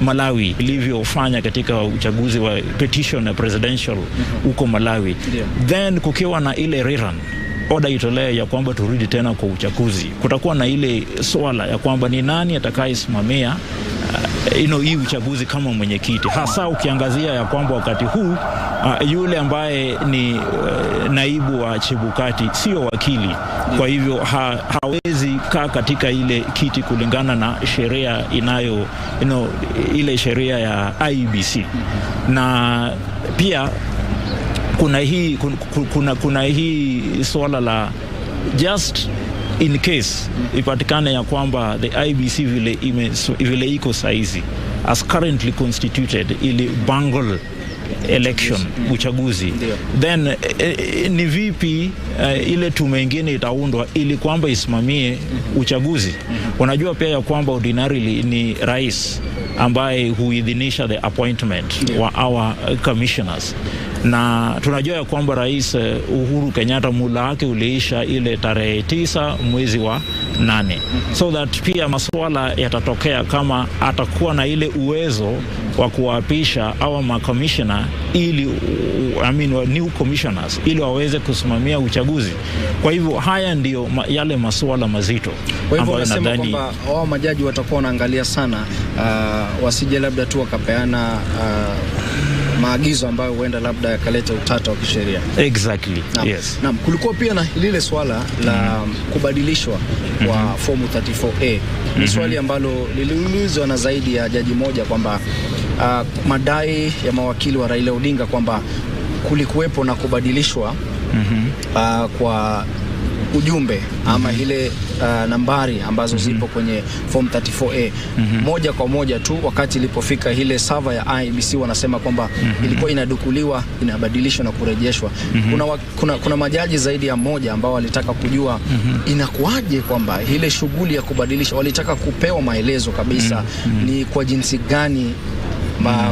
Malawi ilivyofanya katika uchaguzi wa petition na presidential huko Malawi. Then kukiwa na ile rerun, order itolewe ya kwamba turudi tena kwa uchaguzi, kutakuwa na ile swala ya kwamba ni nani atakayesimamia hii uchaguzi kama mwenyekiti, hasa ukiangazia ya kwamba wakati huu yule ambaye ni naibu wa Chebukati sio wakili, kwa hivyo hawezi kaa katika ile kiti kulingana na sheria inayo ile sheria ya IEBC. Na pia kuna hii swala la just in case ipatikane ya kwamba the IEBC vile iko saizi as currently constituted ili bungle election uchaguzi, then ni vipi ile tume ingine itaundwa ili kwamba isimamie uchaguzi? Unajua pia ya kwamba ordinarily ni rais ambaye huidhinisha the appointment wa our commissioners, na tunajua ya kwamba Rais Uhuru Kenyatta mula wake uliisha ile tarehe 9 mwezi wa 8. So that pia masuala yatatokea kama atakuwa na ile uwezo wa kuapisha au makomishona ili new commissioners ili waweze kusimamia uchaguzi. Kwa hivyo haya ndio yale masuala mazito ambayo nadhani kwamba wao majaji watakuwa wanaangalia sana wasije labda tu wakapeana maagizo ambayo huenda labda yakaleta utata wa kisheria. Exactly. Yes. Na kulikuwa pia na lile swala la kubadilishwa kwa fomu 34A. Ni swali ambalo liliulizwa na zaidi ya jaji moja kwamba madai ya mawakili wa Raila Odinga kwamba kulikuwepo na kubadilishwa kwa ujumbe ama ile nambari ambazo zipo kwenye form 34A moja kwa moja tu wakati ilipofika ile server ya IEBC wanasema kwamba ilikuwa inadukuliwa, inabadilishwa na kurejeshwa. Kuna majaji zaidi ya moja ambao walitaka kujua inakuaje kwamba ile shughuli ya kubadilisha, walitaka kupewa maelezo kabisa ni kwa jinsi gani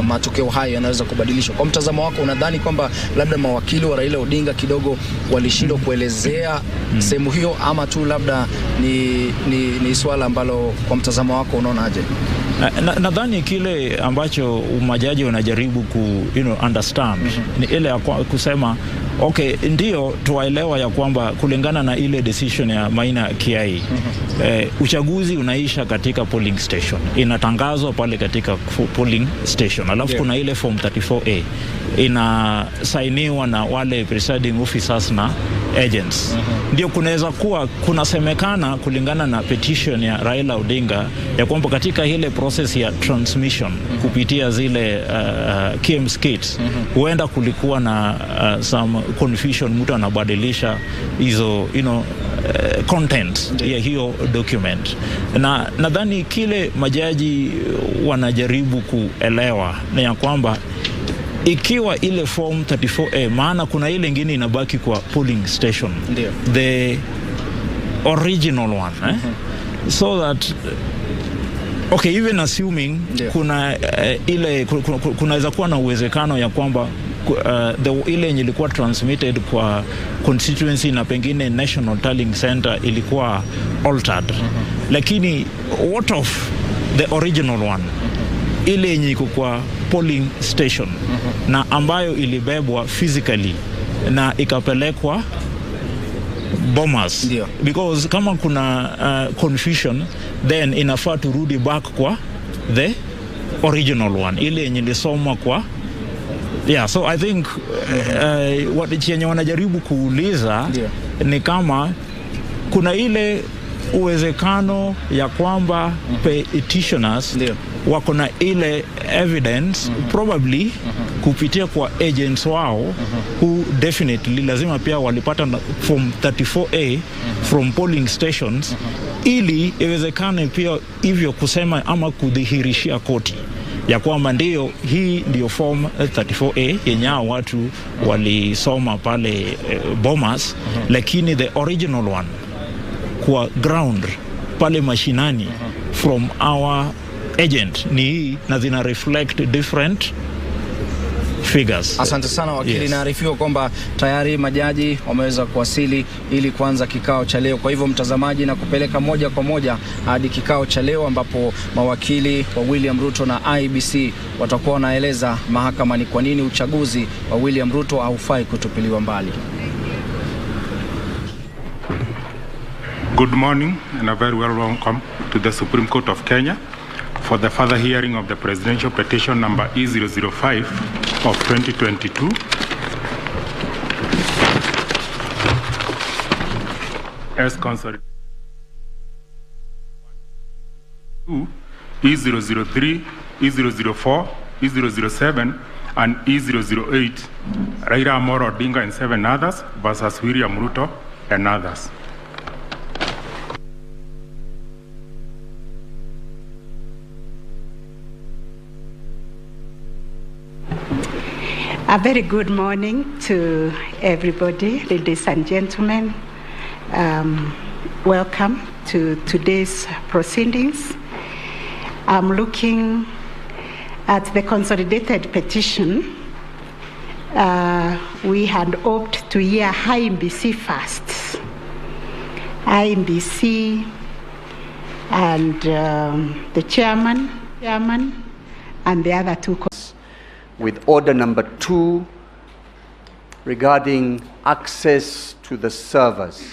matokeo hayo yanaweza kubadilishwa. Kwa mtazamo wako, unadhani kwamba labda mawakili wa Raila Odinga kidogo walishindwa kuelezea sehemu hiyo, ama tu labda ni swala ambalo kwa mtazamo wako unaona aje? Nadhani kile ambacho majaji wanajaribu understand ni ile ya kusema okay, ndio tuwaelewa ya kwamba kulingana na ile decision ya Maina Kiai uchaguzi unaisha katika polling station, inatangazwa pale katika polling station, alafu kuna ile form 34A inasainiwa na wale presiding officers na agents. Ndio kunaweza kuwa kunasemekana kulingana na petition ya Raila Odinga ya kwamba katika ile process ya transmission kupitia zile KMS kits huenda kulikuwa na some confusion, mtu anabadilisha hizo content ya hiyo document. Na nadhani kile majaji wanajaribu kuelewa ni ya kwamba ikiwa ile form 34A, maana kuna ile ingine inabaki kwa polling station, the original one, so that okay, even assuming kuna ile kunaweza kuwa na uwezekano ya kwamba ile yenye ilikuwa transmitted kwa constituency na pengine National Tallying Center ilikuwa altered, lakini what of the original one, ile yenye iko kwa polling station na ambayo ilibebwa physically na ikapelekwa Bomas? Because kama kuna confusion, then inafaa turudi back kwa the original one, ile yenye ilisomwa kwa so I think chenye wanajaribu kuuliza ni kama kuna ile uwezekano ya kwamba petitioners wako na ile evidence probably kupitia kwa agents wao who definitely lazima pia walipata from 34A from polling stations ili iwezekane pia hivyo kusema ama kudhihirishia koti ya kwamba ndio hii ndio form 34A yenye watu walisoma pale Bomas, lakini the original one kwa ground pale mashinani from our agent ni hii, na zina reflect different figures. Asante sana wakili. Yes. Naarifiwa kwamba tayari majaji wameweza kuwasili ili kuanza kikao cha leo. Kwa hivyo mtazamaji, na kupeleka moja kwa moja hadi kikao cha leo ambapo mawakili wa William Ruto na IEBC watakuwa wanaeleza mahakama ni kwa nini uchaguzi wa William Ruto haufai kutupiliwa mbali. Good morning and a very welcome to the Supreme Court of Kenya for the further hearing of the presidential petition number E005 of 2022. As consolidated. E003, E004, E007, and E008, Raila Amolo Odinga and 7 others versus William Ruto and others. A very good morning to everybody, ladies and gentlemen. Welcome to today's proceedings. I'm looking at the consolidated petition. We had hoped to hear IEBC first. IEBC and the chairman and the other two. With order number 2 regarding access to the servers.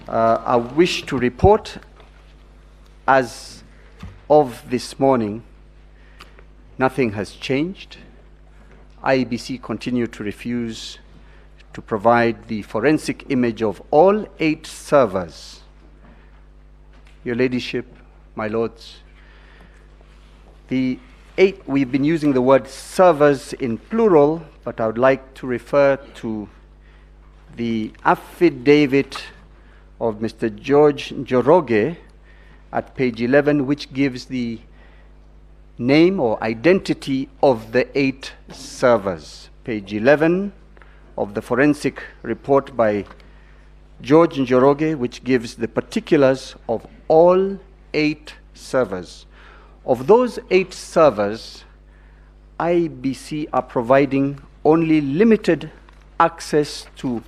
I wish to report, as of this morning, nothing has changed. IEBC continue to refuse to provide the forensic image of all 8 servers. Your Ladyship, my lords, we've been using the word servers in plural, but I would like to refer to the affidavit of Mr. George Njoroge at page 11, which gives the name or identity of the 8 servers. Page 11 of the forensic report by George Njoroge, which gives the particulars of all 8 servers. Of those 8 servers, IEBC are providing only limited access to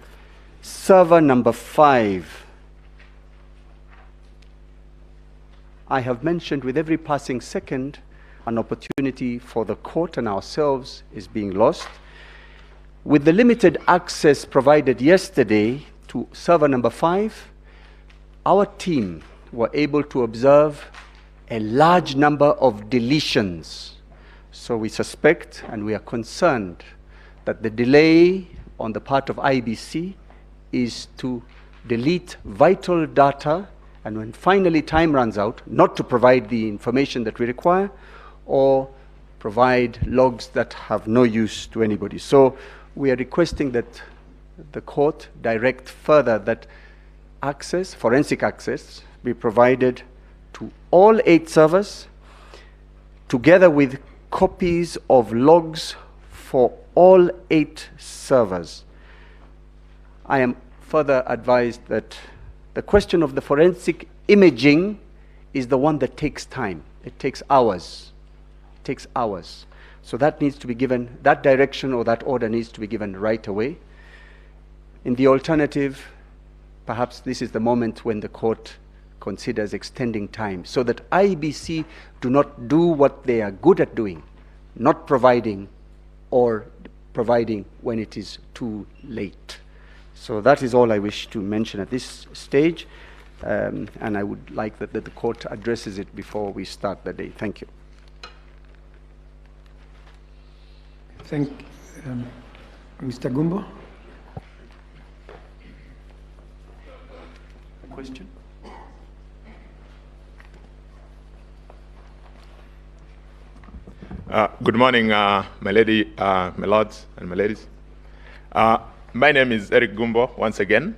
server number 5. I have mentioned with every passing second, an opportunity for the court and ourselves is being lost. With the limited access provided yesterday to server number 5, our team were able to observe a large number of deletions. So we suspect and we are concerned that the delay on the part of IEBC is to delete vital data, and when finally time runs out, not to provide the information that we require or provide logs that have no use to anybody. So we are requesting that the court direct further that access, forensic access, be provided to all 8 servers, together with copies of logs for all 8 servers. I am further advised that the question of the forensic imaging is the one that takes time. It takes hours. It takes hours. So that needs to be given, that direction or that order needs to be given right away. In the alternative, perhaps this is the moment when the court considers extending time, so that IEBC do not do what they are good at doing, not providing or providing when it is too late. So that is all I wish to mention at this stage, and I would like that the court addresses it before we start the day. Thank you. Thank Mr. Gumbo. A question? Good morning, my lords and my ladies. My name is Eric Gumbo, once again.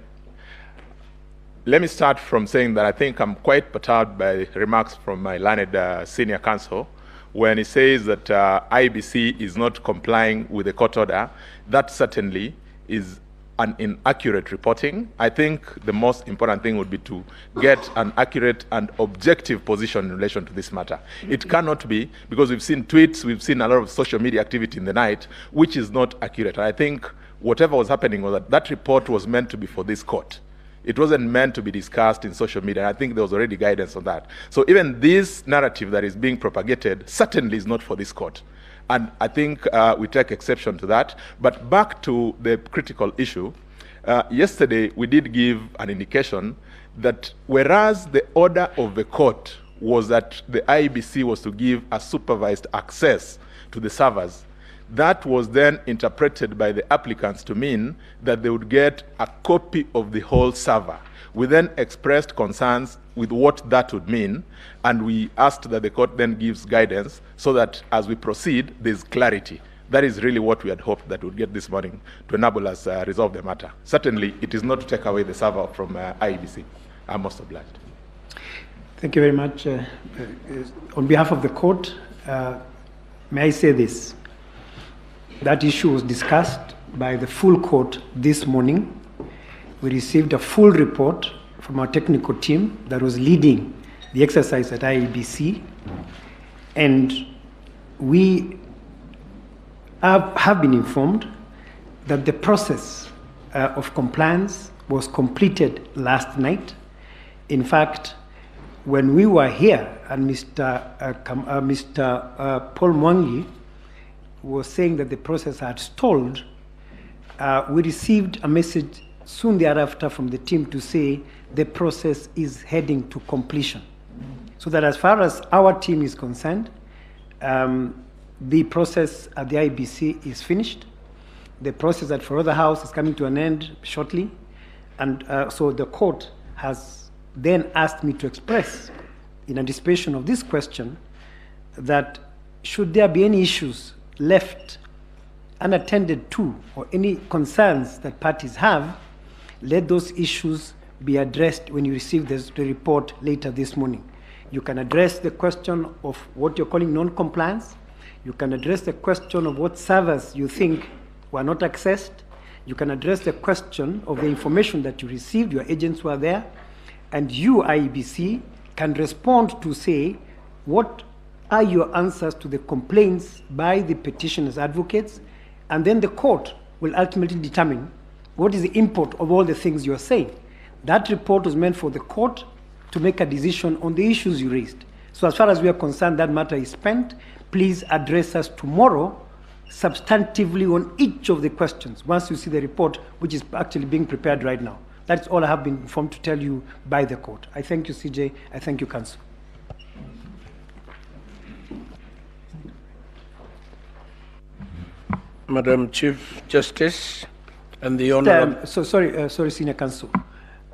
Let me start from saying that I think I'm quite perturbed by remarks from my learned senior counsel when he says that IEBC is not complying with the court order. That certainly is an inaccurate reporting. I think the most important thing would be to get an accurate and objective position in relation to this matter. It cannot be, because we've seen tweets, we've seen a lot of social media activity in the night, which is not accurate. And I think whatever was happening was that report was meant to be for this court. It wasn't meant to be discussed in social media. I think there was already guidance on that. So even this narrative that is being propagated certainly is not for this court. And I think we take exception to that. But back to the critical issue, yesterday we did give an indication that whereas the order of the court was that the IEBC was to give a supervised access to the servers, that was then interpreted by the applicants to mean that they would get a copy of the whole server. We then expressed concerns with what that would mean, and we asked that the court then gives guidance so that as we proceed, there's clarity. That is really what we had hoped that we'd get this morning to enable us resolve the matter. Certainly, it is not to take away the server from IEBC. I'm most obliged. Thank you very much. On behalf of the court, may I say this? That issue was discussed by the full court this morning. We received a full report from our technical team that was leading the exercise at IEBC, and we have been informed that the process of compliance was completed last night. In fact, when we were here and Mr. Paul Mwangi was saying that the process had stalled, we received a message soon thereafter from the team to say the process is heading to completion. So that as far as our team is concerned, the process at the IEBC is finished. The process at Forodha House is coming to an end shortly. And so the court has then asked me to express, in anticipation of this question, that should there be any issues left unattended to, or any concerns that parties have, let those issues be addressed when you receive the report later this morning. You can address the question of what you're calling non-compliance. You can address the question of what servers you think were not accessed. You can address the question of the information that you received, your agents were there, and you, IEBC, can respond to say, what are your answers to the complaints by the petitioners' advocates, and then the court will ultimately determine what is the import of all the things you're saying. That report was meant for the court to make a decision on the issues you raised. So as far as we are concerned, that matter is spent. Please address us tomorrow substantively on each of the questions once you see the report, which is actually being prepared right now. That's all I have been informed to tell you by the court. I thank you, CJ. I thank you, Counsel. Madam Chief Justice and the Honorable... Sorry, Senior Counsel.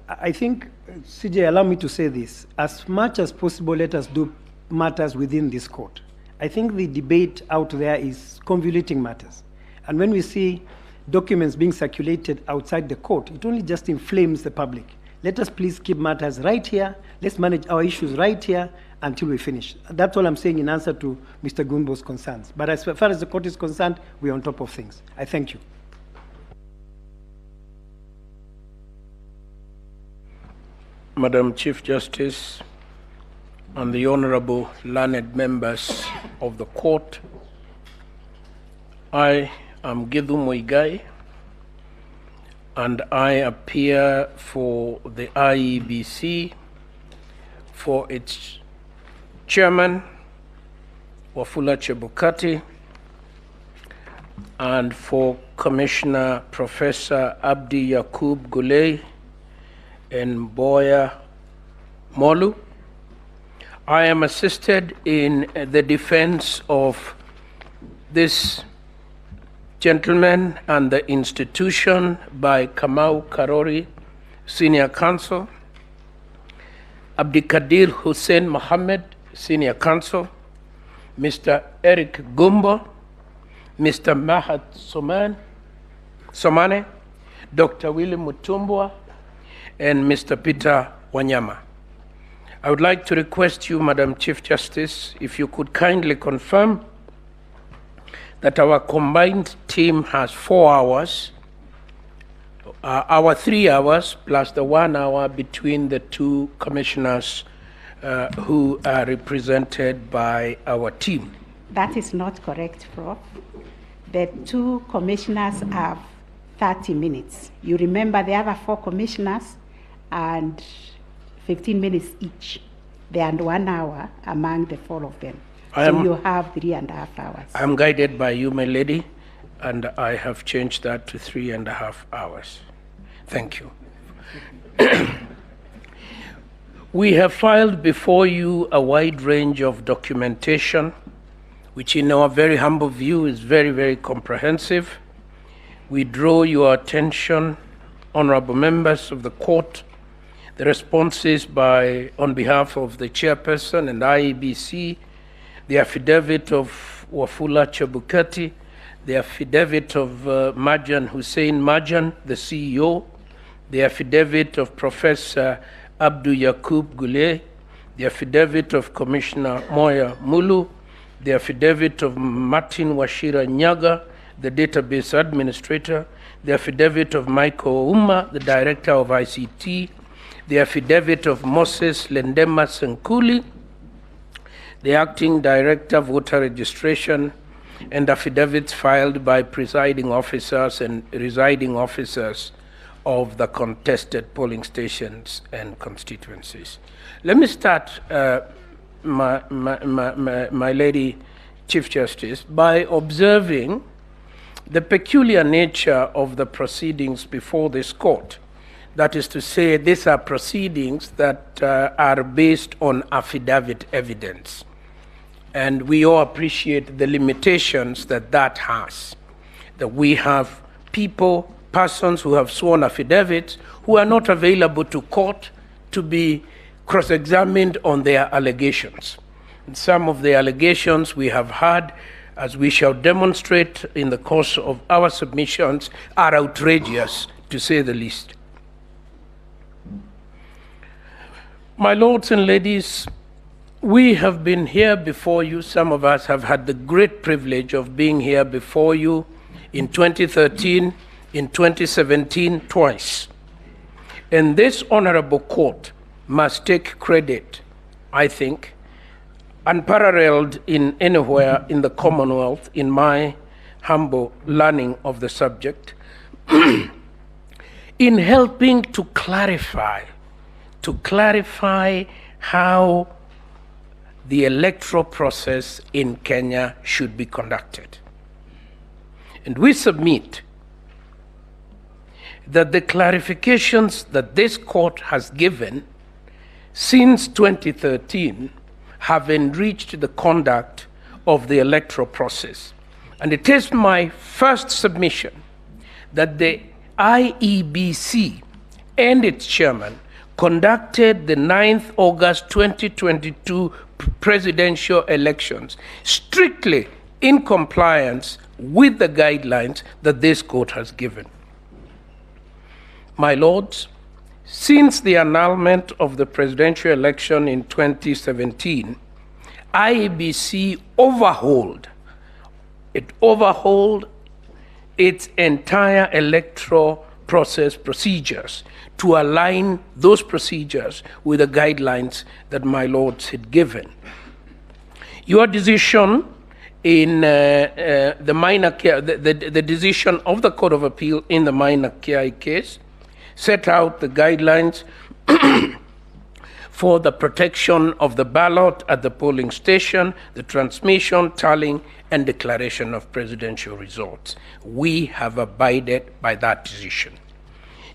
I think, CJ, allow me to say this. As much as possible, let us do matters within this court. I think the debate out there is convoluting matters. And when we see documents being circulated outside the court, it only just inflames the public. Let us please keep matters right here. Let's manage our issues right here until we finish. That's all I'm saying in answer to Mr. Gumbo's concerns. But as far as the court is concerned, we're on top of things. I thank you. Madam Chief Justice and the Honorable learned members of the court, I am Githu Muigai, and I appear for the IEBC, for its chairman, Wafula Chebukati, and for Commissioner Professor Abdi Yakub Gulei and Boya Molu. I am assisted in the defense of this gentleman and the institution by Kamau Karori, Senior Counsel, Abdikadir Hussein Mohammed, Senior Counsel, Mr. Eric Gumbo, Mr. Mahat Somane, Dr. William Mutumbwa, and Mr. Peter Wanyama. I would like to request you, Madam Chief Justice, if you could kindly confirm that our combined team has 4 hours our 3 hours plus the 1 hour between the two commissioners who are represented by our team. That is not correct, Prof. The two commissioners have 30 minutes. You remember the other 4 commissioners and 15 minutes each. They had 1 hour among the 4 of them. So you have 3.5 hours. I'm guided by you, my lady, and I have changed that to 3.5 hours. Thank you. We have filed before you a wide range of documentation, which in our very humble view is very, very comprehensive. We draw your attention, honorable members of the court, the responses on behalf of the chairperson and IEBC, the affidavit of Wafula Chebukati, the affidavit of Marjan Hussein Marjan, the CEO, the affidavit of Professor Abdu Yakub Gule, the affidavit of Commissioner Moya Mulu, the affidavit of Martin Washira Nyaga, the database administrator, the affidavit of Michael Ouma, the director of ICT, the affidavit of Moses Lendema Senkuli, the acting director voter registration, and affidavits filed by presiding officers and residing officers of the contested polling stations and constituencies. Let me start, my lady Chief Justice, by observing the peculiar nature of the proceedings before this court. That is to say, these are proceedings that are based on affidavit evidence. And we all appreciate the limitations that has. That we have persons who have sworn affidavits who are not available to court to be cross-examined on their allegations. And some of the allegations we have had, as we shall demonstrate in the course of our submissions, are outrageous, to say the least. My lords and ladies, we have been here before you. Some of us have had the great privilege of being here before you in 2013, in 2017, twice. And this honorable court must take credit, I think, unparalleled in anywhere in the Commonwealth, in my humble learning of the subject, in helping to clarify how the electoral process in Kenya should be conducted. And we submit that the clarifications that this court has given since 2013 have enriched the conduct of the electoral process. And it is my first submission that the IEBC and its chairman conducted the 9th August 2022 presidential elections strictly in compliance with the guidelines that this court has given. My lords, since the annulment of the presidential election in 2017, IEBC overhauled its entire electoral process procedures to align those procedures with the guidelines that my lords had given. Your decision in the minor care, the decision of the Court of Appeal in the minor care case set out the guidelines for the protection of the ballot at the polling station, the transmission, tallying, and declaration of presidential results. We have abided by that decision.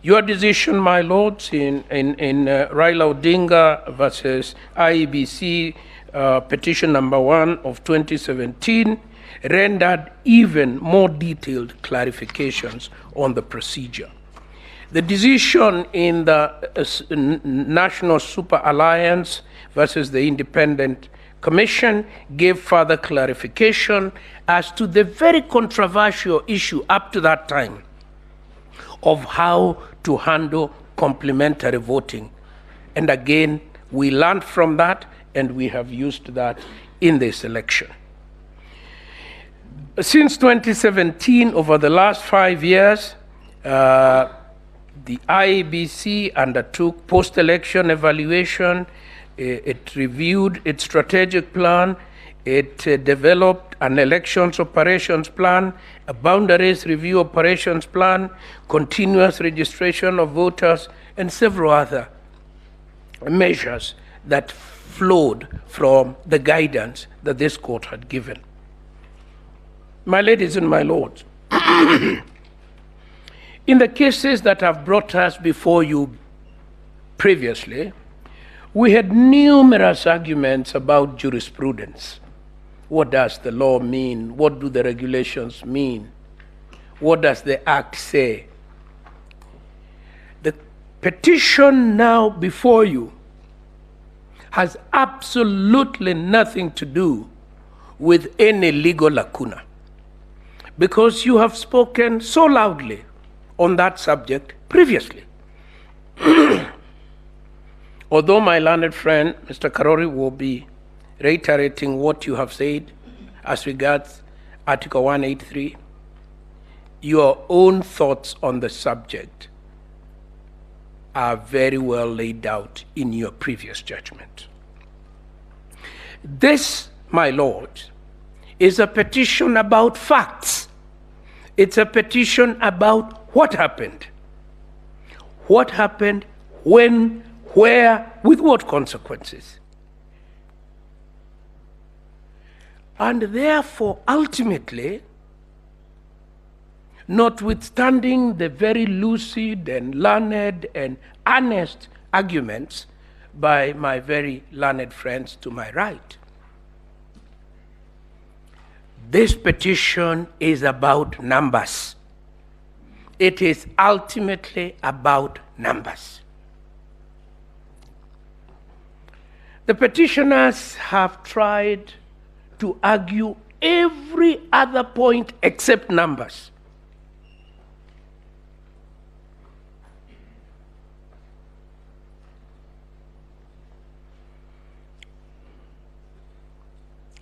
Your decision, my lords, in Raila Odinga versus IEBC petition number 1 of 2017 rendered even more detailed clarifications on the procedure. The decision in the National Super Alliance versus the Independent Commission gave further clarification as to the very controversial issue up to that time of how to handle complementary voting. And again, we learned from that and we have used that in this election. Since 2017, over the last 5 years, The IEBC undertook post-election evaluation. It reviewed its strategic plan. It developed an elections operations plan, a boundaries review operations plan, continuous registration of voters, and several other measures that flowed from the guidance that this court had given. My ladies and my lords, in the cases that have brought us before you previously, we had numerous arguments about jurisprudence. What does the law mean? What do the regulations mean? What does the Act say? The petition now before you has absolutely nothing to do with any legal lacuna, because you have spoken so loudly on that subject previously. Although my learned friend, Mr. Karori, will be reiterating what you have said as regards Article 183, your own thoughts on the subject are very well laid out in your previous judgment. This, my lord, is a petition about facts. It's a petition about what happened. What happened, when, where, with what consequences. And therefore, ultimately, notwithstanding the very lucid and learned and honest arguments by my very learned friends to my right, this petition is about numbers. It is ultimately about numbers. The petitioners have tried to argue every other point except numbers.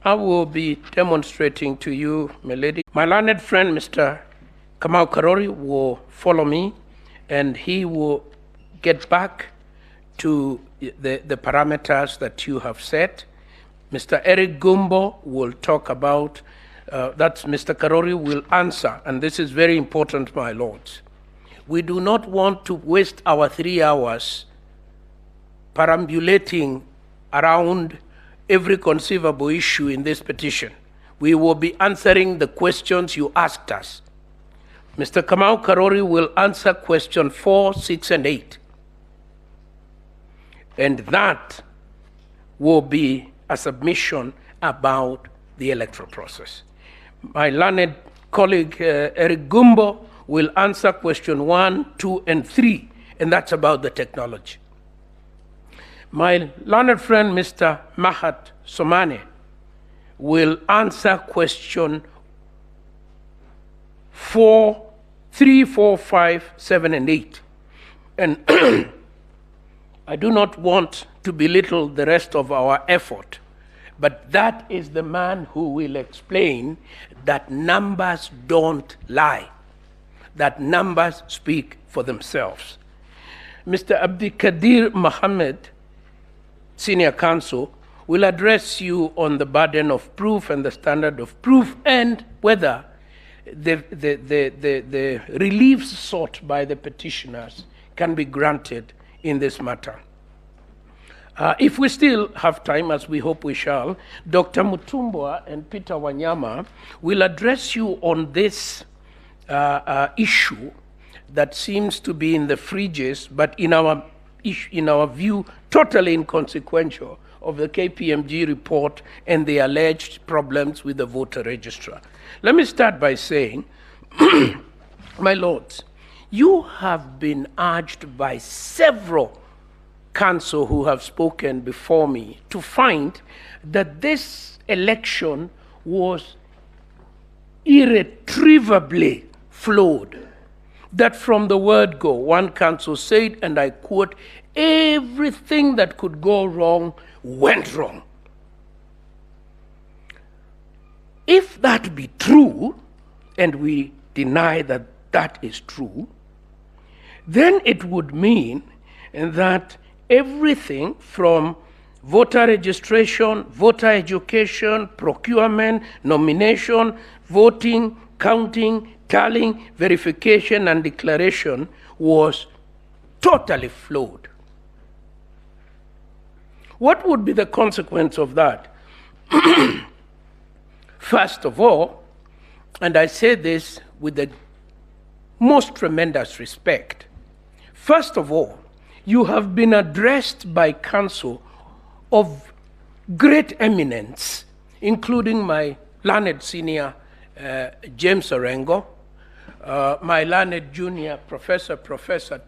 I will be demonstrating to you, my lady. My learned friend, Mr. Kamau Karori, will follow me, and he will get back to the parameters that you have set. Mr. Eric Gumbo will talk about, that's Mr. Karori will answer, and this is very important, my lords. We do not want to waste our 3 hours perambulating around every conceivable issue in this petition. We will be answering the questions you asked us. Mr. Kamau Karori will answer question 4, 6, and 8. And that will be a submission about the electoral process. My learned colleague, Eric Gumbo, will answer question 1, 2, and 3, and that's about the technology. My learned friend, Mr. Mahat Somane, will answer question 4, 3, 4, 5, 7, and 8. And I do not want to belittle the rest of our effort, but that is the man who will explain that numbers don't lie, that numbers speak for themselves. Mr. Abdikadir Mohammed, Senior Counsel, will address you on the burden of proof and the standard of proof, and whether the reliefs sought by the petitioners can be granted in this matter. If we still have time, as we hope we shall, Dr. Mutumbwa and Peter Wanyama will address you on this issue that seems to be in the fridges, but in our view, totally inconsequential, of the KPMG report and the alleged problems with the voter registrar. Let me start by saying, my lords, you have been urged by several counsel who have spoken before me to find that this election was irretrievably flawed. That from the word go, one counsel said, and I quote, everything that could go wrong went wrong. If that be true, and we deny that that is true, then it would mean that everything from voter registration, voter education, procurement, nomination, voting, counting, tallying, verification, and declaration was totally flawed. What would be the consequence of that? First of all, and I say this with the most tremendous respect, first of all, you have been addressed by counsel of great eminence, including my learned senior James Orengo, my learned junior Professor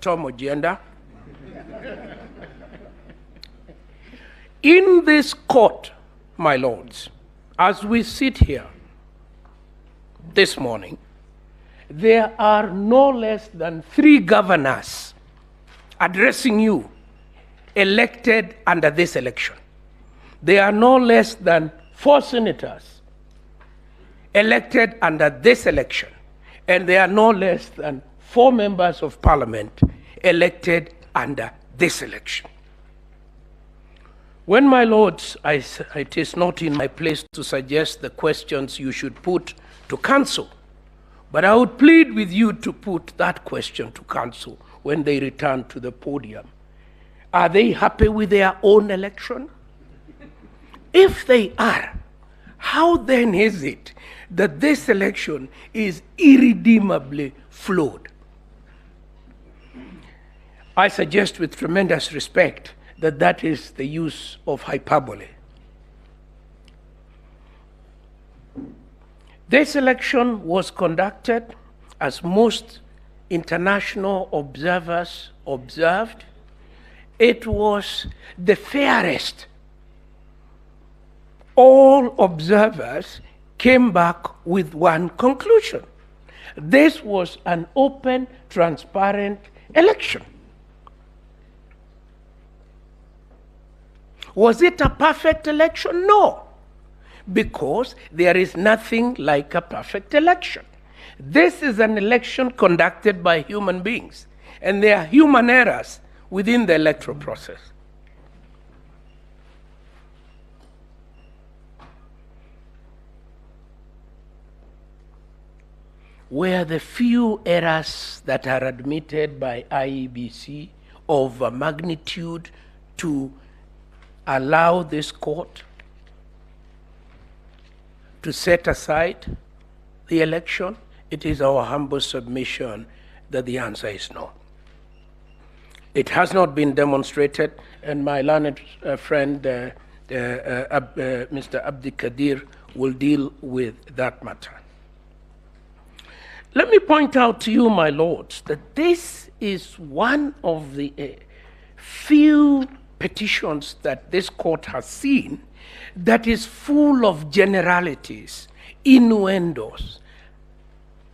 Tom Ojienda. In this court, my lords, as we sit here this morning, there are no less than 3 governors addressing you elected under this election. There are no less than 4 senators elected under this election. And there are no less than 4 members of parliament elected under this election. When, my lords, it is not in my place to suggest the questions you should put to counsel, but I would plead with you to put that question to counsel when they return to the podium. Are they happy with their own election? If they are, how then is it that this election is irredeemably flawed? I suggest with tremendous respect that that is the use of hyperbole. This election was conducted, as most international observers observed, it was the fairest. All observers came back with one conclusion. This was an open, transparent election. Was it a perfect election? No, because there is nothing like a perfect election. This is an election conducted by human beings, and there are human errors within the electoral process. Were the few errors that are admitted by IEBC of a magnitude to allow this court to set aside the election? It is our humble submission that the answer is no. It has not been demonstrated, and my learned friend, Mr. Abdi Kadir, will deal with that matter. Let me point out to you, my lords, that this is one of the few petitions that this court has seen that is full of generalities, innuendos,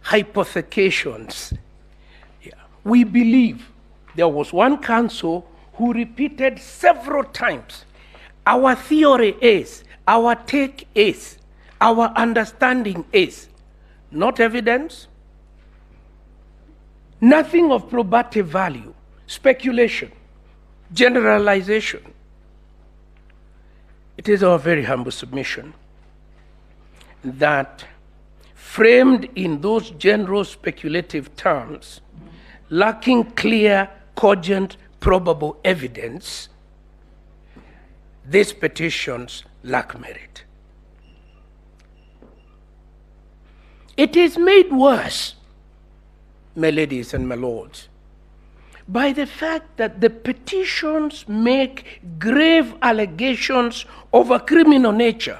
hypothecations. Yeah. We believe there was one counsel who repeated several times, our theory is, our take is, our understanding is, not evidence, nothing of probative value, speculation, generalization. It is our very humble submission that, framed in those general speculative terms, lacking clear, cogent, probable evidence, these petitions lack merit. It is made worse, my ladies and my lords, by the fact that the petitions make grave allegations of a criminal nature: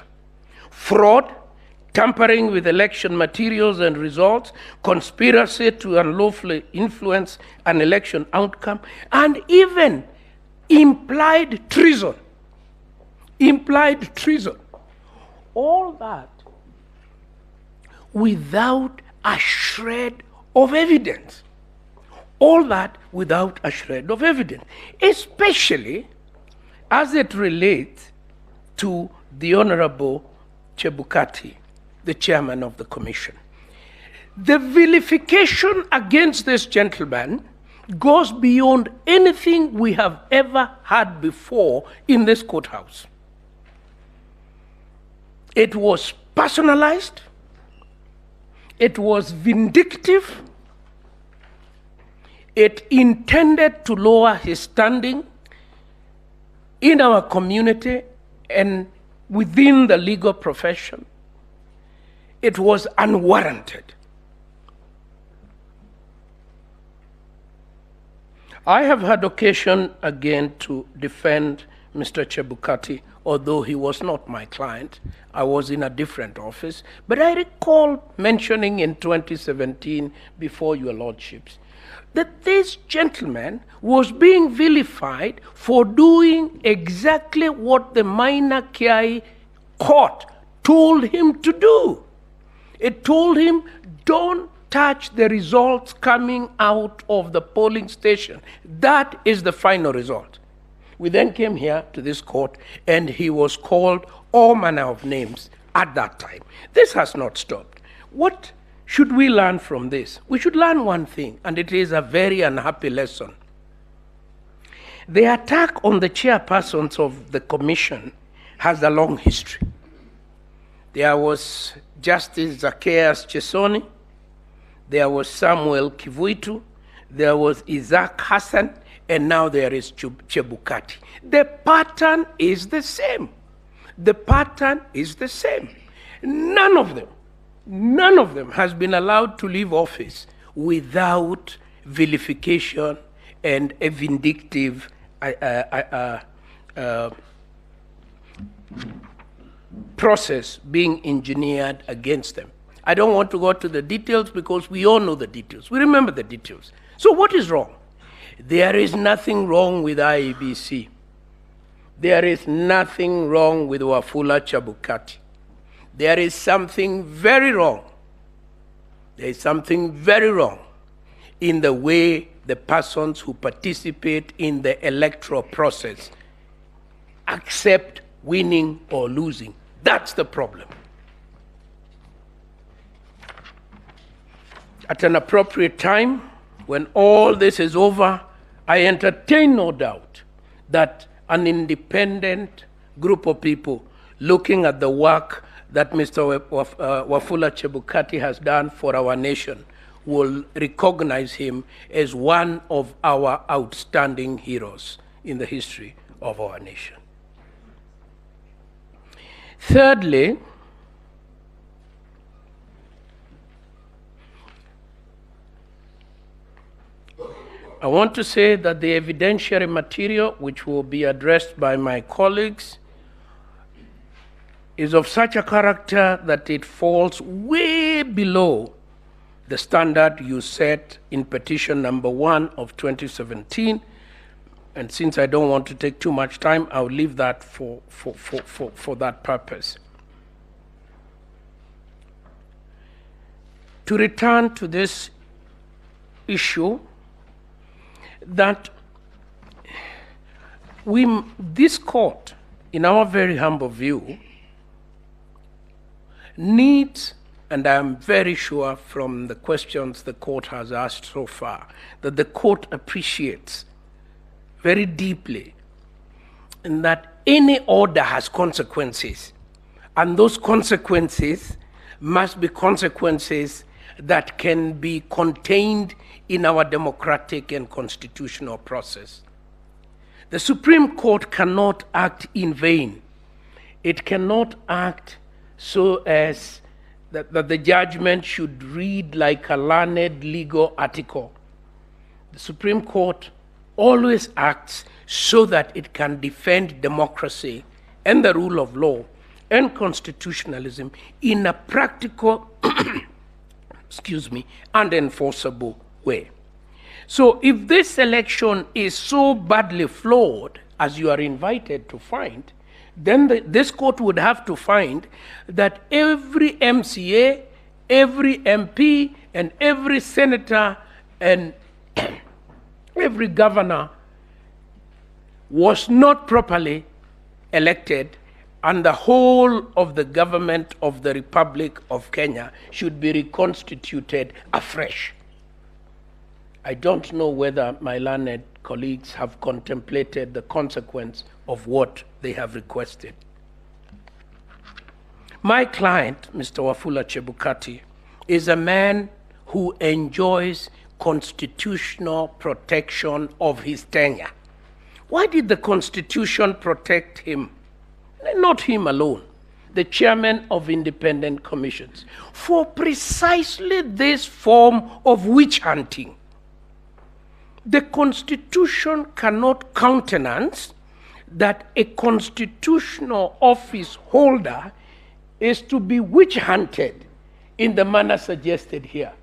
fraud, tampering with election materials and results, conspiracy to unlawfully influence an election outcome, and even implied treason. Implied treason. All that without a shred of evidence. All that without a shred of evidence, especially as it relates to the Honorable Chebukati, the chairman of the commission. The vilification against this gentleman goes beyond anything we have ever had before in this courthouse. It was personalized, it was vindictive, it intended to lower his standing in our community and within the legal profession. It was unwarranted. I have had occasion again to defend Mr. Chebukati, although he was not my client. I was in a different office. But I recall mentioning in 2017, before your lordships, that this gentleman was being vilified for doing exactly what the minor Kiai court told him to do. It told him, don't touch the results coming out of the polling station. That is the final result. We then came here to this court and he was called all manner of names at that time. This has not stopped. What should we learn from this? We should learn one thing, and it is a very unhappy lesson. The attack on the chairpersons of the commission has a long history. There was Justice Zacchaeus Chesoni, there was Samuel Kivuitu, there was Isaac Hassan, and now there is Chebukati. The pattern is the same. The pattern is the same. None of them has been allowed to leave office without vilification and a vindictive process being engineered against them. I don't want to go to the details because we all know the details. We remember the details. So what is wrong? There is nothing wrong with IEBC. There is nothing wrong with Wafula Chebukati. There is something very wrong. There is something very wrong in the way the persons who participate in the electoral process accept winning or losing. That's the problem. At an appropriate time, when all this is over, I entertain no doubt that an independent group of people looking at the work that Mr. Wafula Chebukati has done for our nation will recognize him as one of our outstanding heroes in the history of our nation. Thirdly, I want to say that the evidentiary material, which will be addressed by my colleagues, is of such a character that it falls way below the standard you set in petition number 1 of 2017. And since I don't want to take too much time, I'll leave that for that purpose. To return to this issue, that this court, in our very humble view, needs, and I am very sure from the questions the court has asked so far, that the court appreciates very deeply, and that any order has consequences, and those consequences must be consequences that can be contained in our democratic and constitutional process. The Supreme Court cannot act in vain. It cannot act so as that the judgment should read like a learned legal article. The Supreme Court always acts so that it can defend democracy and the rule of law and constitutionalism in a practical and enforceable way. So if this election is so badly flawed as you are invited to find, then this court would have to find that every MCA, every MP, and every senator, and every governor was not properly elected, and the whole of the government of the Republic of Kenya should be reconstituted afresh. I don't know whether my learned colleagues have contemplated the consequence of what they have requested. My client, Mr. Wafula Chebukati, is a man who enjoys constitutional protection of his tenure. Why did the Constitution protect him? Not him alone, the chairman of independent commissions, for precisely this form of witch hunting. The Constitution cannot countenance that a constitutional office holder is to be witch hunted in the manner suggested here.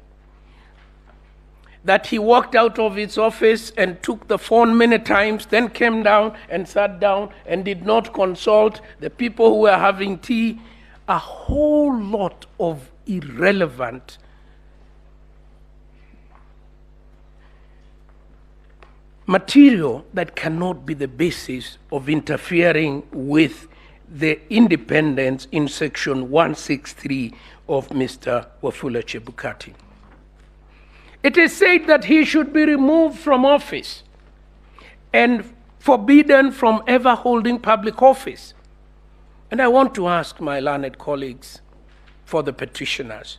That he walked out of his office and took the phone many times, then came down and sat down and did not consult the people who were having tea. A whole lot of irrelevant material that cannot be the basis of interfering with the independence in section 163 of Mr. Wafula Chebukati. It is said that he should be removed from office and forbidden from ever holding public office. And I want to ask my learned colleagues for the petitioners,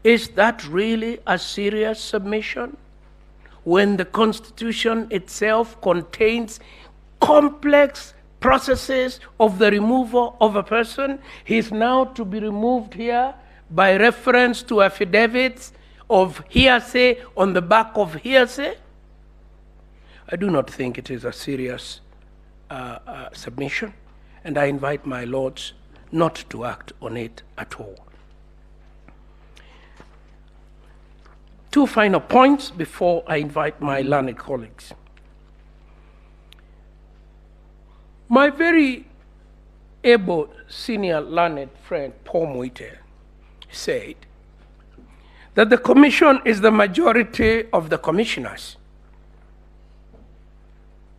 is that really a serious submission when the Constitution itself contains complex processes of the removal of a person? He is now to be removed here by reference to affidavits of hearsay on the back of hearsay? I do not think it is a serious submission, and I invite my lords not to act on it at all. Two final points before I invite my learned colleagues. My very able senior learned friend, Paul Muite, said that the commission is the majority of the commissioners.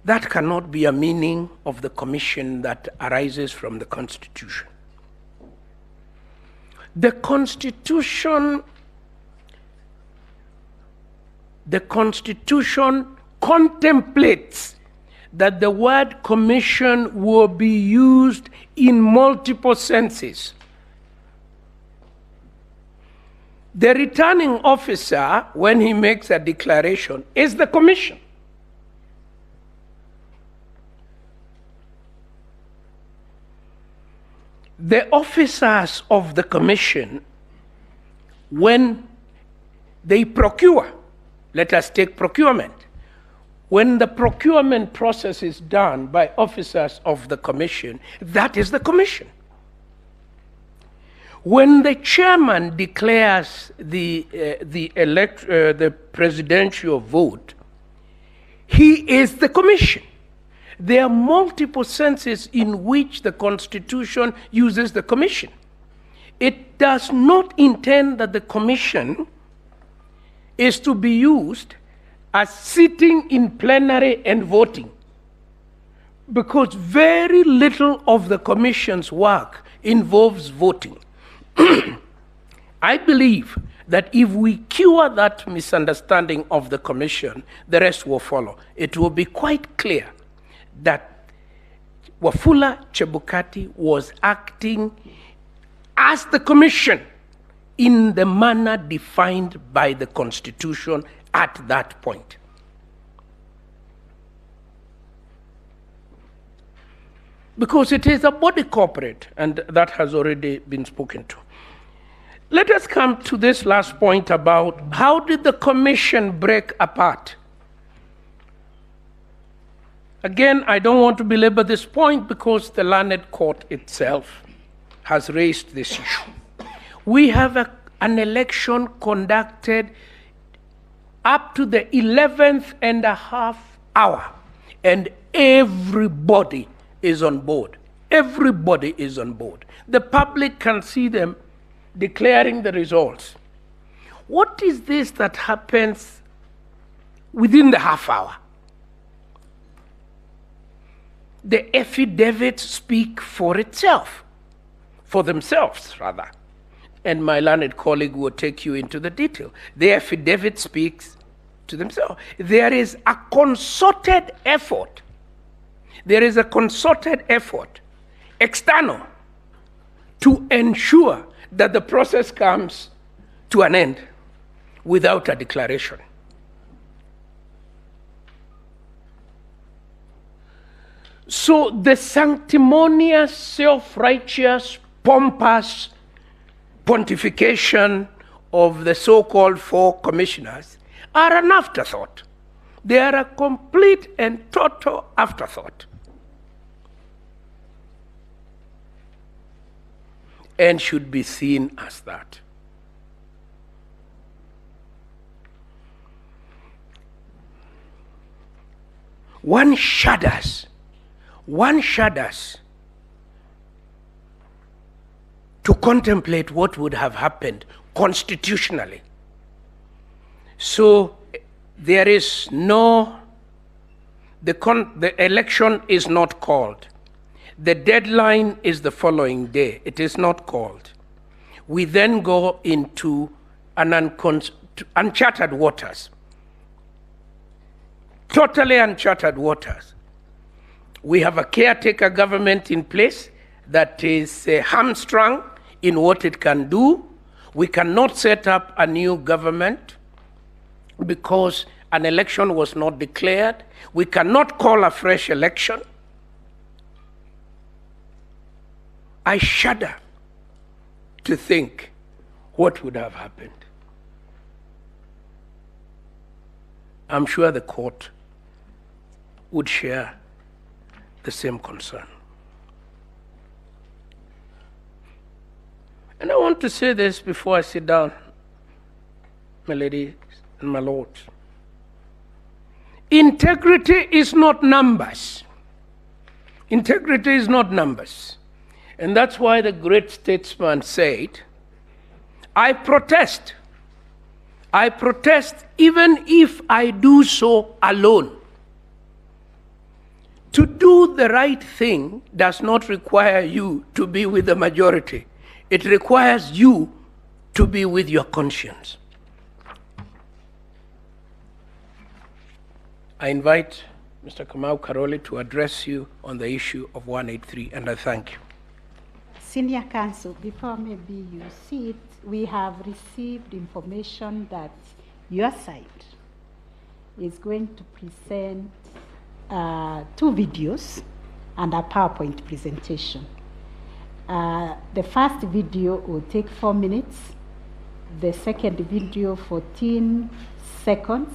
That cannot be a meaning of the commission that arises from the Constitution. The Constitution contemplates that the word commission will be used in multiple senses. The returning officer, when he makes a declaration, is the commission. The officers of the commission, when they procure, let us take procurement. When the procurement process is done by officers of the commission, that is the commission. When the chairman declares the presidential vote, he is the commission. There are multiple senses in which the Constitution uses the commission. It does not intend that the commission is to be used as sitting in plenary and voting, because very little of the commission's work involves voting. I believe that if we cure that misunderstanding of the commission, the rest will follow. It will be quite clear that Wafula Chebukati was acting as the commission in the manner defined by the Constitution at that point. Because it is a body corporate, and that has already been spoken to. Let us come to this last point about how did the commission break apart? Again, I don't want to belabor this point because the learned court itself has raised this issue. We have an election conducted up to the 11th and a half hour, and everybody is on board. Everybody is on board. The public can see them declaring the results. What is this that happens within the half hour? The affidavits speak for itself, for themselves rather. And my learned colleague will take you into the detail. The affidavit speaks to themselves. There is a concerted effort. There is a concerted effort, external, to ensure that the process comes to an end without a declaration. So the sanctimonious, self-righteous, pompous pontification of the so-called 4 commissioners are an afterthought. They are a complete and total afterthought. And should be seen as that. One shudders to contemplate what would have happened constitutionally. So there is no, the election is not called. The deadline is the following day. It is not called. We then go into an uncharted waters. Totally uncharted waters. We have a caretaker government in place that is hamstrung in what it can do. We cannot set up a new government because an election was not declared. We cannot call a fresh election. I shudder to think what would have happened. I'm sure the court would share the same concern. And I want to say this before I sit down, my ladies and my lords. Integrity is not numbers. Integrity is not numbers. And that's why the great statesman said, I protest. I protest even if I do so alone. To do the right thing does not require you to be with the majority. It requires you to be with your conscience. I invite Mr. Kamau Karoli to address you on the issue of 183, and I thank you. Senior Counsel, before maybe you see it, we have received information that your side is going to present 2 videos and a PowerPoint presentation. The first video will take 4 minutes, the second video 14 seconds,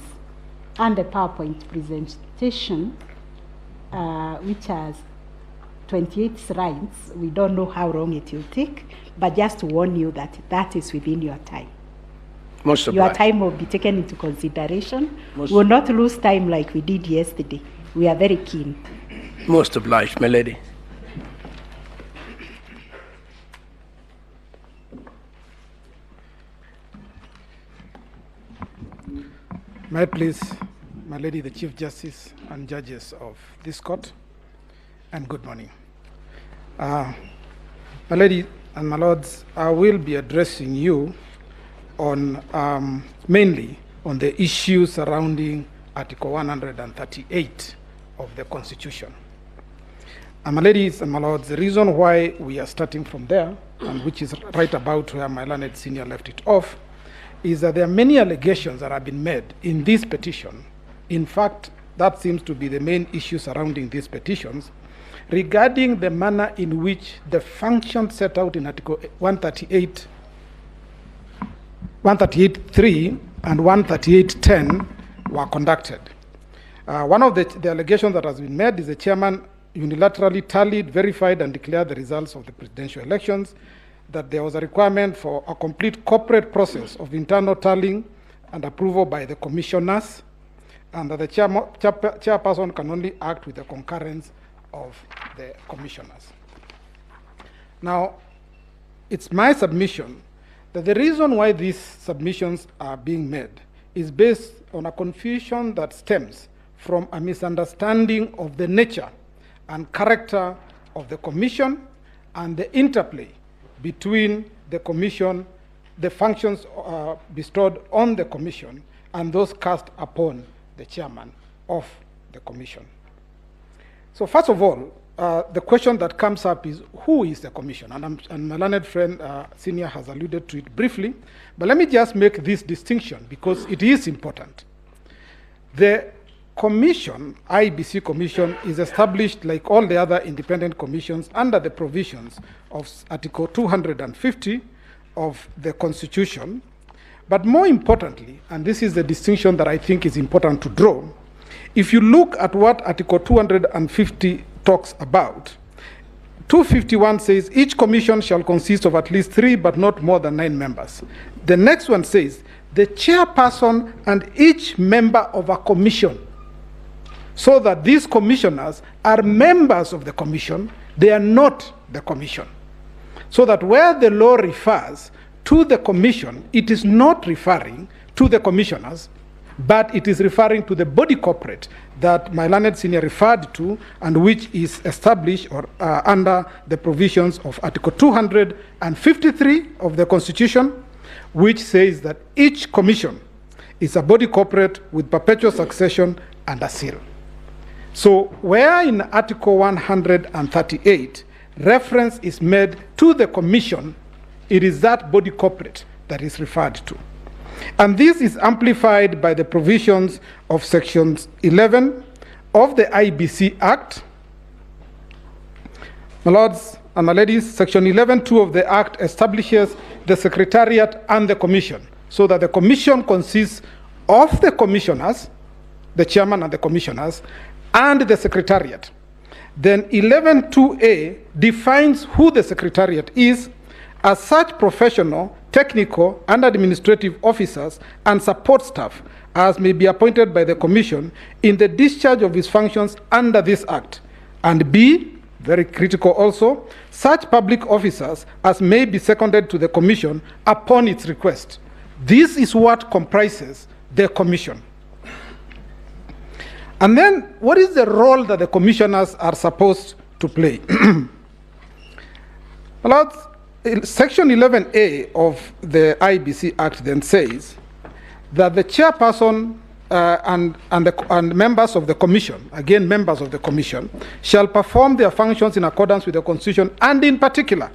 and the PowerPoint presentation, which has 28 slides. We don't know how long it will take, but just to warn you that that is within your time. Most your obliged. time will be taken into consideration. We will not lose time like we did yesterday. We are very keen. Most obliged, my lady. May I please, my lady, the Chief Justice and judges of this court, and good morning. My lady and my lords, I will be addressing you on mainly on the issues surrounding Article 138 of the Constitution. And my ladies and my lords, the reason why we are starting from there, and which is right about where my learned senior left it off, is that there are many allegations that have been made in this petition. In fact, that seems to be the main issue surrounding these petitions, regarding the manner in which the functions set out in Article 138.3 and 138.10 were conducted. One of the allegations that has been made is the chairman unilaterally tallied, verified, and declared the results of the presidential elections, that there was a requirement for a complete corporate process of internal tallying and approval by the commissioners, and that the chairperson can only act with the concurrence of the commissioners. Now, it's my submission that the reason why these submissions are being made is based on a confusion that stems from a misunderstanding of the nature and character of the commission and the interplay between the commission, the functions bestowed on the commission, and those cast upon the chairman of the commission. So first of all, the question that comes up is, who is the commission? And my learned friend, Senior, has alluded to it briefly, but let me just make this distinction because it is important. The commission, IBC commission, is established like all the other independent commissions under the provisions of Article 250 of the Constitution. But more importantly, and this is the distinction that I think is important to draw, if you look at what Article 250 talks about, 251 says each commission shall consist of at least 3 but not more than 9 members. The next one says the chairperson and each member of a commission, so that these commissioners are members of the commission, they are not the commission. So that where the law refers to the commission, it is not referring to the commissioners, but it is referring to the body corporate that my learned senior referred to and which is established or under the provisions of Article 253 of the Constitution, which says that each commission is a body corporate with perpetual succession and a seal. So where in Article 138 reference is made to the commission, it is that body corporate that is referred to. And this is amplified by the provisions of Sections 11 of the IBC Act. My lords and my ladies, Section 11.2 of the Act establishes the Secretariat and the Commission, so that the Commission consists of the commissioners, the chairman and the commissioners, and the Secretariat. Then 11.2a defines who the Secretariat is as such professional, technical, and administrative officers and support staff as may be appointed by the Commission in the discharge of its functions under this Act. And B, very critical also, such public officers as may be seconded to the Commission upon its request. This is what comprises the Commission. And then, what is the role that the commissioners are supposed to play? Lords, Section 11A of the IBC Act then says that the chairperson and members of the commission, again members of the commission, shall perform their functions in accordance with the Constitution and in particular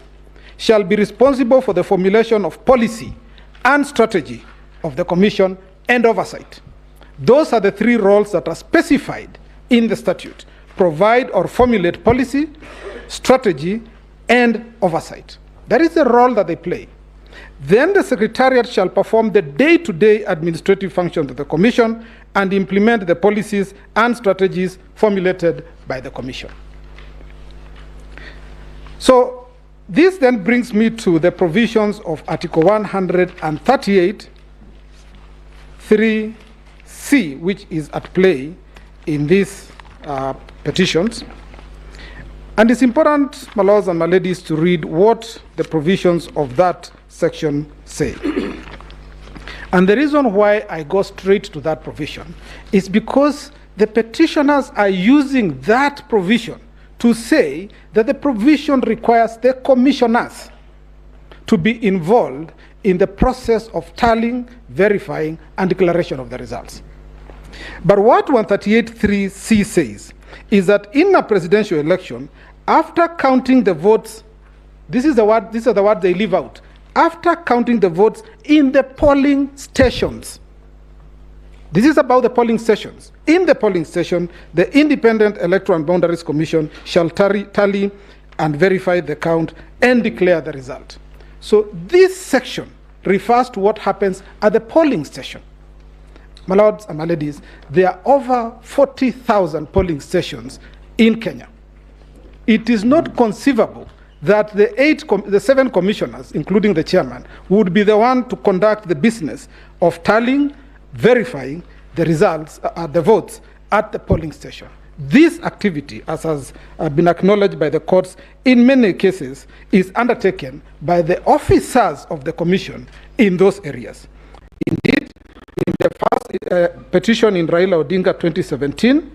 shall be responsible for the formulation of policy and strategy of the commission and oversight. Those are the 3 roles that are specified in the statute: provide or formulate policy, strategy, and oversight. That is the role that they play. Then the Secretariat shall perform the day-to-day administrative functions of the Commission and implement the policies and strategies formulated by the Commission. So this then brings me to the provisions of Article 138, 3C, which is at play in these petitions. And it's important, my lords and my ladies, to read what the provisions of that section say. And the reason why I go straight to that provision is because the petitioners are using that provision to say that the provision requires the commissioners to be involved in the process of tallying, verifying, and declaration of the results. But what 138.3c says is that in a presidential election, after counting the votes, these are the words they leave out, after counting the votes in the polling stations. This is about the polling stations. In the polling station, the Independent Electoral and Boundaries Commission shall tally and verify the count and declare the result. So this section refers to what happens at the polling station. My lords and my ladies, there are over 40,000 polling stations in Kenya. It is not conceivable that the 7 commissioners, including the chairman, would be the one to conduct the business of tallying, verifying the results, the votes at the polling station. This activity, as has been acknowledged by the courts in many cases, is undertaken by the officers of the commission in those areas. Indeed, in the first petition in Raila Odinga 2017,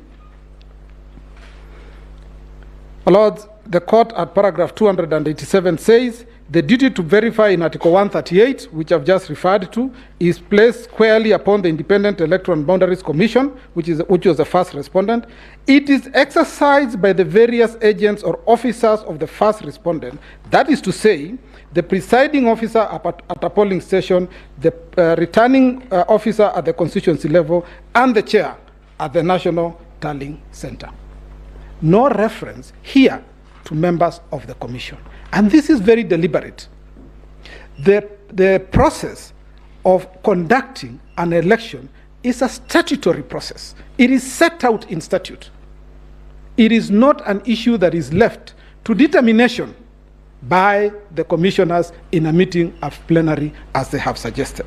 Lords, the court at paragraph 287 says, the duty to verify in Article 138, which I've just referred to, is placed squarely upon the Independent Electoral and Boundaries Commission, which was the first respondent. It is exercised by the various agents or officers of the first respondent. That is to say, the presiding officer at a polling station, the returning officer at the constituency level, and the chair at the National Tallying Center. No reference here to members of the commission. And this is very deliberate. The process of conducting an election is a statutory process. It is set out in statute. It is not an issue that is left to determination by the commissioners in a meeting of plenary as they have suggested.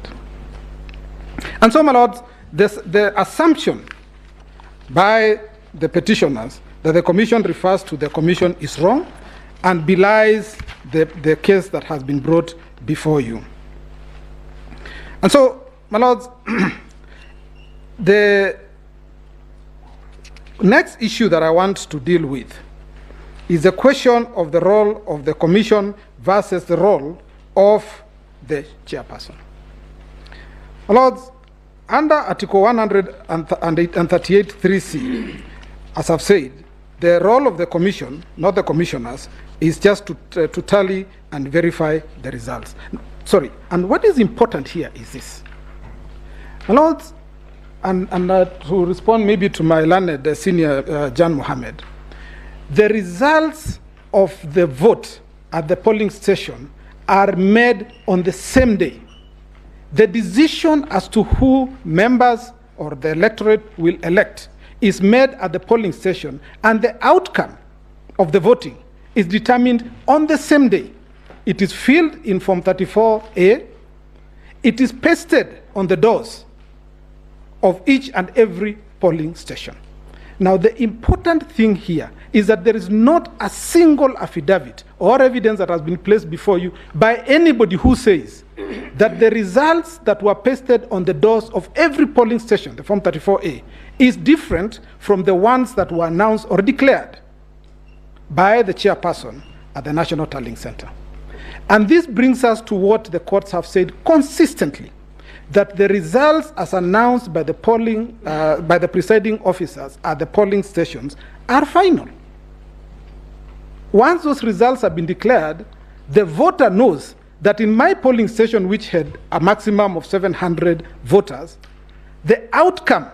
And so, my lords, the assumption by the petitioners that the commission refers to the commission is wrong and belies the case that has been brought before you. And so, my lords, the next issue that I want to deal with is the question of the role of the commission versus the role of the chairperson. My lords, under Article 138(3)(c), as I've said, the role of the commission, not the commissioners, is just to tally and verify the results. Sorry, and what is important here is this. My lords, and to respond maybe to my learned senior Jan Mohammed, the results of the vote at the polling station are made on the same day. The decision as to who members or the electorate will elect is made at the polling station, and the outcome of the voting is determined on the same day. It is filled in Form 34A. It is pasted on the doors of each and every polling station. Now, the important thing here is that there is not a single affidavit or evidence that has been placed before you by anybody who says that the results that were pasted on the doors of every polling station, the Form 34A, is different from the ones that were announced or declared by the chairperson at the National Tallying Center. And this brings us to what the courts have said consistently, that the results as announced by the presiding officers at the polling stations are final. Once those results have been declared, the voter knows that in my polling station, which had a maximum of 700 voters, the outcome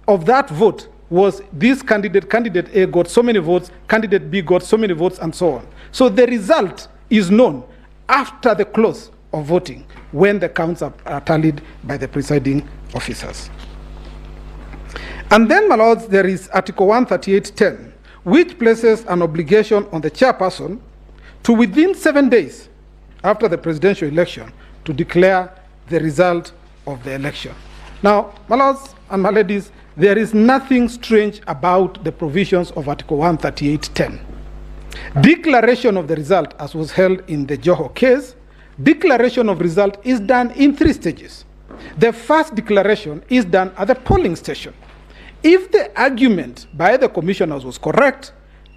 of that vote was this candidate A got so many votes, candidate B got so many votes, and so on. So the result is known after the close of voting, when the counts are tallied by the presiding officers. And then, my lords, there is Article 138(10), which places an obligation on the chairperson to, within 7 days after the presidential election, to declare the result of the election. Now, my lords and my ladies, there is nothing strange about the provisions of Article 138(10). Declaration of the result, as was held in the Joho case, declaration of result is done in 3 stages. The first declaration is done at the polling station. If the argument by the commissioners was correct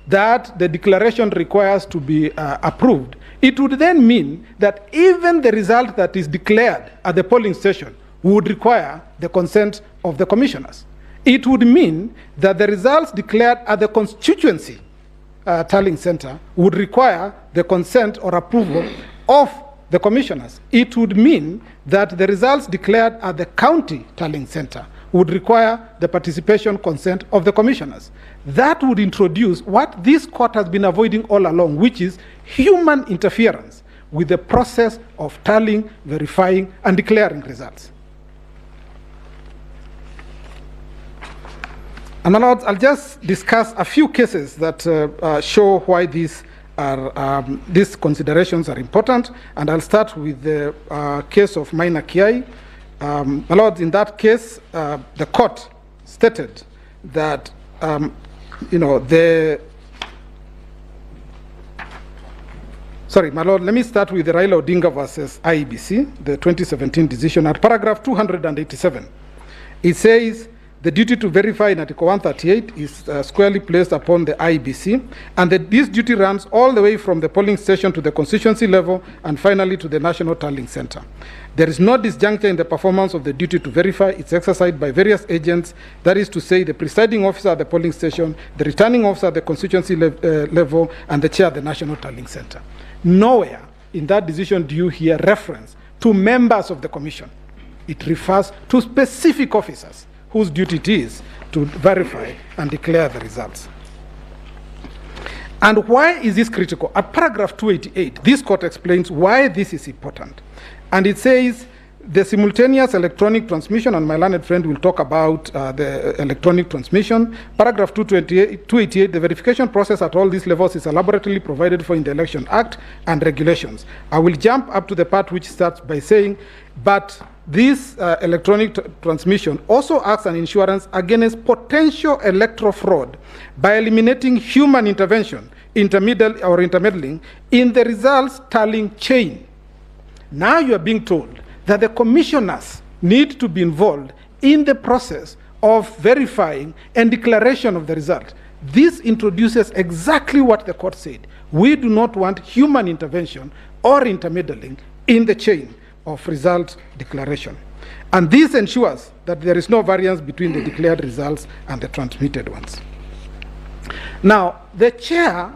that the declaration requires to be approved, it would then mean that even the result that is declared at the polling station would require the consent of the commissioners. It would mean that the results declared at the constituency tallying center would require the consent or approval of the commissioners. It would mean that the results declared at the county tallying center would require the participation consent of the commissioners. That would introduce what this court has been avoiding all along, which is human interference with the process of tallying, verifying, and declaring results. And my lords, I'll just discuss a few cases that show why these considerations are important, and I'll start with the case of Maina Kiai. My lords, in that case, the court stated that, sorry, my lord, let me start with the Raila Odinga versus IEBC, the 2017 decision. At paragraph 287, it says, the duty to verify in Article 138 is squarely placed upon the IEBC, and this duty runs all the way from the polling station to the constituency level and finally to the National Tallying Center. There is no disjuncture in the performance of the duty to verify. It's exercised by various agents, that is to say the presiding officer at the polling station, the returning officer at the constituency level, and the chair at the National Tallying Center. Nowhere in that decision do you hear reference to members of the commission. It refers to specific officers whose duty it is to verify and declare the results. And why is this critical? At paragraph 288, this court explains why this is important. And it says the simultaneous electronic transmission, and my learned friend will talk about the electronic transmission. Paragraph 288, the verification process at all these levels is elaborately provided for in the Election Act and regulations. I will jump up to the part which starts by saying, but this electronic transmission also acts an insurance against potential electoral fraud by eliminating human intervention, intermeddling in the results tallying chain. Now you are being told that the commissioners need to be involved in the process of verifying and declaration of the result. This introduces exactly what the court said. We do not want human intervention or intermeddling in the chain of result declaration. And this ensures that there is no variance between the declared results and the transmitted ones. Now, the chair,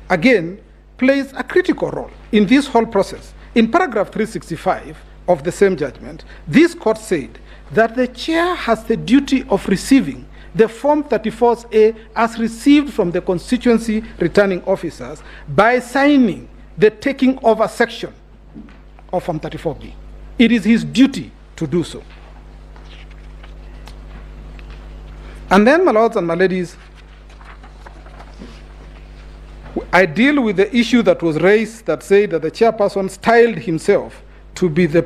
again, plays a critical role in this whole process. In paragraph 365 of the same judgment, this court said that the chair has the duty of receiving the Form 34A as received from the constituency returning officers by signing the taking over section of Form 34B. It is his duty to do so. And then, my lords and my ladies, I deal with the issue that was raised that said that the chairperson styled himself to be the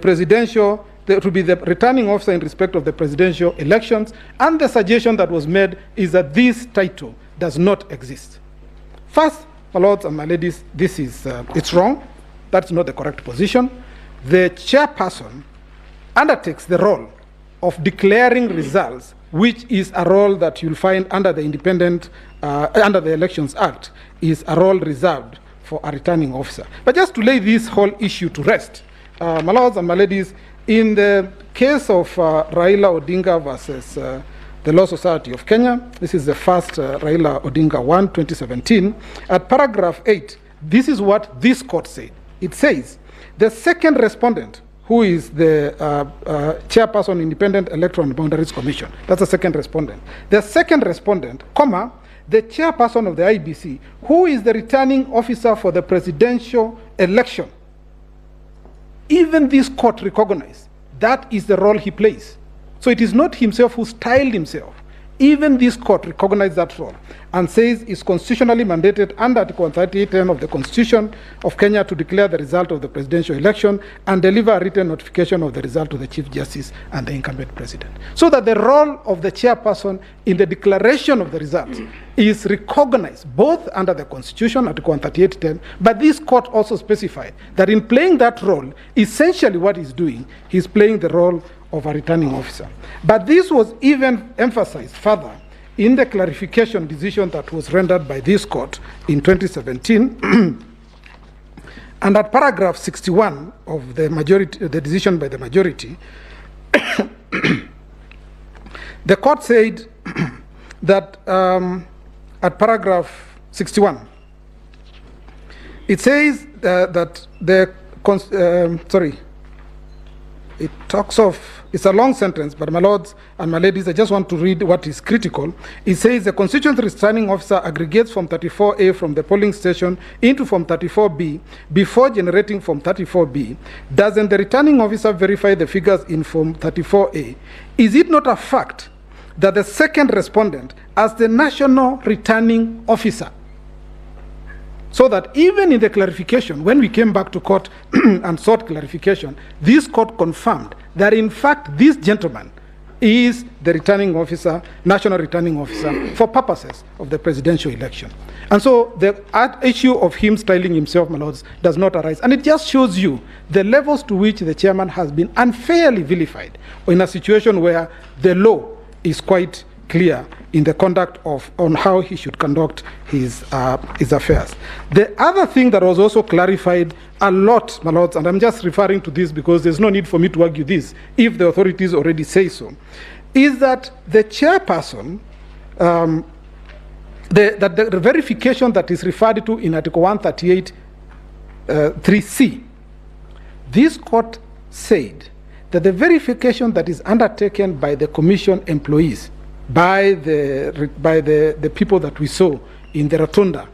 returning officer in respect of the presidential elections, and the suggestion that was made is that this title does not exist. First, my lords and my ladies, this is it's wrong. That's not the correct position. The chairperson undertakes the role of declaring results, which is a role that you'll find under the under the Elections Act, is a role reserved for a returning officer. But just to lay this whole issue to rest, my lords and my ladies, in the case of Raila Odinga versus the Law Society of Kenya, this is the first Raila Odinga 1, 2017, at paragraph 8, this is what this court said. It says, the second respondent, who is the chairperson, Independent Electoral and Boundaries Commission, that's the second respondent. The second respondent, comma, the chairperson of the IBC, who is the returning officer for the presidential election. Even this court recognized that is the role he plays. So it is not himself who styled himself. Even this court recognized that role and says it's constitutionally mandated under Article 138(10) of the Constitution of Kenya to declare the result of the presidential election and deliver a written notification of the result to the Chief Justice and the incumbent president. So that the role of the chairperson in the declaration of the results is recognized both under the Constitution, Article 138(10), but this court also specified that in playing that role, essentially what he's doing, he's playing the role of a returning officer. But this was even emphasized further in the clarification decision that was rendered by this court in 2017. And at paragraph 61 of the majority, the decision by the majority, the court said that at paragraph 61, it says that it talks of, it's a long sentence, but my lords and my ladies, I just want to read what is critical. It says the constituency returning officer aggregates Form 34A from the polling station into Form 34B before generating Form 34B. Doesn't the returning officer verify the figures in Form 34A? Is it not a fact that the second respondent, as the national returning officer, so that even in the clarification, when we came back to court and sought clarification, this court confirmed that in fact this gentleman is the returning officer, national returning officer, for purposes of the presidential election. And so the issue of him styling himself, my lords, does not arise. And it just shows you the levels to which the chairman has been unfairly vilified in a situation where the law is quite clear in the conduct on how he should conduct his affairs. The other thing that was also clarified a lot, my lords, and I'm just referring to this because there's no need for me to argue this if the authorities already say so, is that the chairperson, the verification that is referred to in Article 138 3C, this court said that the verification that is undertaken by the commission employees, by the people that we saw in the rotunda,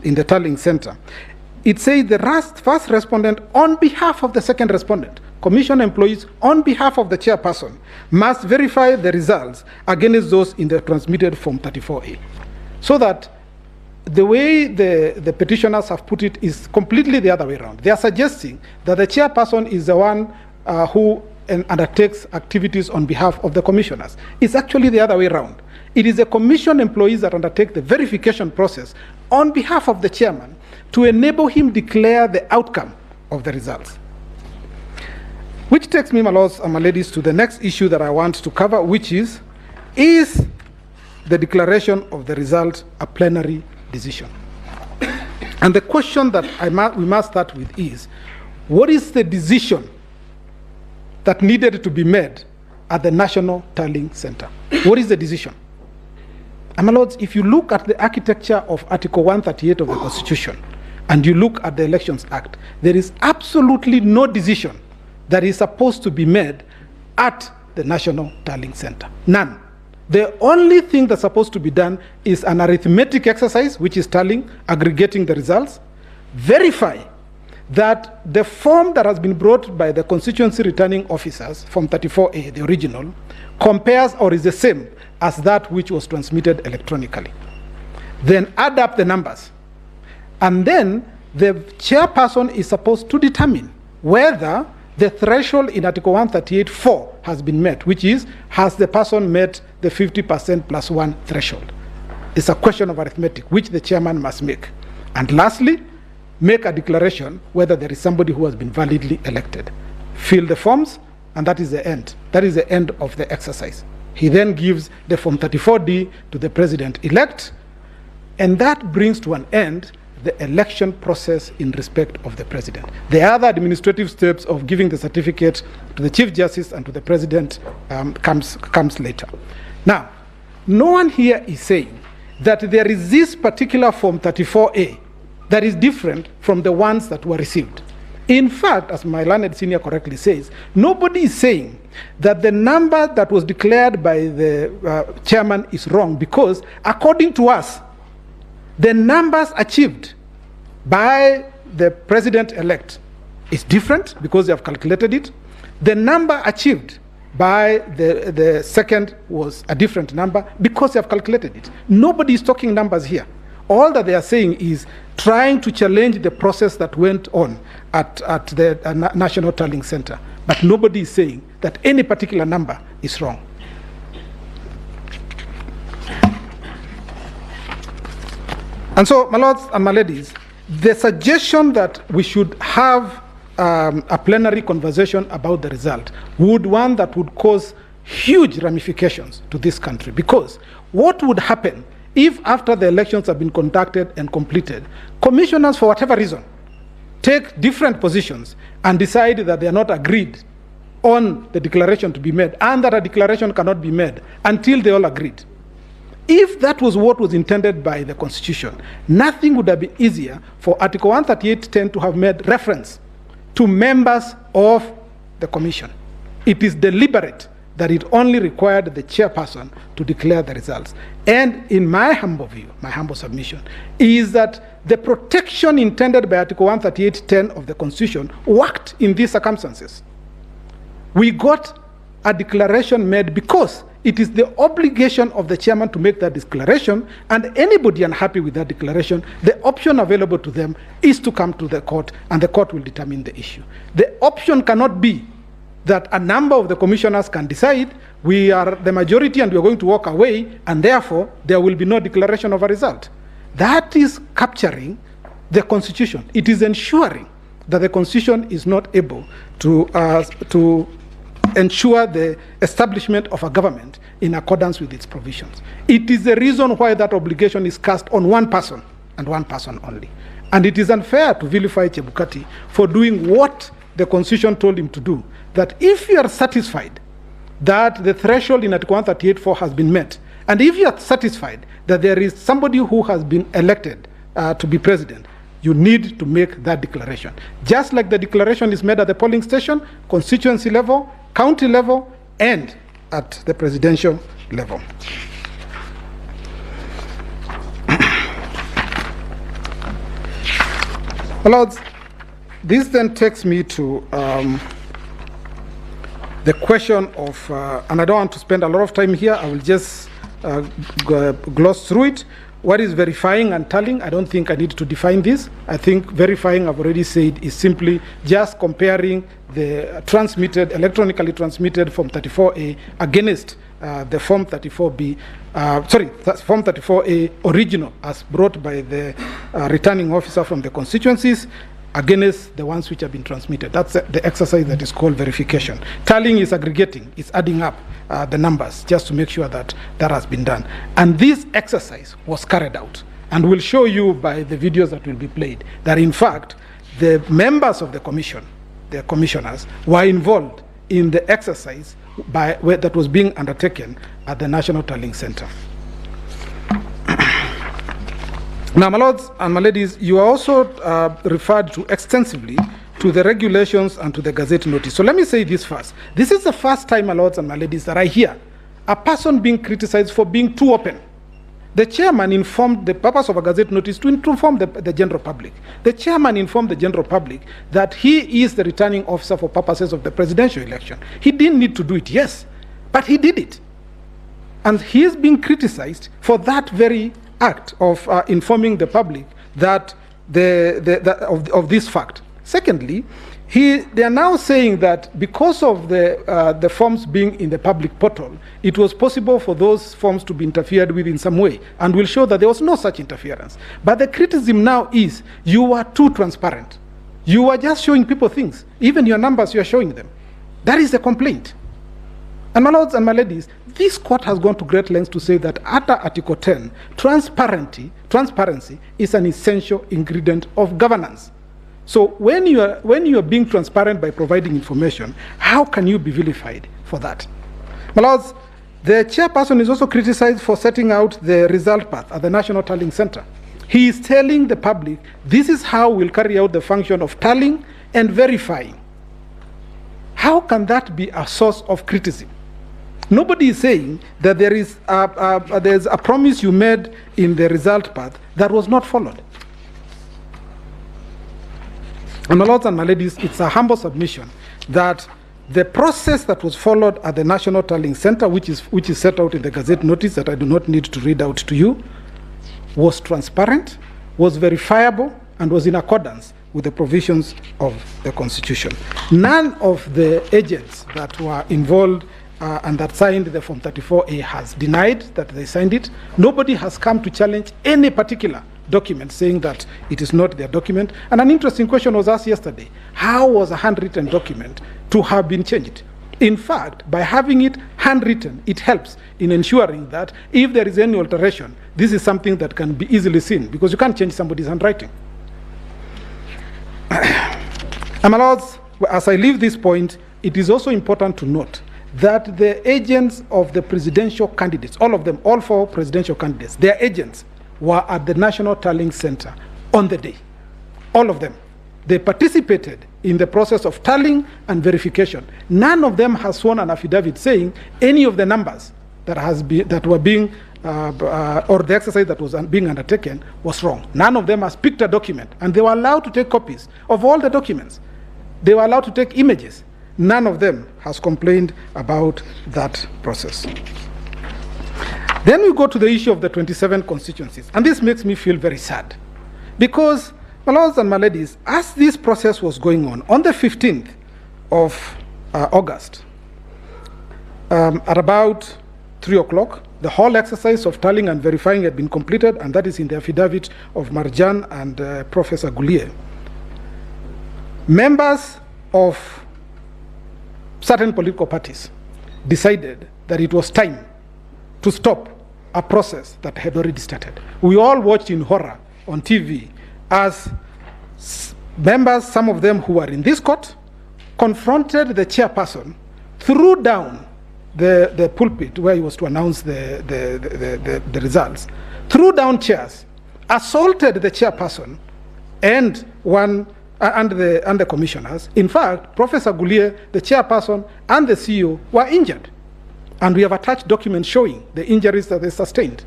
in the tallying center, it says the first respondent on behalf of the second respondent, commission employees on behalf of the chairperson, must verify the results against those in the transmitted Form 34A. So that the way the petitioners have put it is completely the other way around. They are suggesting that the chairperson is the one who undertakes activities on behalf of the commissioners. It's actually the other way around. It is the commission employees that undertake the verification process on behalf of the chairman to enable him declare the outcome of the results. Which takes me, my lords and my ladies, to the next issue that I want to cover, which is the declaration of the result a plenary decision? And the question that we must start with is, what is the decision that needed to be made at the National Tallying Center? What is the decision? And my lords, if you look at the architecture of Article 138 of the Constitution, and you look at the Elections Act, there is absolutely no decision that is supposed to be made at the National Tallying Center. None. The only thing that's supposed to be done is an arithmetic exercise, which is tallying, aggregating the results, verify that the form that has been brought by the constituency returning officers, Form 34A, the original, compares or is the same as that which was transmitted electronically. Then add up the numbers. And then the chairperson is supposed to determine whether the threshold in Article 138(4) has been met, which is, has the person met the 50% plus 1 threshold? It's a question of arithmetic, which the chairman must make. And lastly, make a declaration whether there is somebody who has been validly elected. Fill the forms, and that is the end. That is the end of the exercise. He then gives the Form 34D to the president-elect, and that brings to an end the election process in respect of the president. The other administrative steps of giving the certificate to the Chief Justice and to the president comes later. Now, no one here is saying that there is this particular Form 34A that is different from the ones that were received. In fact, as my learned senior correctly says, nobody is saying that the number that was declared by the chairman is wrong, because according to us, the numbers achieved by the president-elect is different because they have calculated it. The number achieved by the second was a different number because they have calculated it. Nobody is talking numbers here. All that they are saying is trying to challenge the process that went on at the National Tallying Center. But nobody is saying that any particular number is wrong. And so, my lords and my ladies, the suggestion that we should have a plenary conversation about the result would cause huge ramifications to this country. Because what would happen if, after the elections have been conducted and completed, commissioners, for whatever reason, take different positions and decide that they are not agreed on the declaration to be made, and that a declaration cannot be made until they all agreed? If that was what was intended by the Constitution, nothing would have been easier for Article 138(10) to have made reference to members of the Commission. It is deliberate that it only required the chairperson to declare the results. And in my humble view, my humble submission, is that the protection intended by Article 138(10) of the Constitution worked in these circumstances. We got a declaration made because it is the obligation of the chairman to make that declaration, and anybody unhappy with that declaration, the option available to them is to come to the court, and the court will determine the issue. The option cannot be that a number of the commissioners can decide we are the majority and we are going to walk away, and therefore there will be no declaration of a result. That is capturing the Constitution. It is ensuring that the Constitution is not able to ensure the establishment of a government in accordance with its provisions. It is the reason why that obligation is cast on one person and one person only. And it is unfair to vilify Chebukati for doing what the Constitution told him to do, that if you are satisfied that the threshold in Article 138.4 has been met, and if you are satisfied that there is somebody who has been elected to be president, you need to make that declaration. Just like the declaration is made at the polling station, constituency level, county level, and at the presidential level. Lords, this then takes me to the question of, and I don't want to spend a lot of time here, I will just gloss through it. What is verifying and tallying? I don't think I need to define this. I think verifying, I've already said, is simply just comparing the transmitted, electronically transmitted Form 34A against the Form 34B, Form 34A original as brought by the returning officer from the constituencies against the ones which have been transmitted. That's the exercise that is called verification. Tallying is aggregating, it's adding up the numbers just to make sure that that has been done. And this exercise was carried out. And we'll show you by the videos that will be played that in fact, the members of the commission, the commissioners, were involved in the exercise that was being undertaken at the National Tallying Center. Now, my lords and my ladies, you are also referred to extensively to the regulations and to the Gazette notice. So let me say this first. This is the first time, my lords and my ladies, that I hear a person being criticized for being too open. The chairman informed the purpose of a Gazette notice to inform the general public. The chairman informed the general public that he is the returning officer for purposes of the presidential election. He didn't need to do it, yes, but he did it. And he is being criticized for that very act of informing the public that of this fact. Secondly, they are now saying that because of the forms being in the public portal, it was possible for those forms to be interfered with in some way, and we'll show that there was no such interference. But the criticism now is you are too transparent. You are just showing people things. Even your numbers, you are showing them. That is the complaint. And my lords and my ladies, this court has gone to great lengths to say that under Article 10, transparency is an essential ingredient of governance. So when you are being transparent by providing information, how can you be vilified for that? My lords, the chairperson is also criticized for setting out the result path at the National Tallying Center. He is telling the public, this is how we'll carry out the function of tallying and verifying. How can that be a source of criticism? Nobody is saying that there's a promise you made in the result path that was not followed. And my lords and my ladies, it's a humble submission that the process that was followed at the National Tallying Center, which is set out in the Gazette notice that I do not need to read out to you, was transparent, was verifiable, and was in accordance with the provisions of the Constitution. None of the agents that were involved and that signed the Form 34A has denied that they signed it. Nobody has come to challenge any particular document saying that it is not their document. And an interesting question was asked yesterday. How was a handwritten document to have been changed? In fact, by having it handwritten, it helps in ensuring that if there is any alteration, this is something that can be easily seen because you can't change somebody's handwriting. And my lords, as I leave this point, it is also important to note that the agents of the presidential candidates, all of them, all four presidential candidates, their agents were at the National Tallying Center on the day. All of them. They participated in the process of tallying and verification. None of them has sworn an affidavit saying any of the numbers that were being, or the exercise that was being undertaken was wrong. None of them has picked a document, and they were allowed to take copies of all the documents. They were allowed to take images. None of them has complained about that process. Then we go to the issue of the 27 constituencies. And this makes me feel very sad. Because, my lords and my ladies, as this process was going on the 15th of August, at about 3 o'clock, the whole exercise of tallying and verifying had been completed, and that is in the affidavit of Marjan and Professor Goulier. Members of certain political parties decided that it was time to stop a process that had already started. We all watched in horror on TV as members, some of them who were in this court, confronted the chairperson, threw down the pulpit where he was to announce the results, threw down chairs, assaulted the chairperson and the commissioners. In fact, Professor Gulier, the chairperson, and the CEO were injured. And we have attached documents showing the injuries that they sustained.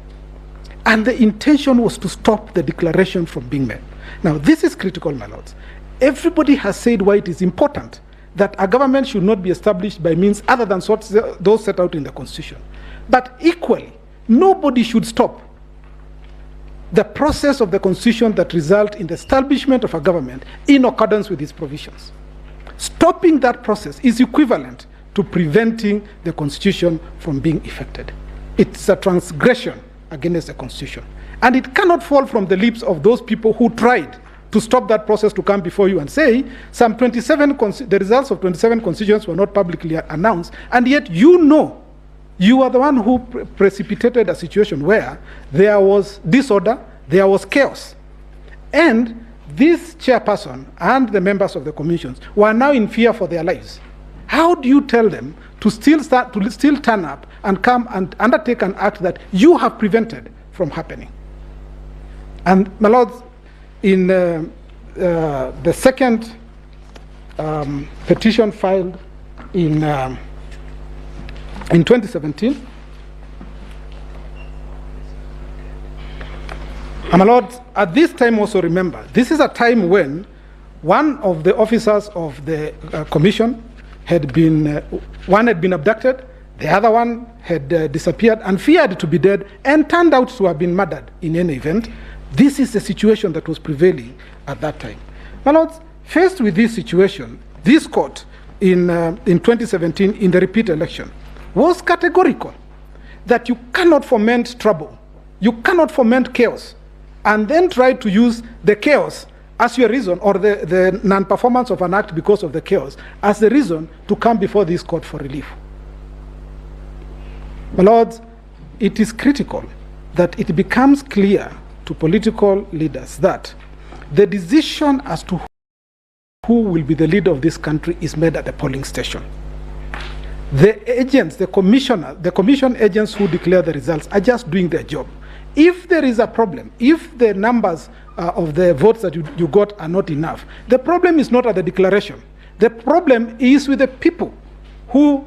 And the intention was to stop the declaration from being made. Now, this is critical, my lords. Everybody has said why it is important that a government should not be established by means other than those set out in the Constitution. But equally, nobody should stop the process of the Constitution that result in the establishment of a government in accordance with its provisions. Stopping that process is equivalent to preventing the Constitution from being effected. It's a transgression against the Constitution. And it cannot fall from the lips of those people who tried to stop that process to come before you and say the results of 27 constituents were not publicly announced, and yet you are the one who precipitated a situation where there was disorder, there was chaos. And this chairperson and the members of the commissions were now in fear for their lives. How do you tell them to still turn up and come and undertake an act that you have prevented from happening? And my lords, in the second petition filed in 2017, and my lords, at this time also remember, this is a time when one of the officers of the commission had been abducted, the other one had disappeared and feared to be dead and turned out to have been murdered in any event. This is the situation that was prevailing at that time. My lords, faced with this situation, this court in 2017 in the repeat election was categorical that you cannot foment trouble, you cannot foment chaos, and then try to use the chaos as your reason, or the non-performance of an act because of the chaos, as the reason to come before this court for relief. My lords, it is critical that it becomes clear to political leaders that the decision as to who will be the leader of this country is made at the polling station. The agents, the commission agents who declare the results are just doing their job. If there is a problem, if the numbers of the votes that you got are not enough, the problem is not at the declaration. The problem is with the people who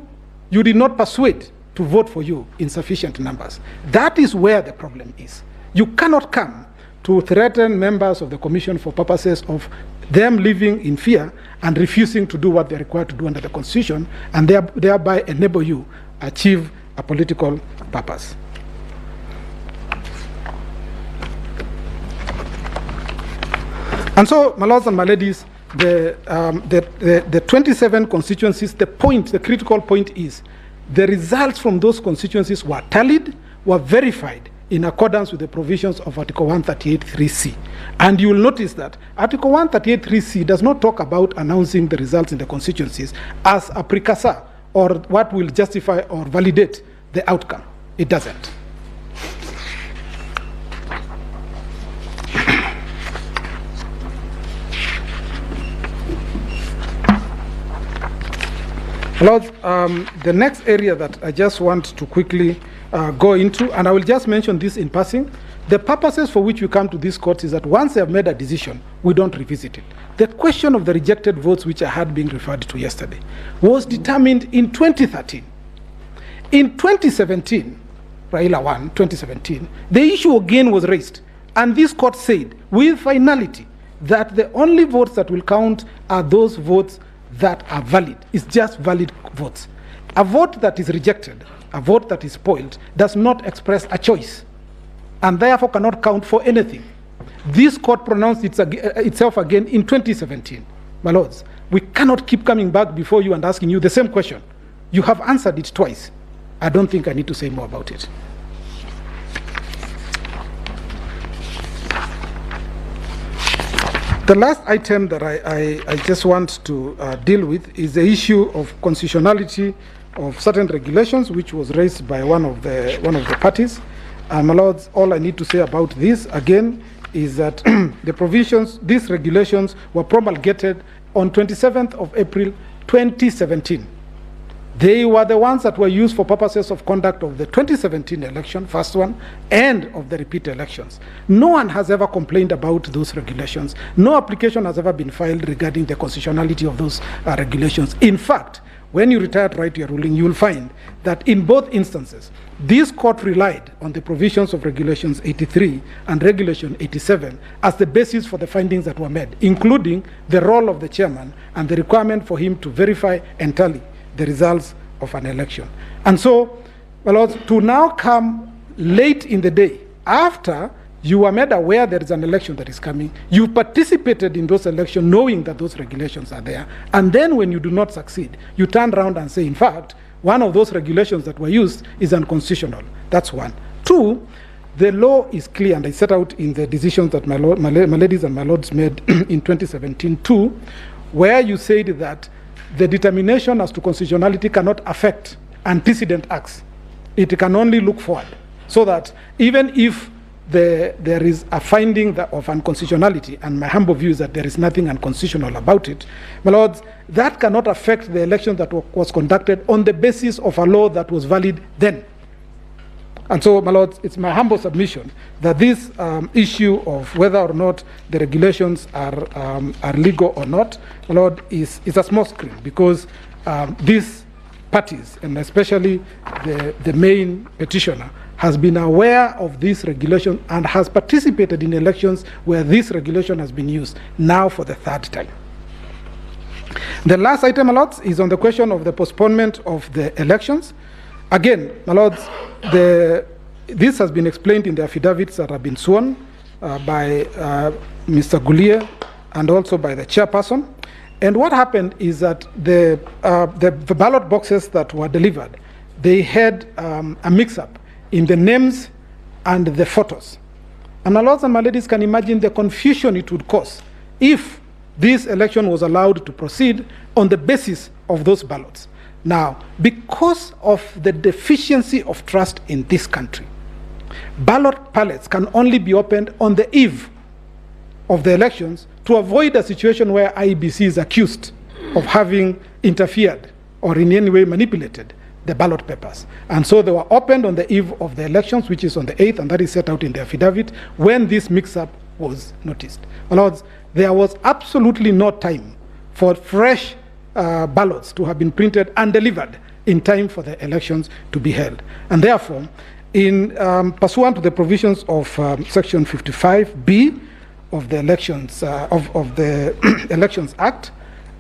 you did not persuade to vote for you in sufficient numbers. That is where the problem is. You cannot come to threaten members of the commission for purposes of them living in fear and refusing to do what they're required to do under the Constitution, and thereby enable you achieve a political purpose. And so, my lords and my ladies, the 27 constituencies, the critical point is the results from those constituencies were tallied, were verified in accordance with the provisions of Article 138(3)(c). And you will notice that Article 138(3)(c) does not talk about announcing the results in the constituencies as a precursor or what will justify or validate the outcome. It doesn't. Lords, the next area that I just want to quickly go into, and I will just mention this in passing, the purposes for which we come to this court is that once they have made a decision, we don't revisit it. The question of the rejected votes, which I had been referred to yesterday, was determined in 2013. In 2017, Raila won, 2017, the issue again was raised, and this court said with finality that the only votes that will count are those votes that are valid. It's just valid votes. A vote that is rejected, a vote that is spoiled, does not express a choice and therefore cannot count for anything. This court pronounced itself again in 2017. My lords, we cannot keep coming back before you and asking you the same question. You have answered it twice. I don't think I need to say more about it. The last item that I just want to deal with is the issue of constitutionality of certain regulations, which was raised by one of the parties. And my lords, all I need to say about this again is that the provisions, these regulations were promulgated on 27th of April 2017. They were the ones that were used for purposes of conduct of the 2017 election, first one, and of the repeat elections. No one has ever complained about those regulations. No application has ever been filed regarding the constitutionality of those regulations. In fact, when you retire to write your ruling, you will find that in both instances, this court relied on the provisions of Regulations 83 and Regulation 87 as the basis for the findings that were made, including the role of the chairman and the requirement for him to verify and tally the results of an election. And so, well, to now come late in the day, after you were made aware there is an election that is coming, you participated in those elections knowing that those regulations are there, and then when you do not succeed, you turn around and say, in fact, one of those regulations that were used is unconstitutional. That's one. Two, the law is clear, and I set out in the decisions that my ladies and my lords made in 2017 too, where you said that the determination as to constitutionality cannot affect antecedent acts. It can only look forward. So that even if there is a finding of unconstitutionality, and my humble view is that there is nothing unconstitutional about it, my lords, that cannot affect the election that was conducted on the basis of a law that was valid then. And so, my lords, it's my humble submission that this issue of whether or not the regulations are legal or not, my lord, is a small screen, because these parties, and especially the main petitioner, has been aware of this regulation and has participated in elections where this regulation has been used, now for the third time. The last item, my lords, is on the question of the postponement of the elections. Again, my lords, this has been explained in the affidavits that have been sworn by Mr. Gulier and also by the chairperson. And what happened is that the ballot boxes that were delivered, they had a mix-up in the names and the photos. And my lords and my ladies can imagine the confusion it would cause if this election was allowed to proceed on the basis of those ballots. Now, because of the deficiency of trust in this country, ballot pallets can only be opened on the eve of the elections to avoid a situation where IEBC is accused of having interfered or in any way manipulated the ballot papers. And so they were opened on the eve of the elections, which is on the 8th, and that is set out in the affidavit, when this mix-up was noticed. My lords, there was absolutely no time for fresh ballots to have been printed and delivered in time for the elections to be held. And therefore, in pursuant to the provisions of Section 55B of the Elections of the Elections Act,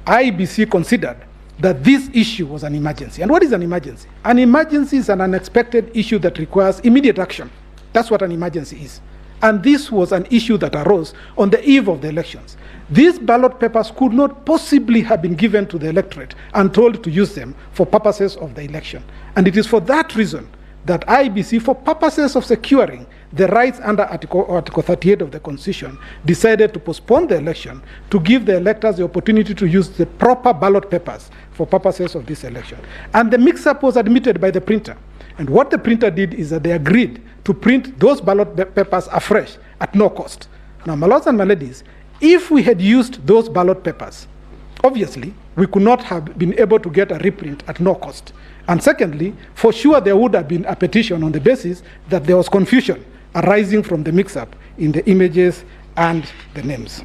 IEBC considered that this issue was an emergency. And what is an emergency? An emergency is an unexpected issue that requires immediate action. That's what an emergency is. And this was an issue that arose on the eve of the elections. These ballot papers could not possibly have been given to the electorate and told to use them for purposes of the election. And it is for that reason that IEBC, for purposes of securing the rights under Article 38 of the Constitution, decided to postpone the election to give the electors the opportunity to use the proper ballot papers for purposes of this election. And the mix-up was admitted by the printer. And what the printer did is that they agreed to print those ballot papers afresh at no cost. Now, my lords and my ladies, if we had used those ballot papers, obviously, we could not have been able to get a reprint at no cost. And secondly, for sure there would have been a petition on the basis that there was confusion arising from the mix-up in the images and the names.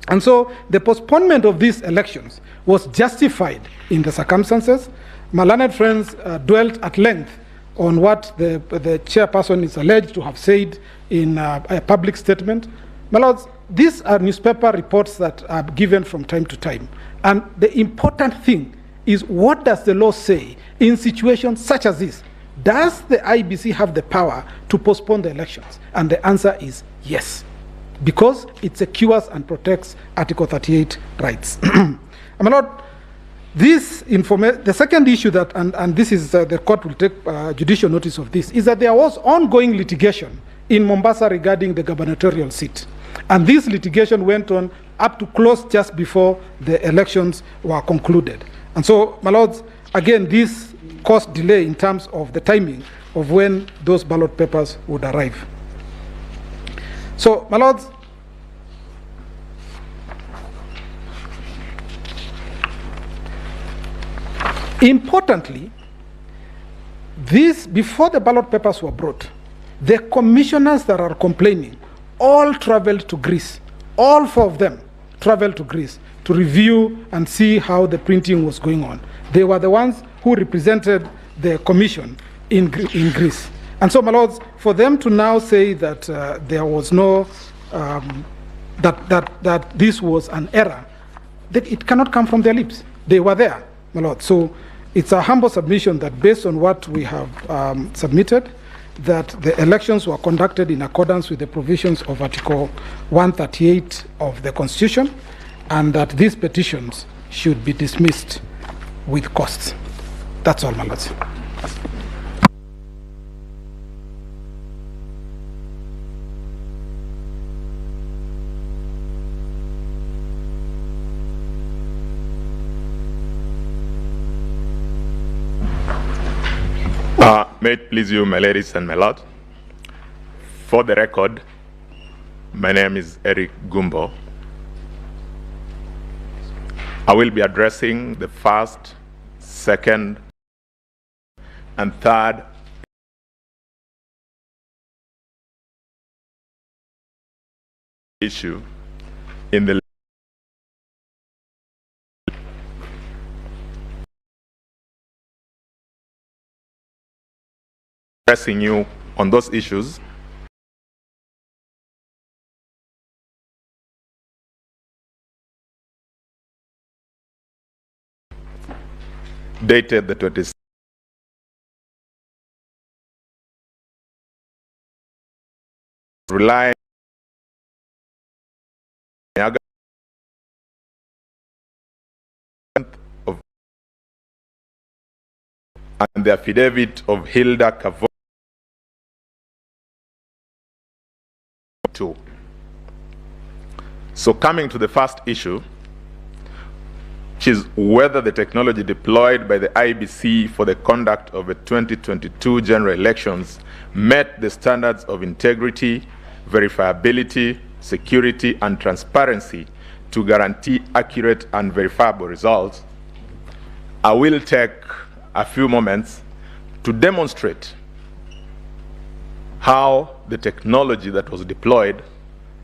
And so the postponement of these elections was justified in the circumstances. My learned friends dwelt at length on what the chairperson is alleged to have said in a public statement. My lords, these are newspaper reports that are given from time to time. And the important thing is, what does the law say in situations such as this? Does the IEBC have the power to postpone the elections? And the answer is yes, because it secures and protects Article 38 rights. My lord, the second issue that, and this is the court will take judicial notice of this, is that there was ongoing litigation in Mombasa regarding the gubernatorial seat. And this litigation went on up to close just before the elections were concluded. And so, my lords, again, this caused delay in terms of the timing of when those ballot papers would arrive. So, my lords, importantly, this, before the ballot papers were brought, the commissioners that are complaining all traveled to Greece. All 4 of them traveled to Greece to review and see how the printing was going on. They were the ones who represented the commission in Greece. And so, my lords, for them to now say that there was no, that this was an error, that it cannot come from their lips. They were there, my lords. So it's a humble submission that based on what we have submitted, that the elections were conducted in accordance with the provisions of Article 138 of the Constitution, and that these petitions should be dismissed with costs. That's all, my lords. May it please you, my ladies and my lords. For the record, my name is Eric Gumbo. I will be addressing the first, second, and third issue in the addressing you on those issues. Dated the 26th. Relying of and the affidavit of Hilda Cavo. So coming to the first issue, which is whether the technology deployed by the IEBC for the conduct of the 2022 general elections met the standards of integrity, verifiability, security, and transparency to guarantee accurate and verifiable results. I will take a few moments to demonstrate how the technology that was deployed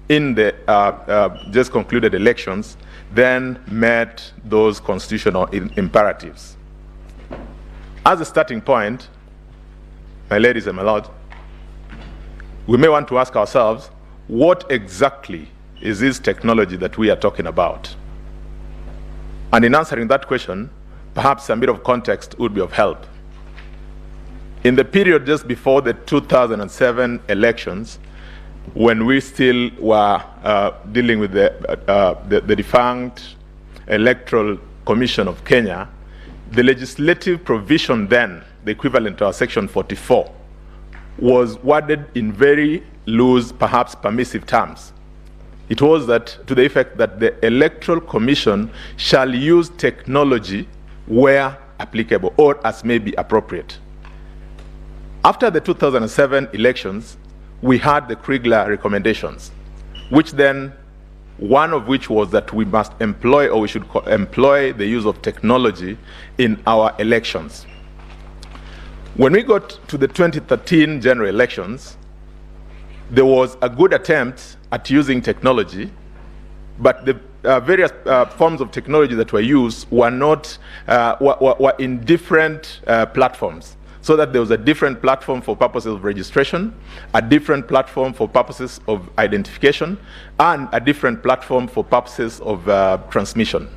in the just concluded elections then met those constitutional imperatives. As a starting point, my ladies and my lords, we may want to ask ourselves, what exactly is this technology that we are talking about? And in answering that question, perhaps a bit of context would be of help. In the period just before the 2007 elections, when we still were dealing with the defunct Electoral Commission of Kenya, the legislative provision then, the equivalent to our Section 44, was worded in very loose, perhaps permissive terms. It was that to the effect that the Electoral Commission shall use technology where applicable or as may be appropriate. After the 2007 elections, we had the Kriegler recommendations, which then, one of which was that we must employ, or we should employ the use of technology in our elections. When we got to the 2013 general elections, there was a good attempt at using technology, but the various forms of technology that were used were not were in different platforms. So that there was a different platform for purposes of registration, a different platform for purposes of identification, and a different platform for purposes of transmission.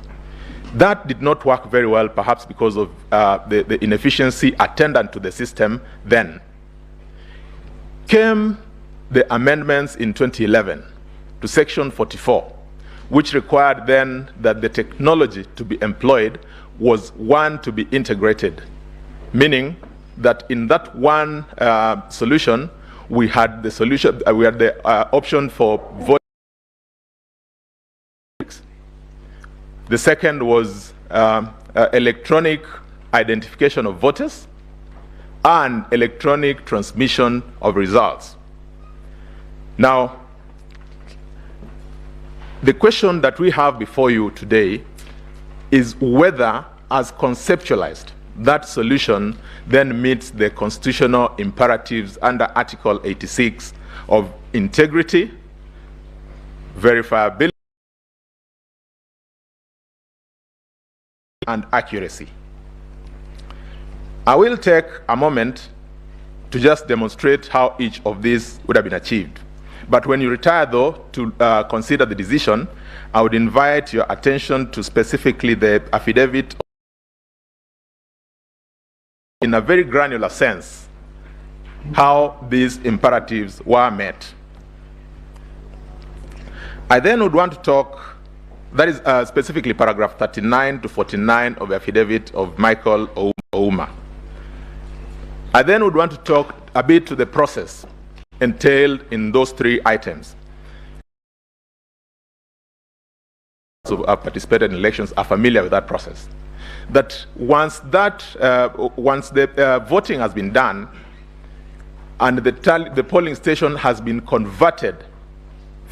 That did not work very well, perhaps because of the inefficiency attendant to the system then. Came the amendments in 2011 to Section 44, which required then that the technology to be employed was one to be integrated, meaning that in that one solution, we had the option for vote The second was electronic identification of voters and electronic transmission of results. Now, the question that we have before you today is whether, as conceptualized, that solution then meets the constitutional imperatives under Article 86 of integrity, verifiability, and accuracy. I will take a moment to just demonstrate how each of these would have been achieved. But when you retire, though, to consider the decision, I would invite your attention to specifically the affidavit in a very granular sense, how these imperatives were met. I then would want to talk, that is specifically paragraph 39 to 49 of the affidavit of Michael Ouma. I then would want to talk a bit to the process entailed in those three items. So who have participated in elections are familiar with that process. That once the voting has been done and the polling station has been converted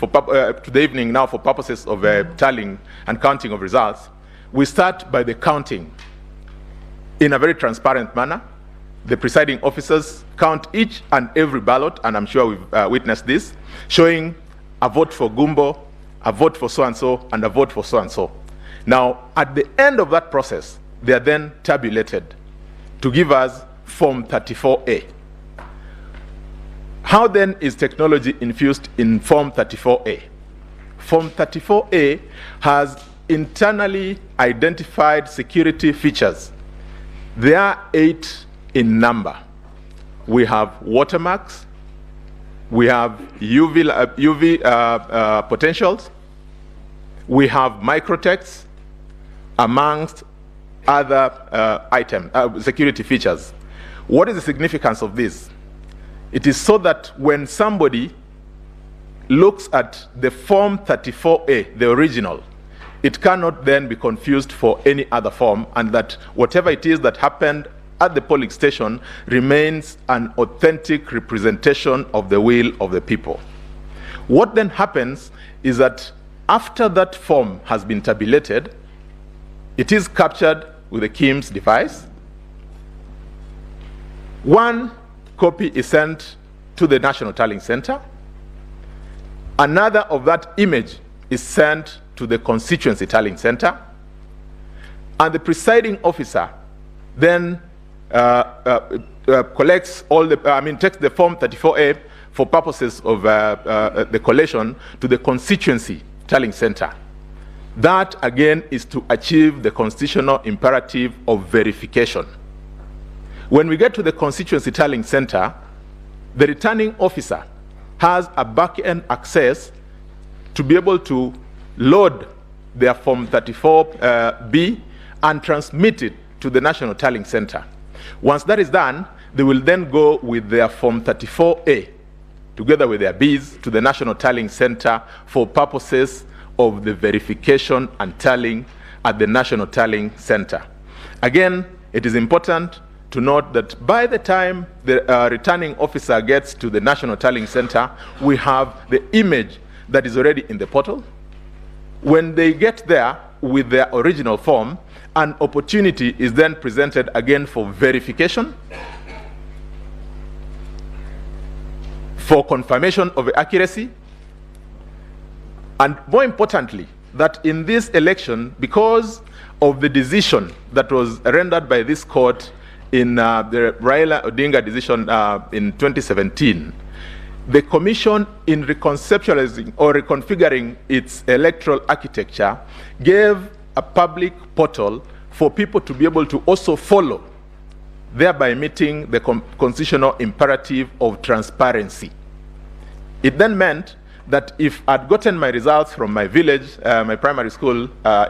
to the evening now for purposes of tallying and counting of results, we start by the counting in a very transparent manner. The presiding officers count each and every ballot, and I'm sure we've witnessed this, showing a vote for Gumbo, a vote for so-and-so, and a vote for so-and-so. Now, at the end of that process, they are then tabulated to give us Form 34A. How then is technology infused in Form 34A? Form 34A has internally identified security features. There are 8 in number. We have watermarks, we have UV potentials, we have microtexts, amongst other security features. What is the significance of this? It is so that when somebody looks at the Form 34A, the original, it cannot then be confused for any other form, and that whatever it is that happened at the polling station remains an authentic representation of the will of the people. What then happens is that after that form has been tabulated, it is captured with a KIMS device. One copy is sent to the National Tallying Center. Another of that image is sent to the Constituency Tallying Center. And the presiding officer then collects all the, takes the Form 34A for purposes of the collation to the Constituency Tallying Center. That, again, is to achieve the constitutional imperative of verification. When we get to the Constituency Tallying Center, the returning officer has a back-end access to be able to load their Form 34B and transmit it to the National Tallying Center. Once that is done, they will then go with their Form 34A, together with their Bs, to the National Tallying Center for purposes of the verification and tallying at the National Tallying Center. Again, it is important to note that by the time the returning officer gets to the National Tallying Center, we have the image that is already in the portal. When they get there with their original form, an opportunity is then presented again for verification, for confirmation of accuracy, and more importantly, that in this election, because of the decision that was rendered by this court in the Raila Odinga decision in 2017, the commission, in reconceptualizing or reconfiguring its electoral architecture, gave a public portal for people to be able to also follow, thereby meeting the constitutional imperative of transparency. It then meant that if I'd gotten my results from my village, my primary school where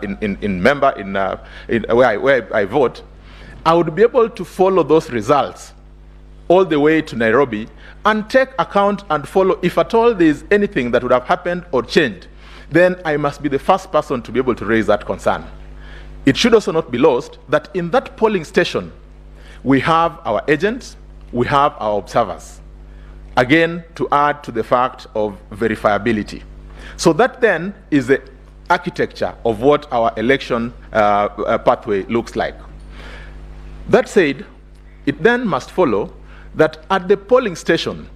I vote, I would be able to follow those results all the way to Nairobi and take account and follow if at all there is anything that would have happened or changed. Then I must be the first person to be able to raise that concern. it should also not be lost that in that polling station, we have our agents, we have our observers. Again, to add to the fact of verifiability. So that then is the architecture of what our election pathway looks like. That said, it then must follow that at the polling station,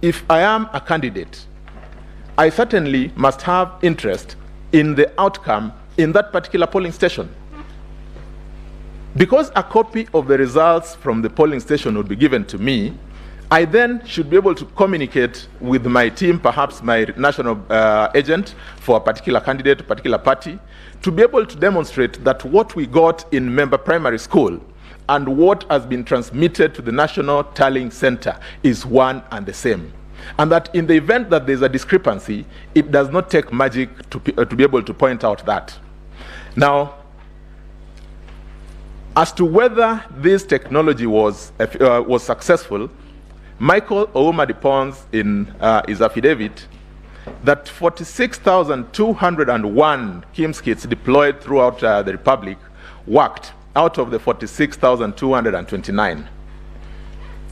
if I am a candidate, I certainly must have interest in the outcome in that particular polling station. Because a copy of the results from the polling station would be given to me, I then should be able to communicate with my team, perhaps my national agent for a particular candidate, a particular party, to be able to demonstrate that what we got in member primary school and what has been transmitted to the National Tallying Center is one and the same. And that in the event that there's a discrepancy, it does not take magic to be able to point out that. Now, as to whether this technology was successful, Michael Ouma deposed in his affidavit that 46,201 KIMS kits deployed throughout the Republic worked out of the 46,229.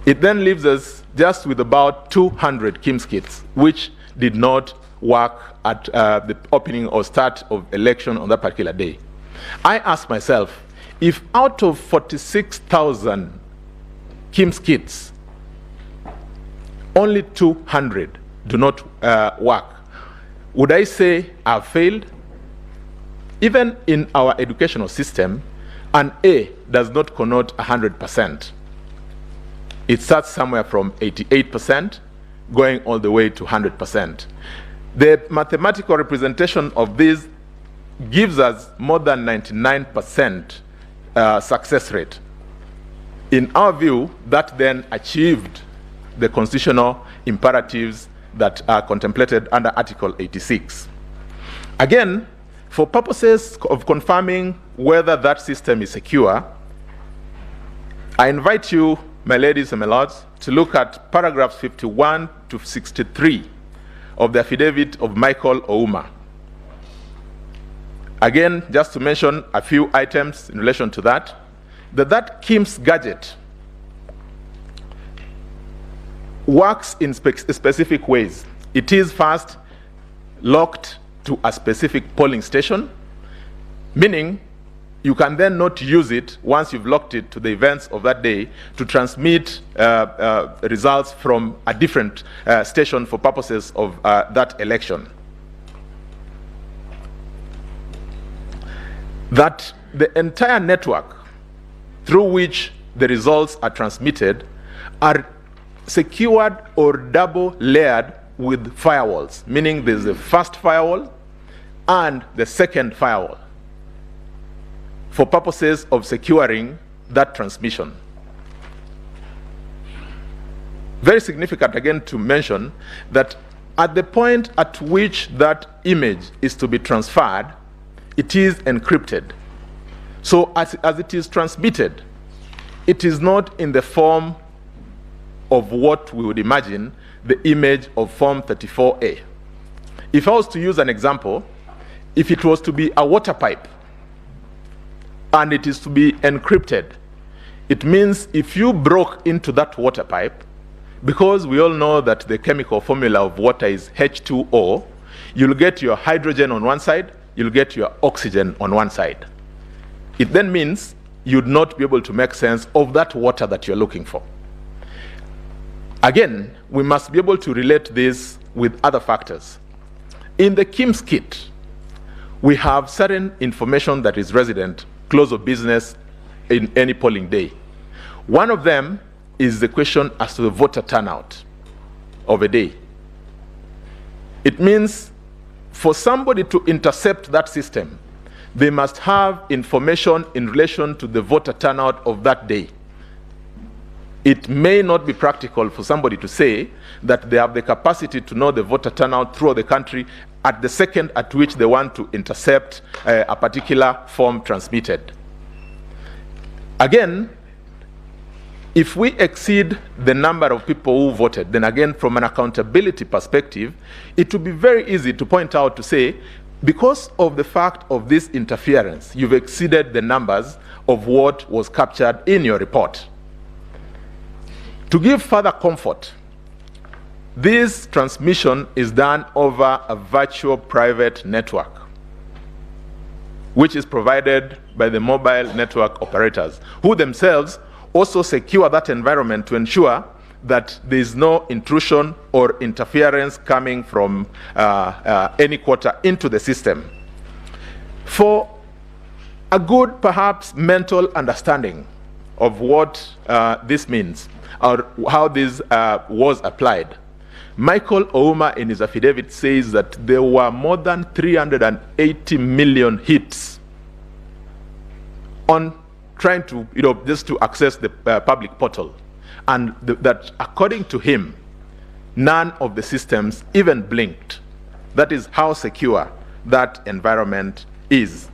It then leaves us just with about 200 KIMS kits, which did not work at the opening or start of election on that particular day. I asked myself, if out of 46,000 KIMS kits, only 200 do not work, would I say I've failed? Even in our educational system, an A does not connote 100%. It starts somewhere from 88%, going all the way to 100%. The mathematical representation of this gives us more than 99% success rate. In our view, that then achieved the constitutional imperatives that are contemplated under Article 86. Again, for purposes of confirming whether that system is secure, I invite you, my ladies and my lords, to look at paragraphs 51 to 63 of the affidavit of Michael Ouma. Again, just to mention a few items in relation to that, that KIMS gadget works in specific ways. It is first locked to a specific polling station, meaning you can then not use it once you've locked it to the events of that day to transmit results from a different station for purposes of that election. That the entire network through which the results are transmitted are secured or double layered with firewalls, meaning there's the first firewall and the second firewall for purposes of securing that transmission. Very significant again to mention that at the point at which that image is to be transferred, it is encrypted. So as it is transmitted, it is not in the form of what we would imagine the image of Form 34A. If I was to use an example, if it was to be a water pipe and it is to be encrypted, it means if you broke into that water pipe, because we all know that the chemical formula of water is H2O, you'll get your hydrogen on one side, you'll get your oxygen on one side. It then means you'd not be able to make sense of that water that you're looking for. Again, we must be able to relate this with other factors. In the KIMS kit, we have certain information that is resident, close of business in any polling day. One of them is the question as to the voter turnout of a day. It means for somebody to intercept that system, they must have information in relation to the voter turnout of that day. It may not be practical for somebody to say that they have the capacity to know the voter turnout throughout the country at the second at which they want to intercept a particular form transmitted. Again, if we exceed the number of people who voted, then again, from an accountability perspective, it would be very easy to point out to say, Because of the fact of this interference, you've exceeded the numbers of what was captured in your report. To give further comfort, this transmission is done over a virtual private network, which is provided by the mobile network operators, who themselves also secure that environment to ensure that there is no intrusion or interference coming from any quarter into the system. For a good, perhaps, mental understanding of what this means, or how this was applied, Michael Ouma in his affidavit says that there were more than 380 million hits on trying to, just to access the public portal. And that according to him, none of the systems even blinked. That is how secure that environment is.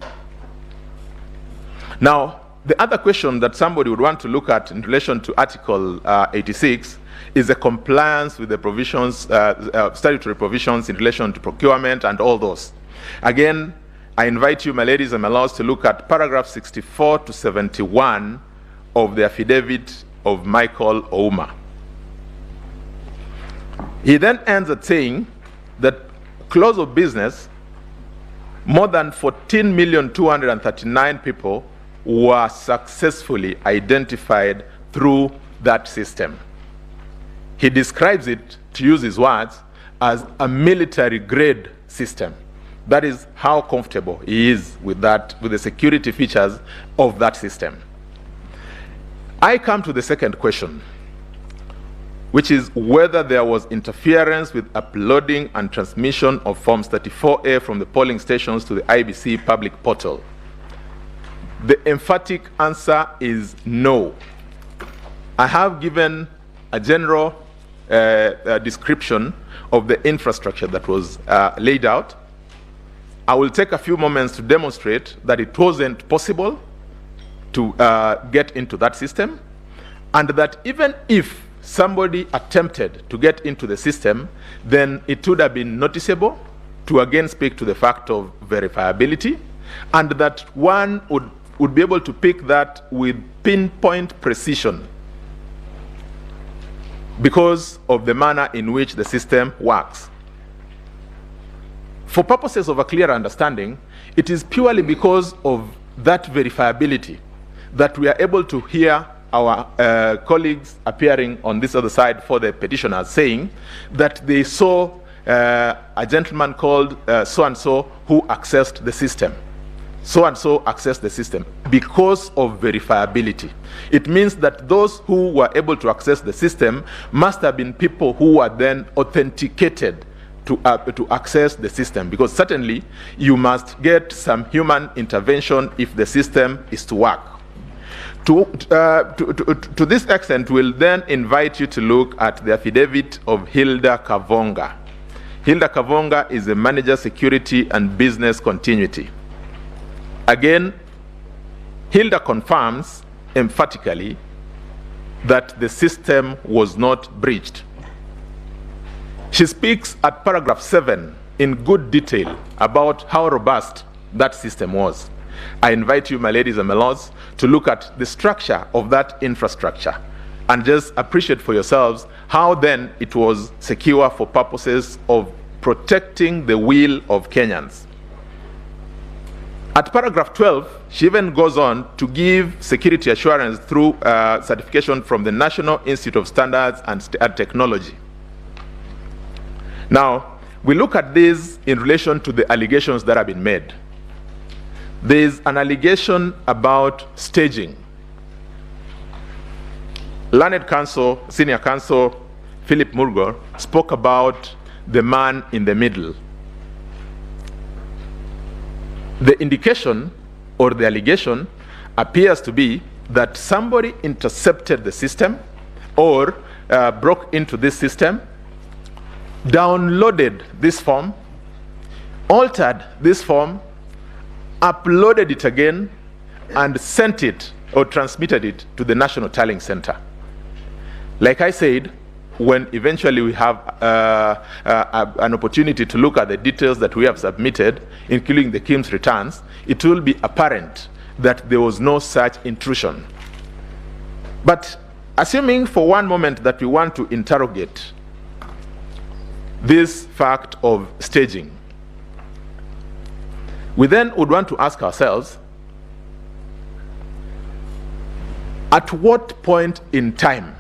Now, the other question that somebody would want to look at in relation to Article 86 is the compliance with the provisions, statutory provisions in relation to procurement and all those. Again, I invite you, my ladies and my lords, to look at paragraph 64 to 71 of the affidavit of Michael Ouma. He then ends at saying that close of business, more than 14,239 people were successfully identified through that system. He describes it, to use his words, as a military-grade system. That is how comfortable he is with that, with the security features of that system. I come to the second question, which is whether there was interference with uploading and transmission of Forms 34A from the polling stations to the IBC public portal. The emphatic answer is no. I have given a general description of the infrastructure that was laid out. I will take a few moments to demonstrate that it wasn't possible to get into that system, and that even if somebody attempted to get into the system, then it would have been noticeable, to again speak to the fact of verifiability, and that one would be able to pick that with pinpoint precision because of the manner in which the system works. For purposes of a clear understanding, it is purely because of that verifiability that we are able to hear our colleagues appearing on this other side for the petitioners saying that they saw a gentleman called so-and-so who accessed the system. So-and-so accessed the system because of verifiability. It means that those who were able to access the system must have been people who were then authenticated to access the system, because certainly you must get some human intervention if the system is to work. To this extent, we'll then invite you to look at the affidavit of Hilda Kavonga. Hilda Kavonga is the manager, security and business continuity. Again, Hilda confirms emphatically that the system was not breached. She speaks at paragraph 7 in good detail about how robust that system was. I invite you, my ladies and my lords, to look at the structure of that infrastructure and just appreciate for yourselves how then it was secure for purposes of protecting the will of Kenyans. At paragraph 12, she even goes on to give security assurance through certification from the National Institute of Standards and Technology. Now, we look at this in relation to the allegations that have been made. There is an allegation about staging. Learned counsel, senior counsel, Philip Murgor, spoke about the man in the middle. The indication or the allegation appears to be that somebody intercepted the system or broke into this system, downloaded this form, altered this form, uploaded it again, and sent it or transmitted it to the National Tallying Center. Like I said, when eventually we have an opportunity to look at the details that we have submitted, including the KIMS returns, it will be apparent that there was no such intrusion. But assuming for one moment that we want to interrogate this fact of staging, we then would want to ask ourselves, at what point in time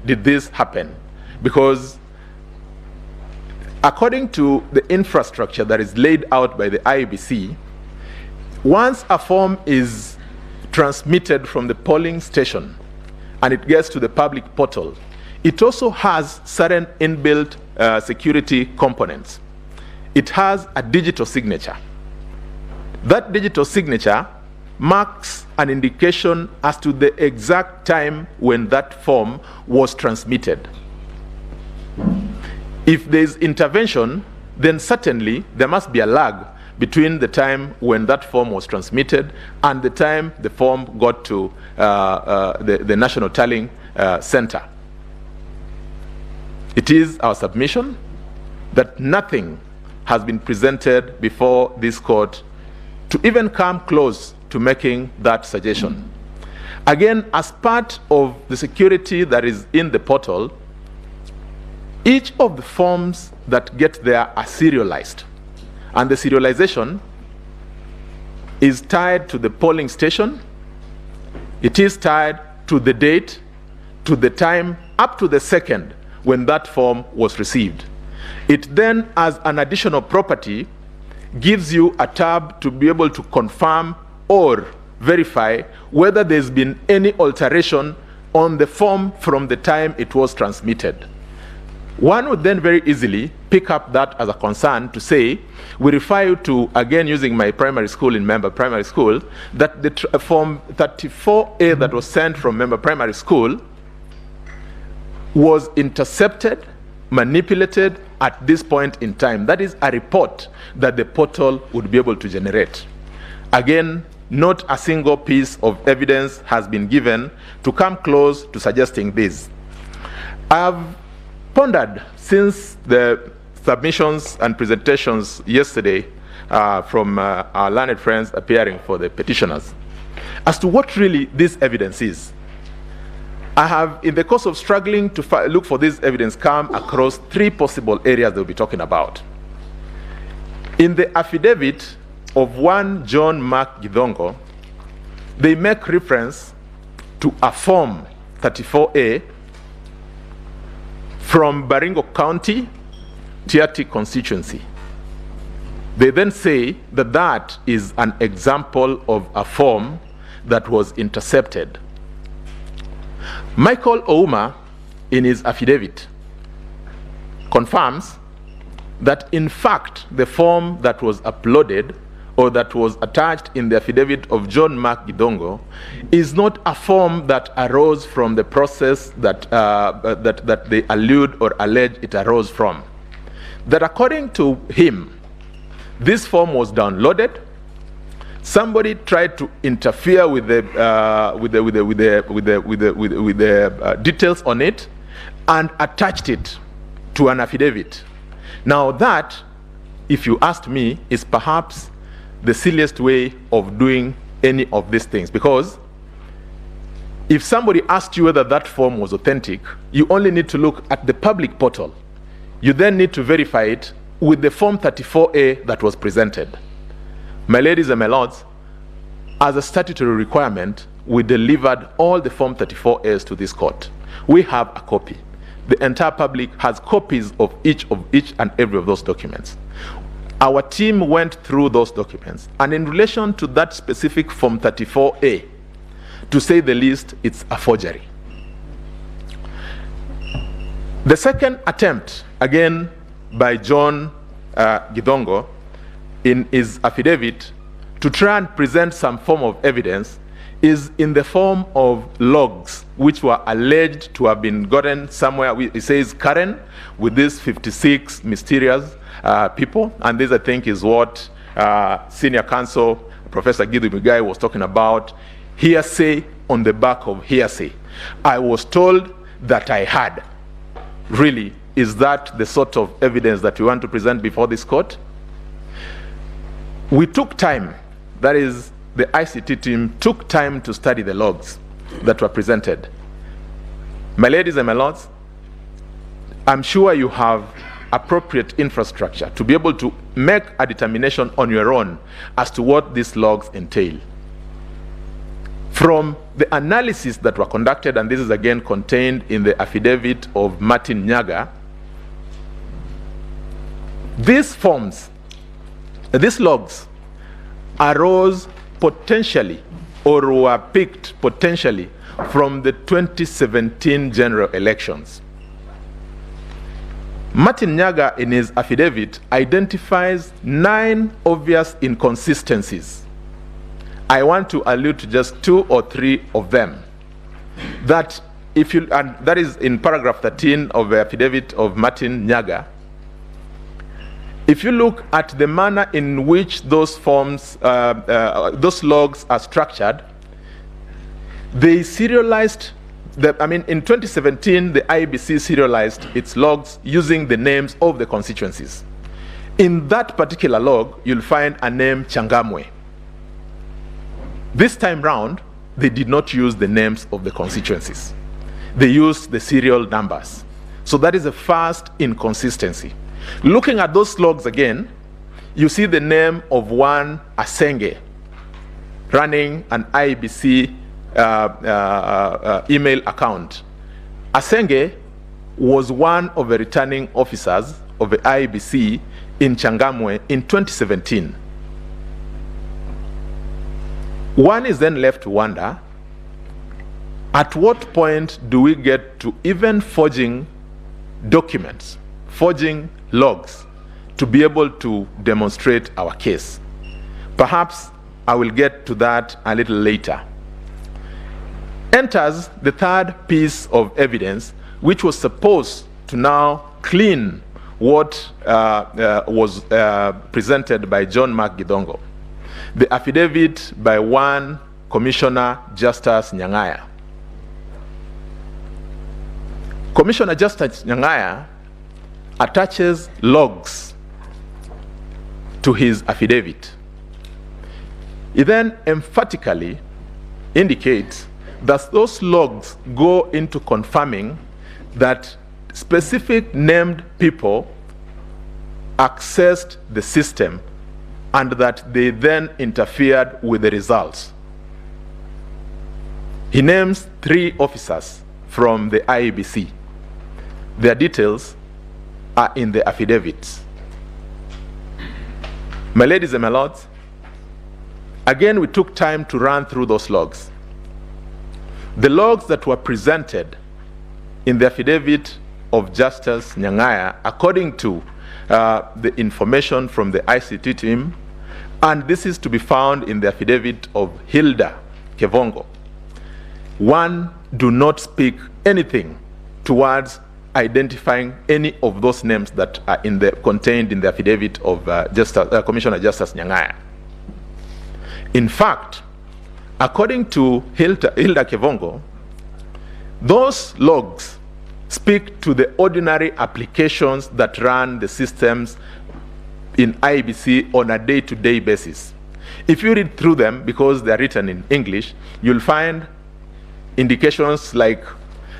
did this happen? Because according to the infrastructure that is laid out by the IEBC, once a form is transmitted from the polling station and it gets to the public portal, it also has certain inbuilt security components. It has a digital signature. That digital signature marks an indication as to the exact time when that form was transmitted. If there's intervention, then certainly there must be a lag between the time when that form was transmitted and the time the form got to the National Tallying Center. It is our submission that nothing has been presented before this court to even come close to making that suggestion. Again, as part of the security that is in the portal, each of the forms that get there are serialized. And the serialization is tied to the polling station. It is tied to the date, to the time, up to the second when that form was received. It then, as an additional property, gives you a tab to be able to confirm or verify whether there's been any alteration on the form from the time it was transmitted. One would then very easily pick up that as a concern to say, we refer you to, again using my primary school in Member Primary School, that the form 34A that was sent from Member Primary School was intercepted, manipulated at this point in time. That is a report that the portal would be able to generate. Again, not a single piece of evidence has been given to come close to suggesting this. I've pondered since the submissions and presentations yesterday from our learned friends appearing for the petitioners as to what really this evidence is. I have, in the course of struggling to look for this evidence, come across three possible areas they'll be talking about. In the affidavit of one John Mark Gidongo, they make reference to a form 34A from Baringo County, Tiaty constituency. They then say that that is an example of a form that was intercepted. Michael Ouma, in his affidavit, confirms that in fact the form that was uploaded or that was attached in the affidavit of John Mark Gidongo is not a form that arose from the process that, that they allude or allege it arose from. That according to him, this form was downloaded. Somebody tried to interfere with the details on it and attached it to an affidavit. Now that, if you asked me, is perhaps the silliest way of doing any of these things, because if somebody asked you whether that form was authentic, you only need to look at the public portal. You then need to verify it with the form 34A that was presented. My ladies and my lords, as a statutory requirement, we delivered all the form 34As to this court. We have a copy. The entire public has copies of each and every of those documents. Our team went through those documents, and in relation to that specific form 34A, to say the least, it's a forgery. The second attempt, again by John Gidongo, in his affidavit, to try and present some form of evidence, is in the form of logs, which were alleged to have been gotten somewhere. It says Karen, with these 56 mysterious people, and this, I think, is what senior counsel Professor Gidu Mugai was talking about. Hearsay on the back of hearsay. I was told that I had. really, is that the sort of evidence that we want to present before this court? We took time, that is, the ICT team took time to study the logs that were presented. My ladies and my lords, I'm sure you have appropriate infrastructure to be able to make a determination on your own as to what these logs entail. From the analysis that were conducted, and this is again contained in the affidavit of Martin Nyaga, these forms, these logs arose potentially or were picked potentially from the 2017 general elections. Martin Nyaga, in his affidavit, identifies 9 obvious inconsistencies. I want to allude to just 2 or 3 of them. That if you, and that is in paragraph 13 of the affidavit of Martin Nyaga. If you look at the manner in which those forms, those logs are structured, they serialized. In 2017, the IEBC serialized its logs using the names of the constituencies. In that particular log, you'll find a name Changamwe. This time round, they did not use the names of the constituencies. They used the serial numbers. So that is the first inconsistency. Looking at those logs again, you see the name of one Asenge running an IEBC email account. Asenge was one of the returning officers of the IEBC in Changamwe in 2017. One is then left to wonder, at what point do we get to even forging documents, forging logs, to be able to demonstrate our case? Perhaps I will get to that a little later. Enters the third piece of evidence, which was supposed to now clean what was presented by John Mark Githongo, the affidavit by one Commissioner Justice Nyang'aya. Commissioner Justice Nyang'aya attaches logs to his affidavit. He then emphatically indicates that those logs go into confirming that specific named people accessed the system and that they then interfered with the results. He names 3 officers from the IEBC. Their details are in the affidavits. My ladies and my lords, again, we took time to run through those logs. The logs that were presented in the affidavit of Justice Nyang'aya, according to the information from the ICT team, and this is to be found in the affidavit of Hilda Kevongo, one, do not speak anything towards identifying any of those names that are contained in the affidavit of Commissioner Justice Nyang'aya. In fact, according to Hilda Kevongo, those logs speak to the ordinary applications that run the systems in IEBC on a day-to-day basis. If you read through them, because they are written in English, you'll find indications like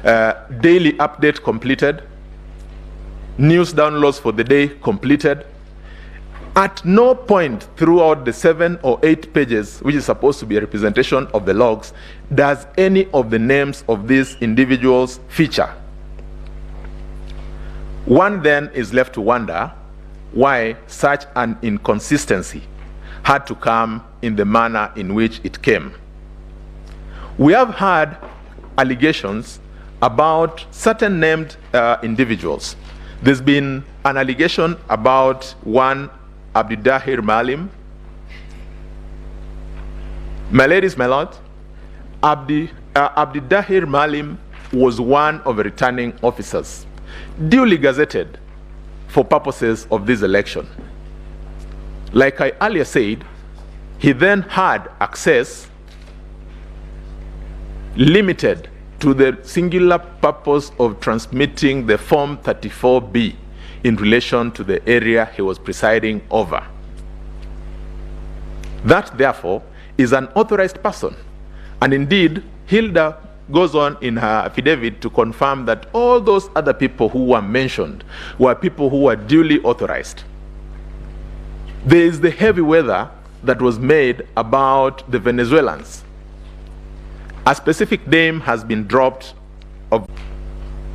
daily update completed, news downloads for the day completed. At no point throughout the 7 or 8 pages, which is supposed to be a representation of the logs, does any of the names of these individuals feature. One then is left to wonder why such an inconsistency had to come in the manner in which it came. We have had allegations about certain named individuals. There's been an allegation about one Abdidahir Malim. My ladies, my lord, Abdidahir Malim was one of the returning officers, duly gazetted for purposes of this election. Like I earlier said, he then had access limited to the singular purpose of transmitting the Form 34B in relation to the area he was presiding over. That, therefore, is an authorized person. And indeed, Hilda goes on in her affidavit to confirm that all those other people who were mentioned were people who were duly authorized. There is the heavy weather that was made about the Venezuelans. A specific name has been dropped of,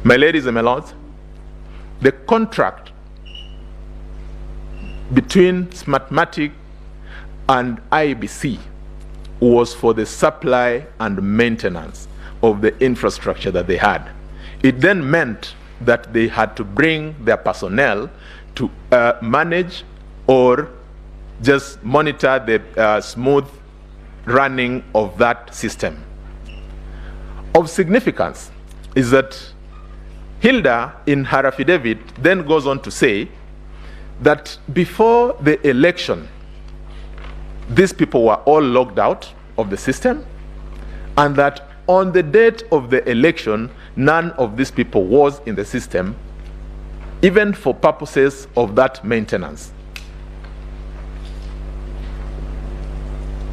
my ladies and my lords, the contract between Smartmatic and IBC was for the supply and maintenance of the infrastructure that they had. It then meant that they had to bring their personnel to manage or just monitor the smooth running of that system. Of significance is that Hilda, in her affidavit, then goes on to say that before the election, these people were all logged out of the system, and that on the date of the election, none of these people was in the system, even for purposes of that maintenance.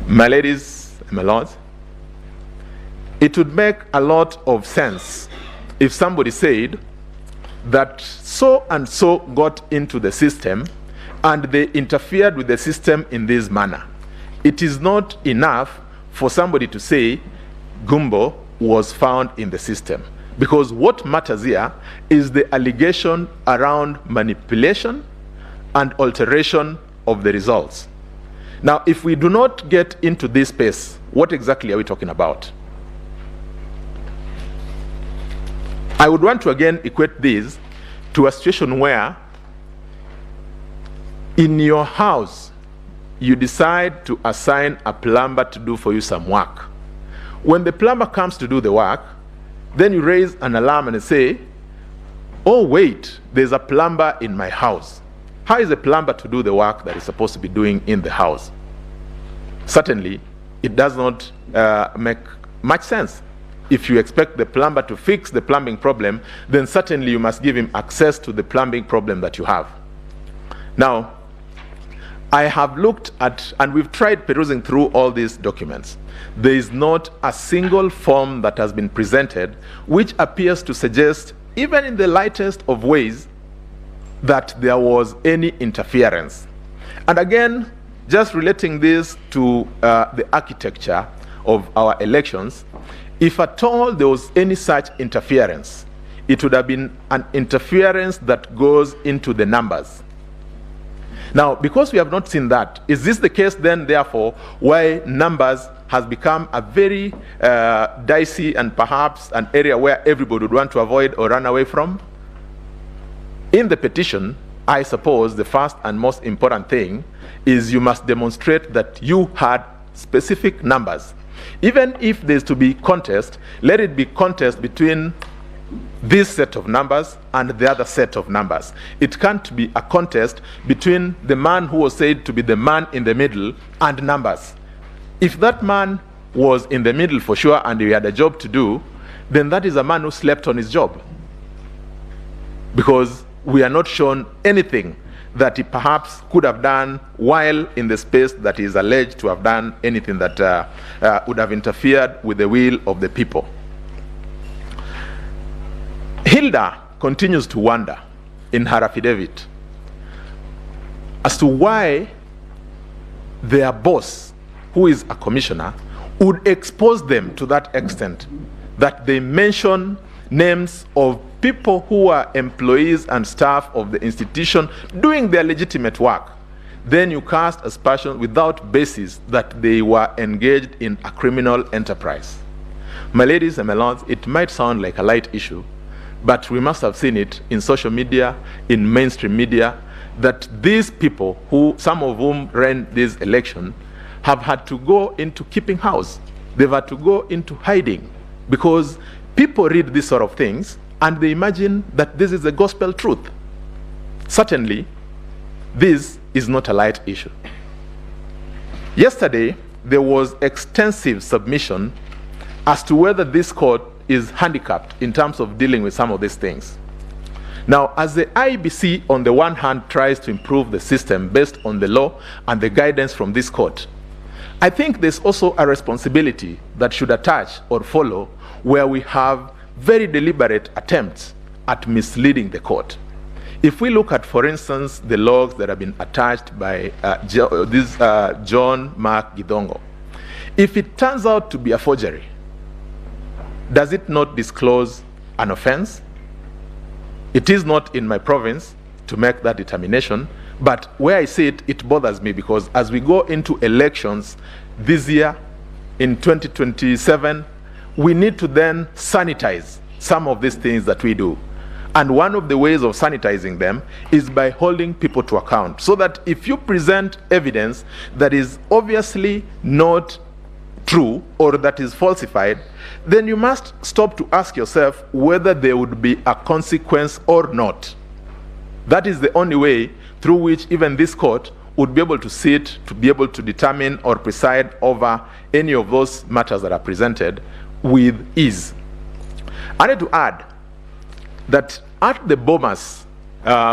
My ladies and my lords, it would make a lot of sense if somebody said that so and so got into the system and they interfered with the system in this manner. It is not enough for somebody to say Gumbo was found in the system, because what matters here is the allegation around manipulation and alteration of the results. Now, if we do not get into this space, what exactly are we talking about? I would want to again equate this to a situation where in your house you decide to assign a plumber to do for you some work. When the plumber comes to do the work, then you raise an alarm and say, oh wait, there's a plumber in my house. How is a plumber to do the work that he's supposed to be doing in the house? Certainly, it does not make much sense. If you expect the plumber to fix the plumbing problem, then certainly you must give him access to the plumbing problem that you have. Now, I have looked at, and we've tried perusing through all these documents. There is not a single form that has been presented which appears to suggest, even in the lightest of ways, that there was any interference. And again, just relating this to the architecture of our elections, if at all there was any such interference, it would have been an interference that goes into the numbers. Now, because we have not seen that, is this the case then, therefore, why numbers has become a very dicey and perhaps an area where everybody would want to avoid or run away from? In the petition, I suppose the first and most important thing is you must demonstrate that you had specific numbers. Even if there's to be contest, let it be contest between this set of numbers and the other set of numbers. It can't be a contest between the man who was said to be the man in the middle and numbers. If that man was in the middle for sure and he had a job to do, then that is a man who slept on his job. Because we are not shown anything that he perhaps could have done while in the space that he is alleged to have done anything that would have interfered with the will of the people. Hilda continues to wonder in her affidavit as to why their boss, who is a commissioner, would expose them to that extent that they mention names of people who are employees and staff of the institution doing their legitimate work. Then you cast aspersion without basis that they were engaged in a criminal enterprise. My ladies and my lords, it might sound like a light issue, but we must have seen it in social media, in mainstream media, that these people, who some of whom ran this election, have had to go into keeping house. They've had to go into hiding because people read these sort of things and they imagine that this is the gospel truth. Certainly, this is not a light issue. Yesterday, there was extensive submission as to whether this court is handicapped in terms of dealing with some of these things. Now, as the IEBC, on the one hand, tries to improve the system based on the law and the guidance from this court, I think there's also a responsibility that should attach or follow where we have very deliberate attempts at misleading the court. If we look at, for instance, the logs that have been attached by John Mark Gidongo, if it turns out to be a forgery, does it not disclose an offense? It is not in my province to make that determination, but where I see it, it bothers me, because as we go into elections this year, in 2027, we need to then sanitize some of these things that we do. And one of the ways of sanitizing them is by holding people to account, so that if you present evidence that is obviously not true or that is falsified, then you must stop to ask yourself whether there would be a consequence or not. That is the only way through which even this court would be able to sit, to be able to determine or preside over any of those matters that are presented with ease. I need to add that at the Bomas,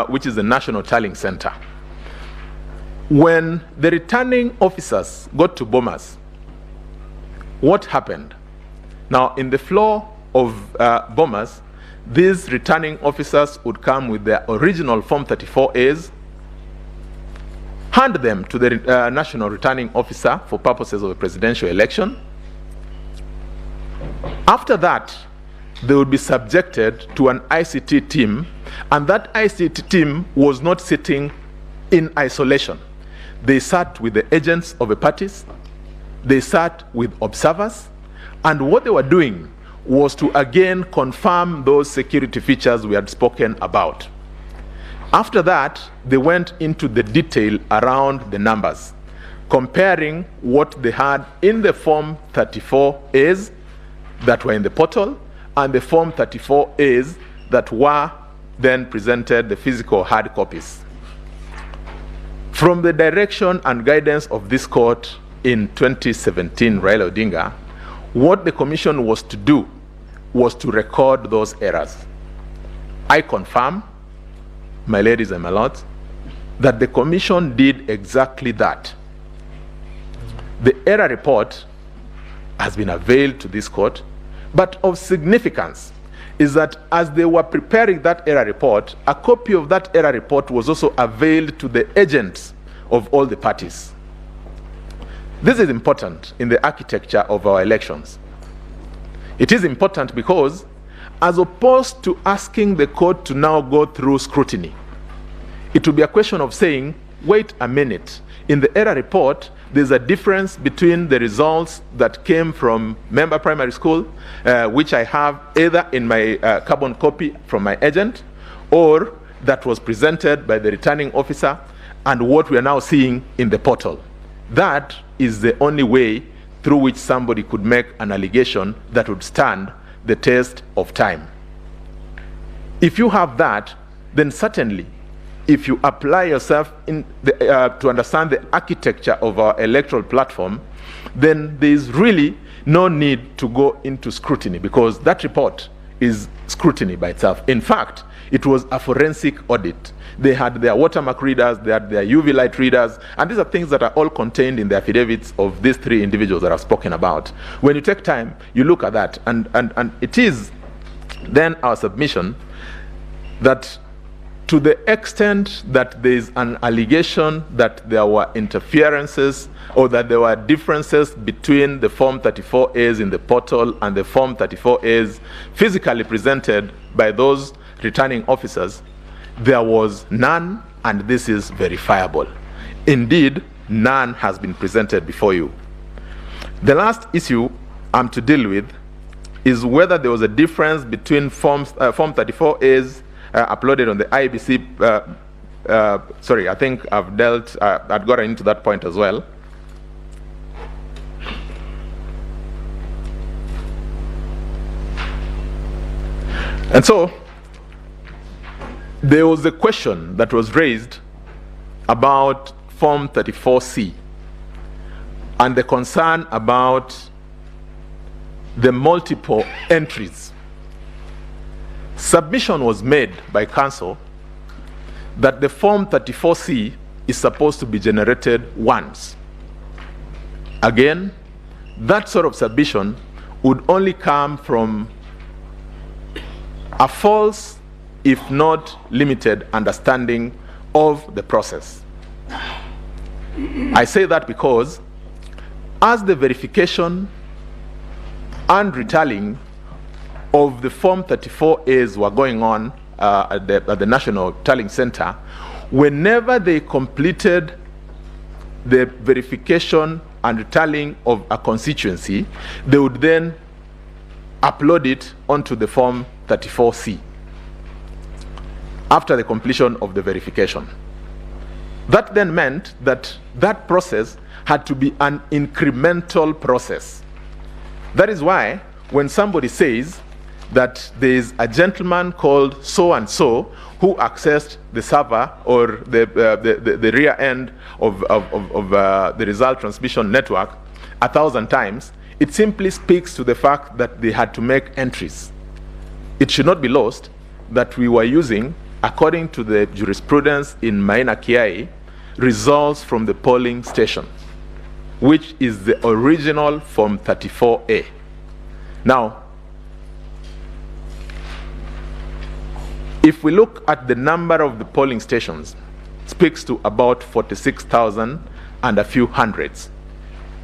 which is the National Tallying Center, when the returning officers got to Bomas, what happened? Now, in the floor of Bomas, these returning officers would come with their original Form 34As, hand them to the national returning officer for purposes of a presidential election. After that, they would be subjected to an ICT team, and that ICT team was not sitting in isolation. They sat with the agents of the parties, they sat with observers, and what they were doing was to again confirm those security features we had spoken about. After that, they went into the detail around the numbers, comparing what they had in the Form 34As that were in the portal and the Form 34As that were then presented, the physical hard copies. From the direction and guidance of this court in 2017, Raila Odinga, what the commission was to do was to record those errors. I confirm, my ladies and my lords, that the commission did exactly that. The error report has been availed to this court, but of significance is that as they were preparing that error report, a copy of that error report was also availed to the agents of all the parties. This is important in the architecture of our elections. It is important because, as opposed to asking the court to now go through scrutiny, it will be a question of saying, wait a minute, in the error report, there's a difference between the results that came from Member Primary School, which I have either in my carbon copy from my agent, or that was presented by the returning officer, and what we are now seeing in the portal. That is the only way through which somebody could make an allegation that would stand the test of time. If you have that, then certainly, if you apply yourself to understand the architecture of our electoral platform, then there is really no need to go into scrutiny, because that report is scrutiny by itself. In fact, it was a forensic audit. They had their watermark readers, they had their UV light readers, and these are things that are all contained in the affidavits of these three individuals that I've spoken about. When you take time, you look at that, and it is then our submission that to the extent that there is an allegation that there were interferences or that there were differences between the Form 34As in the portal and the Form 34As physically presented by those returning officers, there was none, and this is verifiable. Indeed, none has been presented before you. The last issue I'm to deal with is whether there was a difference between Form 34As uploaded on the IEBC. Sorry, I think I've gotten into that point as well. And so, there was a question that was raised about Form 34C and the concern about the multiple entries. Submission was made by council that the Form 34C is supposed to be generated once. Again, that sort of submission would only come from a false, if not limited, understanding of the process. I say that because as the verification and retallying of the Form 34As were going on at the National Tallying Center, whenever they completed the verification and retallying of a constituency, they would then upload it onto the Form 34C after the completion of the verification. That then meant that that process had to be an incremental process. That is why when somebody says that there is a gentleman called so-and-so who accessed the server or the rear end of the result transmission network 1,000 times, it simply speaks to the fact that they had to make entries. It should not be lost that we were using, according to the jurisprudence in Maina Kiai, results from the polling station, which is the original Form 34A. Now, if we look at the number of the polling stations, it speaks to about 46,000 and a few hundreds.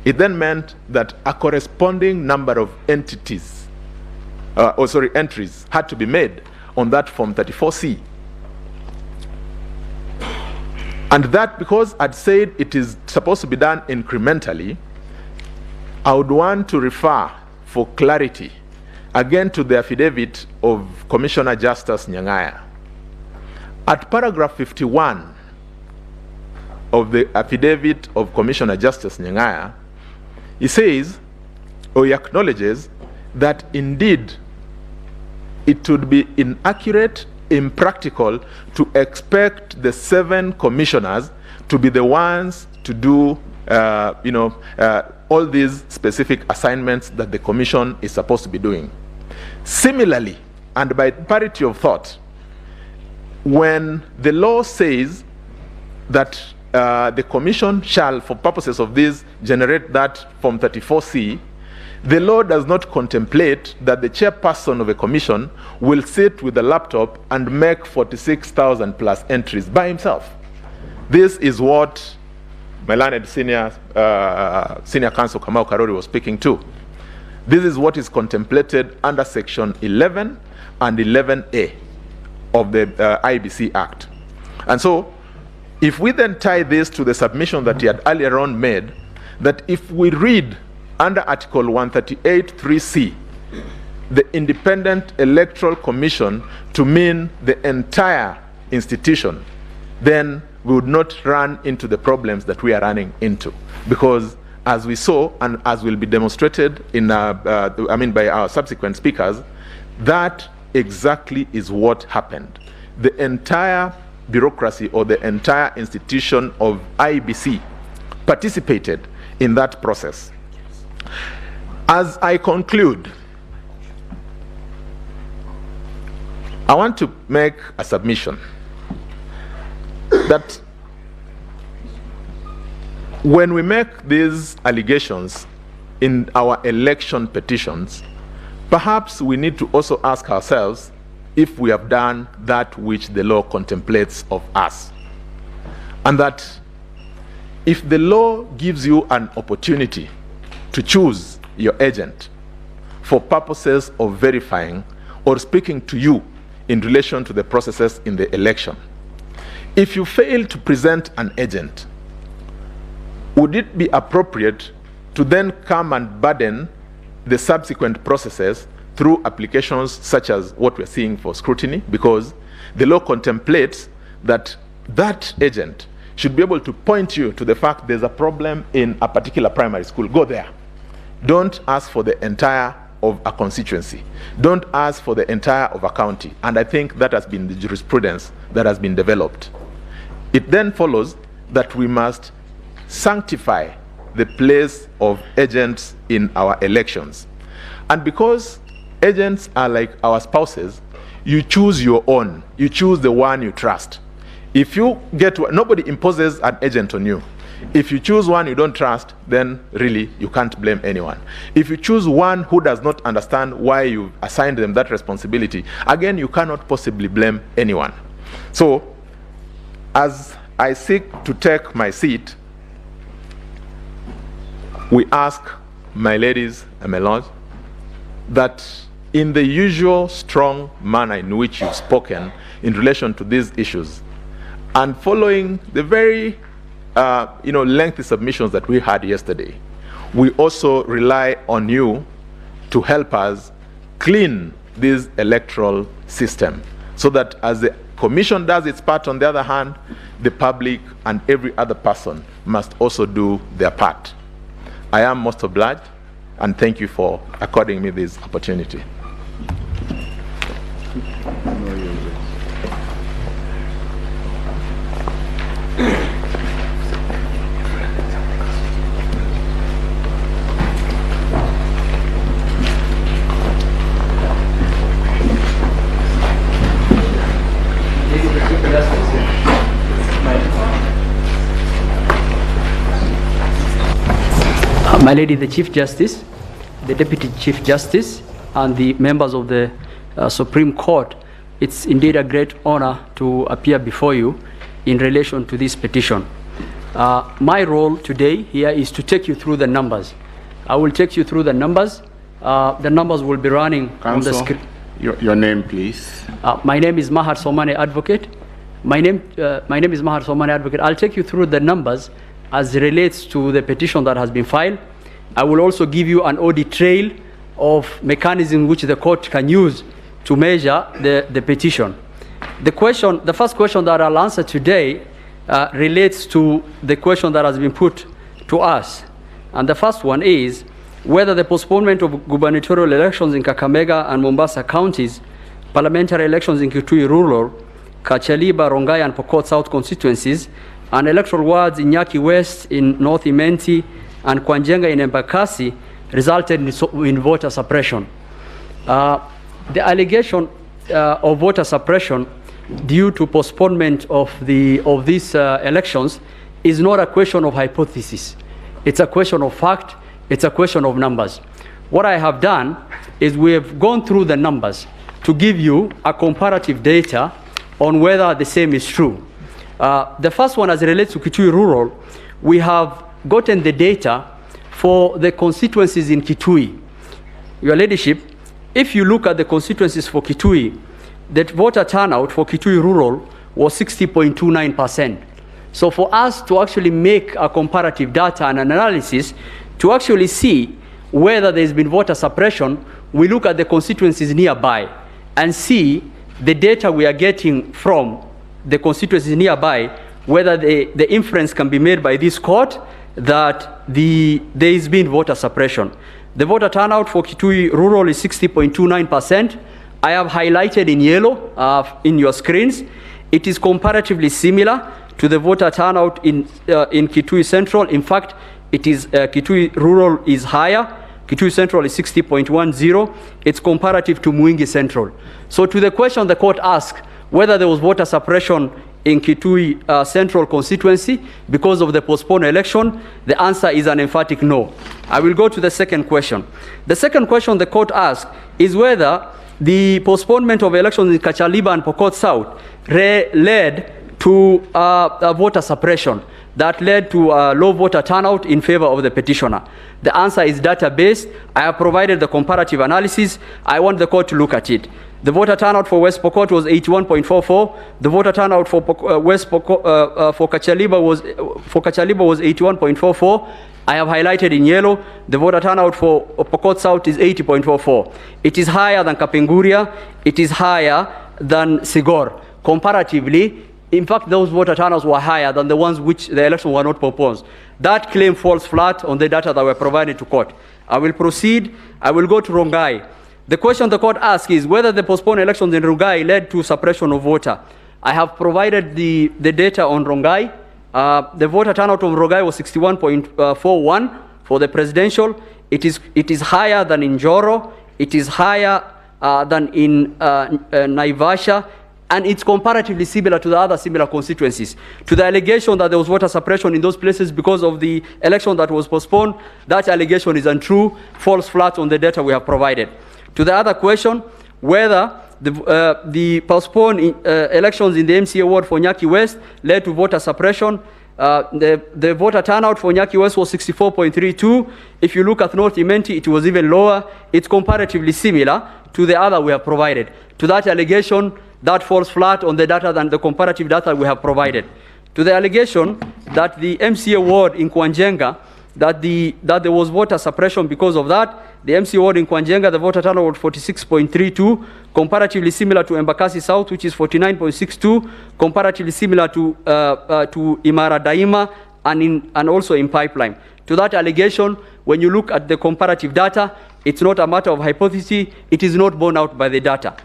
It then meant that a corresponding number of entries, entries had to be made on that Form 34C. And that, because I'd said it is supposed to be done incrementally, I would want to refer for clarity again to the affidavit of Commissioner Justice Nyang'aya. At paragraph 51 of the affidavit of Commissioner Justice Nyang'aya, he says, or he acknowledges, that indeed it would be inaccurate, impractical to expect the 7 commissioners to be the ones to do all these specific assignments that the commission is supposed to be doing. Similarly, and by parity of thought, when the law says that the commission shall, for purposes of this, generate that Form 34C, the law does not contemplate that the chairperson of a commission will sit with a laptop and make 46,000 plus entries by himself. This is what my learned senior counsel Kamau Karori was speaking to. This is what is contemplated under Section 11 and 11A of the IBC Act. And so, if we then tie this to the submission that he had earlier on made, that if we read under Article 138(3)(c), the Independent Electoral Commission to mean the entire institution, then we would not run into the problems that we are running into. Because as we saw, and as will be demonstrated in, by our subsequent speakers, that exactly is what happened. The entire bureaucracy or the entire institution of IBC participated in that process. As I conclude, I want to make a submission that when we make these allegations in our election petitions, perhaps we need to also ask ourselves if we have done that which the law contemplates of us. And that if the law gives you an opportunity to choose your agent for purposes of verifying or speaking to you in relation to the processes in the election, if you fail to present an agent, would it be appropriate to then come and burden the subsequent processes through applications such as what we're seeing for scrutiny? Because the law contemplates that that agent should be able to point you to the fact there's a problem in a particular primary school. Go there. Don't ask for the entire of a constituency. Don't ask for the entire of a county. And I think that has been the jurisprudence that has been developed. It then follows that we must sanctify the place of agents in our elections. And because agents are like our spouses, you choose your own. You choose the one you trust. If you nobody imposes an agent on you. If you choose one you don't trust, then really you can't blame anyone. If you choose one who does not understand why you assigned them that responsibility, again, you cannot possibly blame anyone. So, as I seek to take my seat, we ask, my ladies and my lords, that in the usual strong manner in which you've spoken in relation to these issues, and following the very lengthy submissions that we had yesterday, we also rely on you to help us clean this electoral system, so that as the Commission does its part, on the other hand, the public and every other person must also do their part. I am most obliged, and thank you for according me this opportunity. My Lady the Chief Justice, the Deputy Chief Justice, and the members of the Supreme Court, it's indeed a great honor to appear before you in relation to this petition. My role today here is to take you through the numbers. I will take you through the numbers. The numbers will be running on the screen. Your name, please. My name is Mahar Somane Advocate. My name is Mahar Somane Advocate. I'll take you through the numbers as it relates to the petition that has been filed. I will also give you an audit trail of mechanism which the court can use to measure the petition. The first question that I'll answer today relates to the question that has been put to us. And the first one is whether the postponement of gubernatorial elections in Kakamega and Mombasa counties, parliamentary elections in Kitui Rural, Kachaliba, Rongai and Pokot South constituencies, and electoral wards in Nyaki West, in North Imenti, and Kwanjenga in Embakasi resulted in voter suppression. The allegation of voter suppression due to postponement of these elections is not a question of hypothesis. It's a question of fact. It's a question of numbers. What I have done is we have gone through the numbers to give you a comparative data on whether the same is true. The first one, as it relates to Kitui Rural, we have gotten the data for the constituencies in Kitui. Your Ladyship, if you look at the constituencies for Kitui, the voter turnout for Kitui Rural was 60.29%. So for us to actually make a comparative data and analysis to actually see whether there's been voter suppression, we look at the constituencies nearby and see the data we are getting from the constituencies nearby, whether the inference can be made by this court that there has been voter suppression. The voter turnout for Kitui Rural is 60.29%. I have highlighted in yellow in your screens. It is comparatively similar to the voter turnout in Kitui Central. In fact, it is Kitui Rural is higher. Kitui Central is 60.10. It's comparative to Mwingi Central. So to the question the court asked, whether there was voter suppression in Kitui Central constituency because of the postponed election, the answer is an emphatic no. I will go to the second question. The second question the court asked is whether the postponement of elections in Kachaliba and Pokot South led to voter suppression that led to low voter turnout in favor of the petitioner. The answer is data-based. I have provided the comparative analysis. I want the court to look at it. The voter turnout for West Pokot was 81.44. The voter turnout for Kachaliba was 81.44. I have highlighted in yellow. The voter turnout for Pokot South is 80.44. It is higher than Kapenguria. It is higher than Sigor. Comparatively, in fact, those voter turnouts were higher than the ones which the elections were not proposed. That claim falls flat on the data that were provided to court. I will proceed. I will go to Rongai. The question the court asked is whether the postponed elections in Rongai led to suppression of voter. I have provided the data on Rongai. The voter turnout of Rongai was 61.41 for the presidential. It is higher than in Joro. It is higher than in Naivasha, and it's comparatively similar to the other similar constituencies. To the allegation that there was voter suppression in those places because of the election that was postponed, that allegation is untrue, falls flat on the data we have provided. To the other question, whether the postponed elections in the MCA ward for Nyaki West led to voter suppression, the voter turnout for Nyaki West was 64.32. If you look at North Imenti, it was even lower. It's comparatively similar to the other we have provided. To that allegation, that falls flat on the data than the comparative data we have provided. To the allegation that the MCA ward in Kwanjenga, that there was voter suppression because of that, the MCA ward in Kwanjenga, the voter turnout was 46.32, comparatively similar to Embakasi South, which is 49.62, comparatively similar to Imara Daima, and also in Pipeline. To that allegation, when you look at the comparative data, it's not a matter of hypothesis, it is not borne out by the data.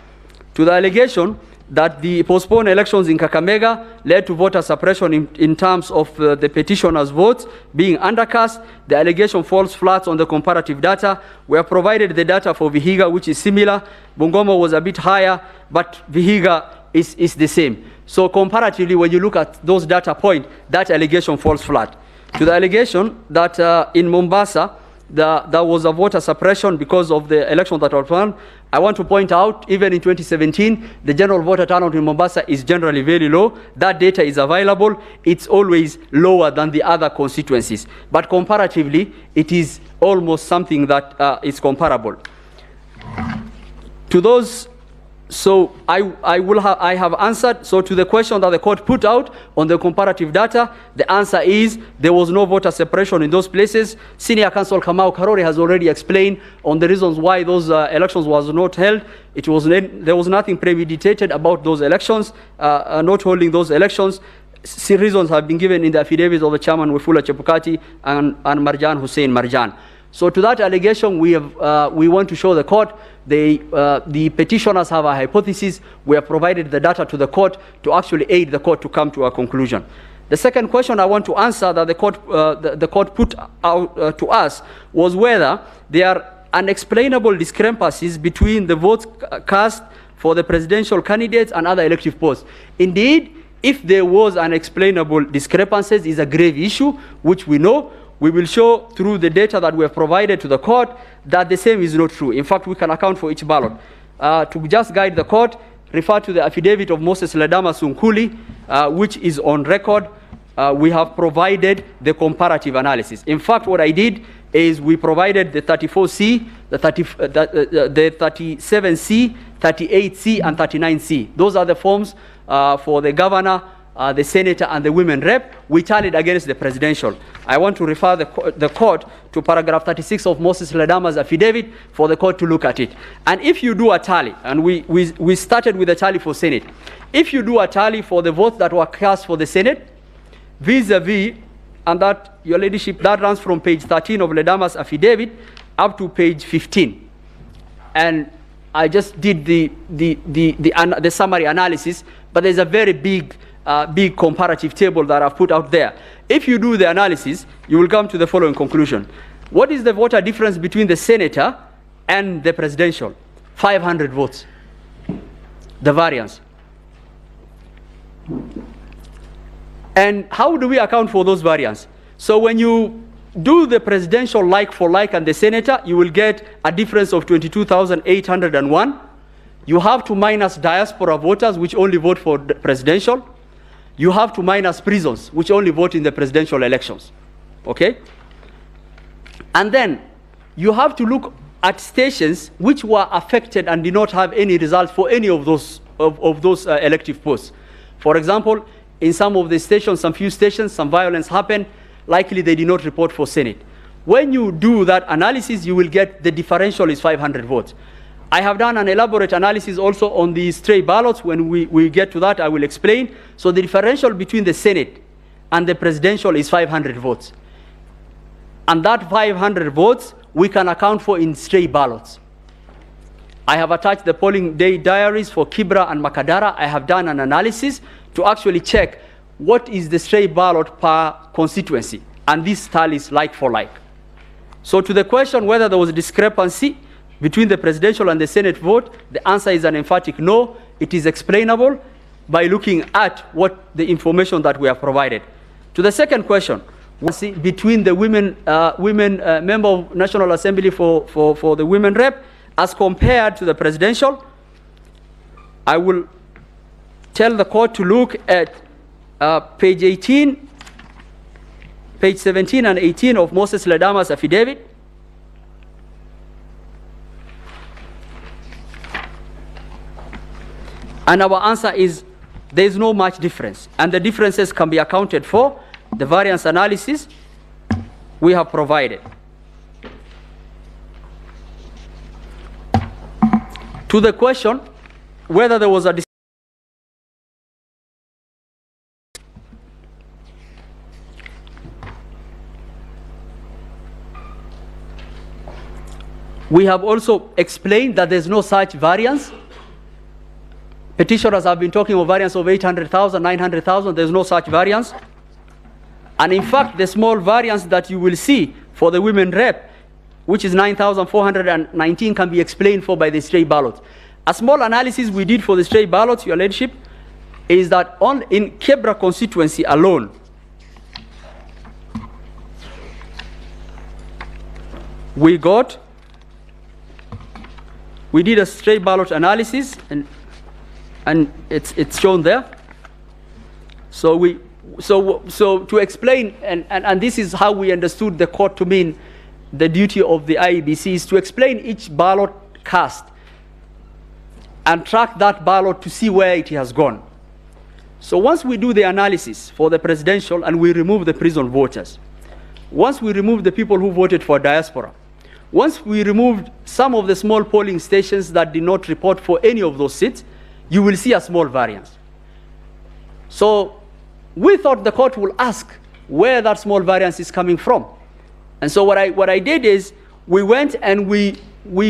To the allegation that the postponed elections in Kakamega led to voter suppression in terms of the petitioners' votes being undercast, the allegation falls flat on the comparative data. We have provided the data for Vihiga, which is similar. Bungoma was a bit higher, but Vihiga is the same. So comparatively, when you look at those data points, that allegation falls flat. To the allegation that in Mombasa, there was a voter suppression because of the election that was planned, I want to point out, even in 2017, the general voter turnout in Mombasa is generally very low. That data is available. It's always lower than the other constituencies. But comparatively, it is almost something that is comparable. To those, so I have answered. So to the question that the court put out on the comparative data, the answer is there was no voter suppression in those places. Senior Counsel Kamau Karori has already explained on the reasons why those elections was not held. There was nothing premeditated about those elections, not holding those elections. Reasons have been given in the affidavits of the chairman Wafula Chebukati and Marjan Hussein Marjan. So to that allegation, we want to show the court the petitioners have a hypothesis. We have provided the data to the court to actually aid the court to come to a conclusion. The second question I want to answer that the court put out to us was whether there are unexplainable discrepancies between the votes cast for the presidential candidates and other elective posts. Indeed, if there was unexplainable discrepancies, is a grave issue, which we know. We will show through the data that we have provided to the court that the same is not true. In fact, we can account for each ballot. To just guide the court, refer to the affidavit of Moses Ledama Sunkuli, which is on record. We have provided the comparative analysis. In fact, what I did is we provided the 34C, the 37C, 38C, and 39C. Those are the forms for the governor, the senator, and the women rep. We tallied against the presidential. I want to refer the court to paragraph 36 of Moses Ledama's affidavit for the court to look at it. And if you do a tally, and we started with a tally for Senate, if you do a tally for the votes that were cast for the Senate, vis-a-vis, and that, your ladyship, that runs from page 13 of Ledama's affidavit up to page 15. And I just did the summary analysis, but there's a very big comparative table that I've put out there. If you do the analysis, you will come to the following conclusion. What is the voter difference between the senator and the presidential? 500 votes. The variance. And how do we account for those variants? So when you do the presidential like for like and the senator, you will get a difference of 22,801. You have to minus diaspora voters, which only vote for the presidential. You have to minus prisons, which only vote in the presidential elections. Okay? And then you have to look at stations which were affected and did not have any results for any of those elective posts. For example, in some of the stations, some few stations, some violence happened. Likely they did not report for Senate. When you do that analysis, you will get the differential is 500 votes. I have done an elaborate analysis also on the stray ballots. When we get to that, I will explain. So the differential between the Senate and the presidential is 500 votes. And that 500 votes, we can account for in stray ballots. I have attached the polling day diaries for Kibra and Makadara. I have done an analysis to actually check what is the stray ballot per constituency. And this tally is like for like. So to the question whether there was a discrepancy, between the presidential and the Senate vote? The answer is an emphatic no. It is explainable by looking at what the information that we have provided. To the second question, between the women member of National Assembly for the women rep as compared to the presidential, I will tell the court to look at page 17 and 18 of Moses Ledama's affidavit. And our answer is there is no much difference, and the differences can be accounted for. The variance analysis we have provided. To the question whether there was a we have also explained that there's no such variance. Petitioners have been talking of variance of 800,000, 900,000. There's no such variance. And in fact, the small variance that you will see for the women rep, which is 9,419, can be explained for by the stray ballots. A small analysis we did for the stray ballots, Your Lordship, is that in Kebra constituency alone, we did a stray ballot analysis, and it's shown there. So to explain, and this is how we understood the court to mean the duty of the IEBC is to explain each ballot cast and track that ballot to see where it has gone. So once we do the analysis for the presidential and we remove the prison voters, once we remove the people who voted for diaspora, once we removed some of the small polling stations that did not report for any of those seats, you will see a small variance. So we thought the court will ask where that small variance is coming from. And so what I did is we went and we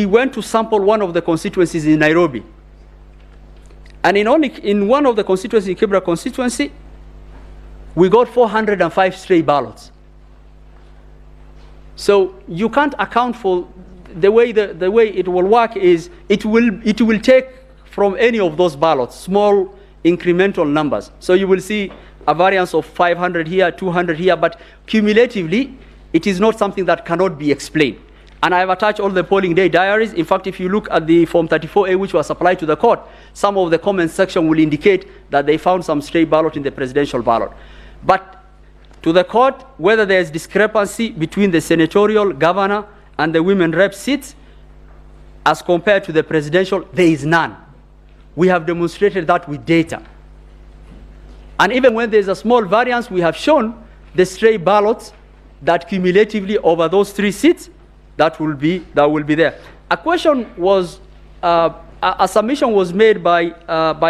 went to sample one of the constituencies in Nairobi. And in one of the constituencies, in Kibra constituency, we got 405 stray ballots. So you can't account for the way it will work is it will take from any of those ballots small incremental numbers. So you will see a variance of 500 here, 200 here, but cumulatively it is not something that cannot be explained. And I have attached all the polling day diaries. In fact, if you look at the Form 34A, which was supplied to the court, some of the comments section will indicate that they found some stray ballot in the presidential ballot. But to the court, whether there is discrepancy between the senatorial, governor, and the women rep seats as compared to the presidential, there is none. We have demonstrated that with data. And even when there's a small variance, we have shown the stray ballots that cumulatively over those three seats, that will be there. A question was, a submission was made by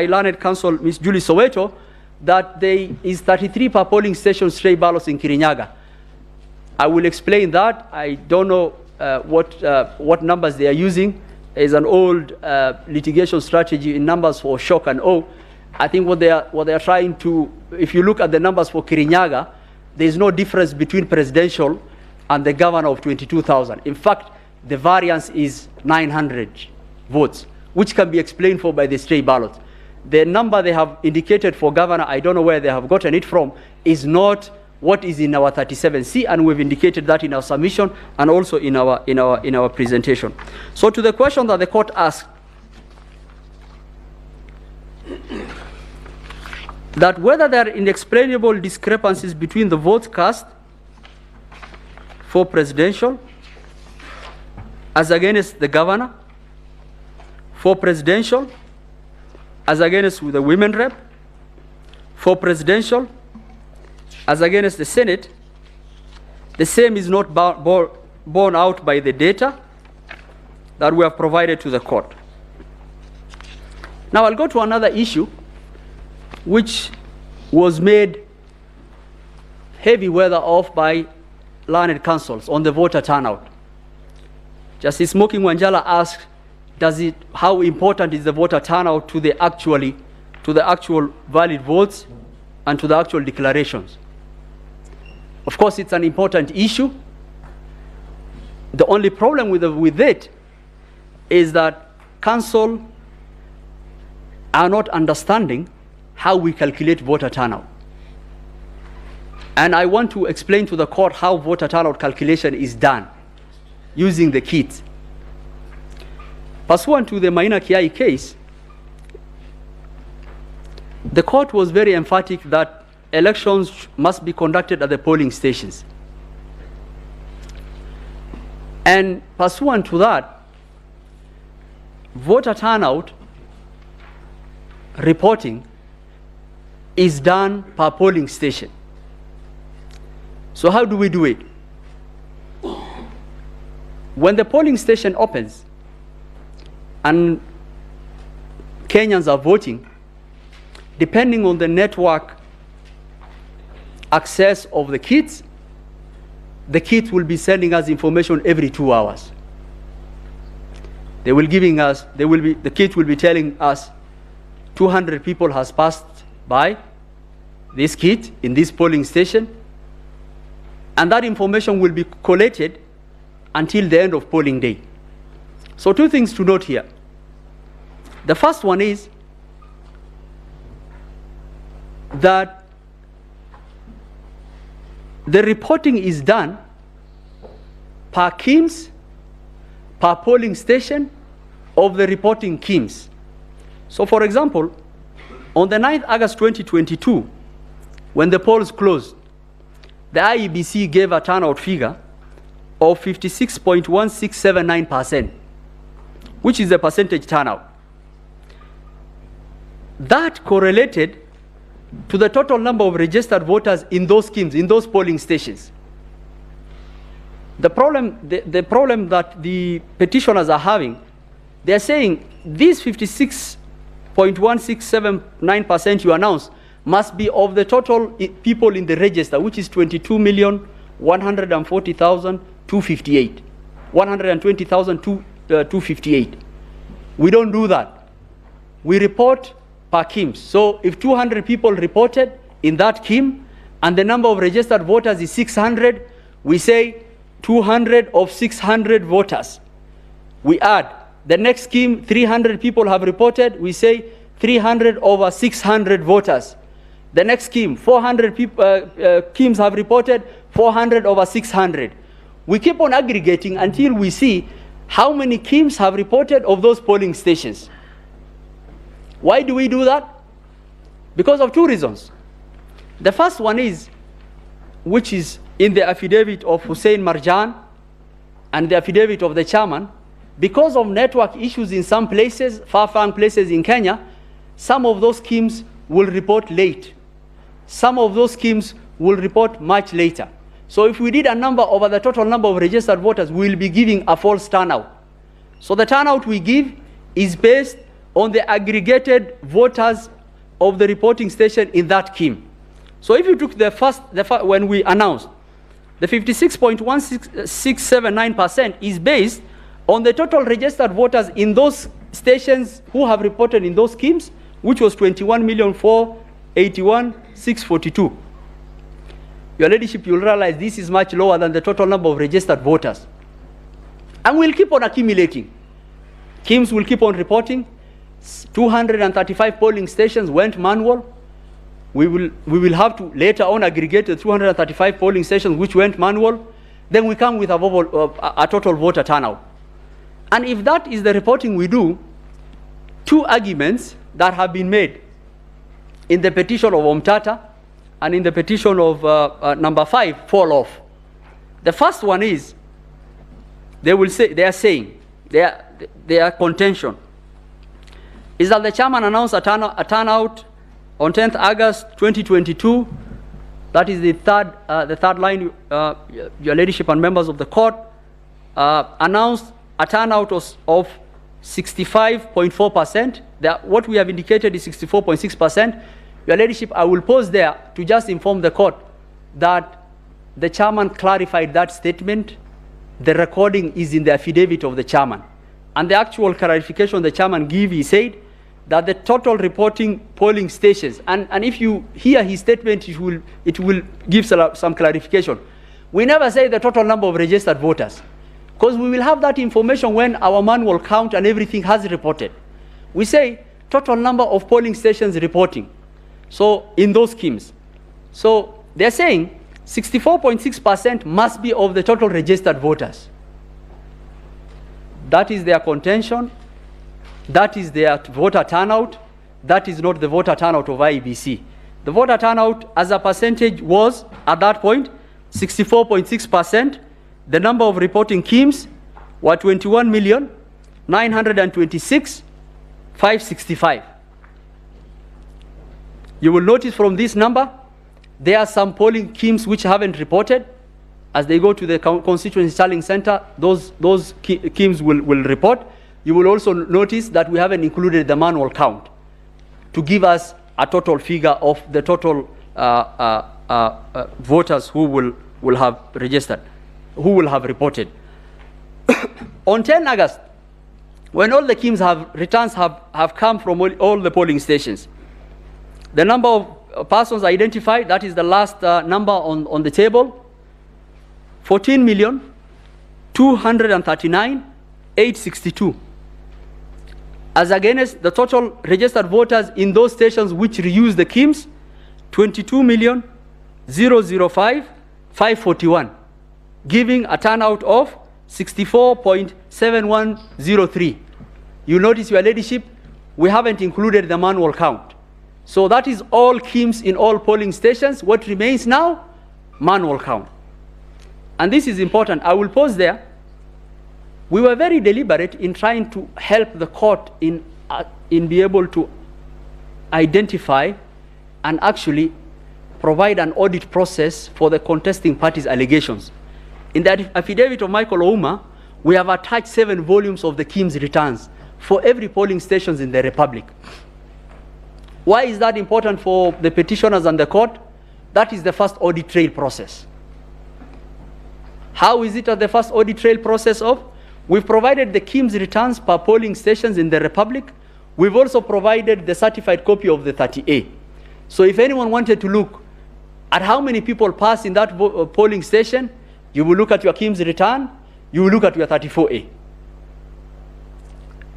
Learned Counsel Ms. Julie Soweto that there is 33 per polling station stray ballots in Kirinyaga. I will explain that. I don't know what numbers they are using. It's an old litigation strategy in numbers for shock and awe. I think what they are trying to, if you look at the numbers for Kirinyaga, there is no difference between presidential and the governor of 22,000. In fact, the variance is 900 votes, which can be explained for by the stray ballot. The number they have indicated for governor, I don't know where they have gotten it from, is not what is in our 37C, and we've indicated that in our submission and also in our presentation. So to the question that the court asked, that whether there are inexplainable discrepancies between the votes cast for presidential as against the governor, for presidential as against the women rep, for presidential as against the Senate, the same is not borne out by the data that we have provided to the court. Now I'll go to another issue which was made heavy weather of by learned counsels on the voter turnout. Justice Smoking Wanjala asked, how important is the voter turnout to the actual valid votes and to the actual declarations? Of course, it's an important issue. The only problem with it is that council are not understanding how we calculate voter turnout. And I want to explain to the court how voter turnout calculation is done using the kit. Pursuant to the Maina Kiai case, the court was very emphatic that elections must be conducted at the polling stations. And pursuant to that, voter turnout reporting is done per polling station. So how do we do it? When the polling station opens and Kenyans are voting, depending on the network access of the kit will be sending us information every 2 hours. The kit will be telling us 200 people has passed by this kit in this polling station, and that information will be collated until the end of polling day. So 2 things to note here. The first one is that the reporting is done per KIMS, per polling station of the reporting KIMS. So for example, on the 9th August 2022, when the polls closed, the IEBC gave a turnout figure of 56.1679%, which is the percentage turnout. That correlated to the total number of registered voters in those schemes, in those polling stations. The problem that the petitioners are having, they're saying this 56.1679% you announced must be of the total people in the register, which is 22,140,258. 120,258. We don't do that. We report per KIMS. So if 200 people reported in that KIM and the number of registered voters is 600, we say 200 of 600 voters. We add the next KIM, 300 people have reported, we say 300 over 600 voters. The next KIM, 400 KIMs have reported, 400 over 600. We keep on aggregating until we see how many KIMs have reported of those polling stations. Why do we do that? Because of 2 reasons. The first one is, which is in the affidavit of Hussein Marjan and the affidavit of the chairman, because of network issues in some places, far-flung places in Kenya, some of those KIMs will report late. Some of those KIMs will report much later. So if we did a number over the total number of registered voters, we will be giving a false turnout. So the turnout we give is based on the aggregated voters of the reporting station in that KIM. So if you took when we announced, the 56.1679% is based on the total registered voters in those stations who have reported in those KIMs, which was 21,481,642. Your Ladyship, you'll realize this is much lower than the total number of registered voters. And we'll keep on accumulating. KIMs will keep on reporting. 235 polling stations went manual. We will have to later on aggregate the 235 polling stations which went manual. Then we come with a total voter turnout. And if that is the reporting we do, 2 arguments that have been made in the petition of Omtata and in the petition of number 5 fall off. The first one is, their contention is that the chairman announced a turnout on 10th August 2022. That is the third line, Your Ladyship and members of the court, announced a turnout of 65.4%. What we have indicated is 64.6%. Your Ladyship, I will pause there to just inform the court that the chairman clarified that statement. The recording is in the affidavit of the chairman. And the actual clarification the chairman gave, he said that the total reporting polling stations, and if you hear his statement, it will give some clarification. We never say the total number of registered voters. Because we will have that information when our manual count and everything has reported. We say total number of polling stations reporting. So in those schemes. So they're saying 64.6% must be of the total registered voters. That is their contention. That is their voter turnout. That is not the voter turnout of IEBC. The voter turnout as a percentage was, at that point, 64.6%. The number of reporting schemes were 21,926,565. You will notice from this number, there are some polling schemes which haven't reported. As they go to the constituency tallying center, those schemes will report. You will also notice that we haven't included the manual count to give us a total figure of the total voters who will have registered, who will have reported. On 10 August, when all the schemes returns have come from all the polling stations, the number of persons identified, that is the last number on the table, 14,239,862. As against the total registered voters in those stations which reuse the schemes, 22,005,541, giving a turnout of 64.7103. You notice, Your Ladyship, we haven't included the manual count. So that is all schemes in all polling stations. What remains now? Manual count. And this is important. I will pause there. We were very deliberate in trying to help the court in be able to identify and actually provide an audit process for the contesting parties' allegations. In the affidavit of Michael Ouma, we have attached 7 volumes of the schemes returns for every polling stations in the Republic. Why is that important for the petitioners and the court? That is the first audit trail process. How is it at the first audit trail process of? We've provided the schemes returns per polling stations in the Republic. We've also provided the certified copy of the 30A. So if anyone wanted to look at how many people pass in that polling station, you will look at your schemes return, you will look at your 34A.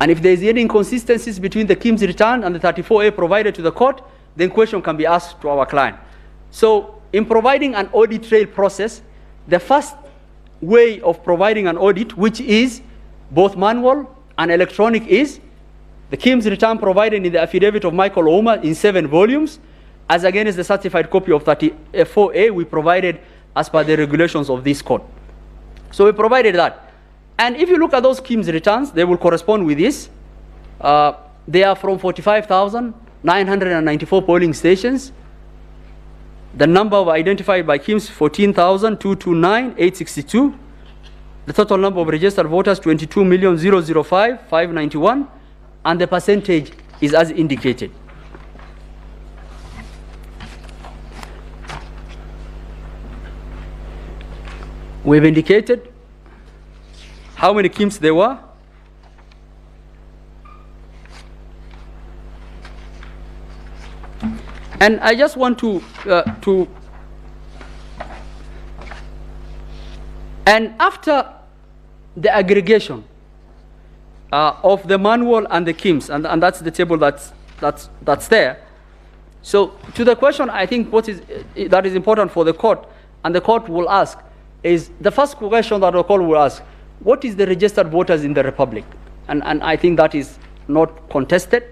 And if there is any inconsistencies between the schemes return and the 34A provided to the court, then question can be asked to our client. So in providing an audit trail process, the first way of providing an audit, which is both manual and electronic, is the schemes return provided in the affidavit of Michael Ouma in 7 volumes, as against the certified copy of 34A we provided as per the regulations of this court. So we provided that. And if you look at those schemes returns, they will correspond with this. They are from 45,994 polling stations. The number of identified by schemes, 14,229,862. The total number of registered voters, 22,005,591. And the percentage is as indicated. We've indicated how many schemes there were. And I just want to and after the aggregation of the manual and the schemes, and that's the table that's there. So to the question, I think that is important for the court, and the court will ask, is the first question that the court will ask, what is the registered voters in the Republic? And I think that is not contested.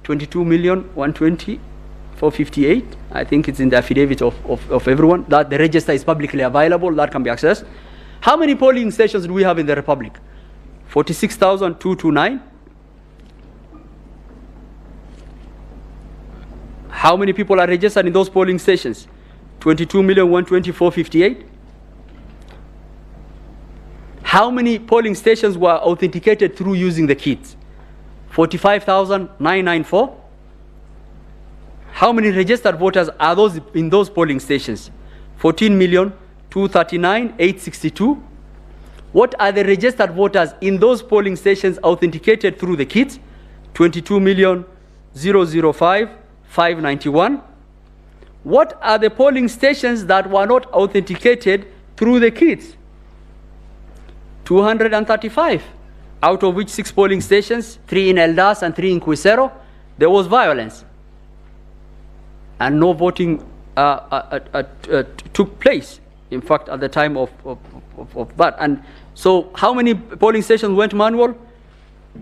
22,120,458. I think it's in the affidavit of everyone that the register is publicly available, that can be accessed. How many polling stations do we have in the Republic? 46,229. How many people are registered in those polling stations? 22,120,458. How many polling stations were authenticated through using the kits? 45,994. How many registered voters are those in those polling stations? 14,239,862. What are the registered voters in those polling stations authenticated through the kits? 22,005,591. What are the polling stations that were not authenticated through the kits? 235, out of which 6 polling stations, 3 in Eldas and 3 in Quisero, there was violence. And no voting took place, in fact, at the time of that. And so how many polling stations went manual?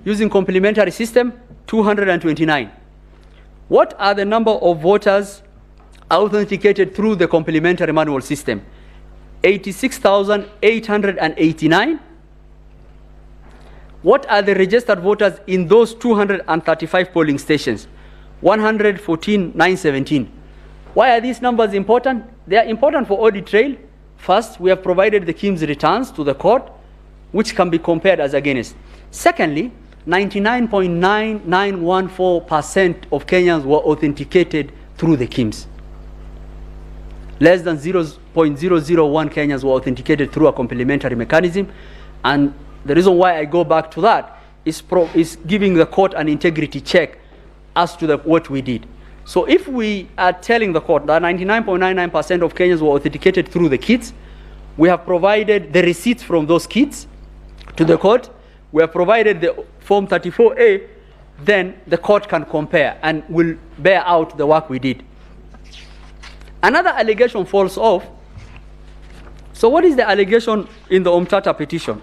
Using complementary system, 229. What are the number of voters authenticated through the complementary manual system? 86,889. What are the registered voters in those 235 polling stations? 114,917. Why are these numbers important? They are important for audit trail. First, we have provided the KIMS returns to the court, which can be compared as against. Secondly, 99.9914% of Kenyans were authenticated through the KIMS. Less than 0.001 Kenyans were authenticated through a complementary mechanism. And the reason why I go back to that is giving the court an integrity check as to what we did. So if we are telling the court that 99.99% of Kenyans were authenticated through the kits, we have provided the receipts from those kits to the court, we have provided the Form 34A, then the court can compare and will bear out the work we did. Another allegation falls off. So what is the allegation in the Omtata petition?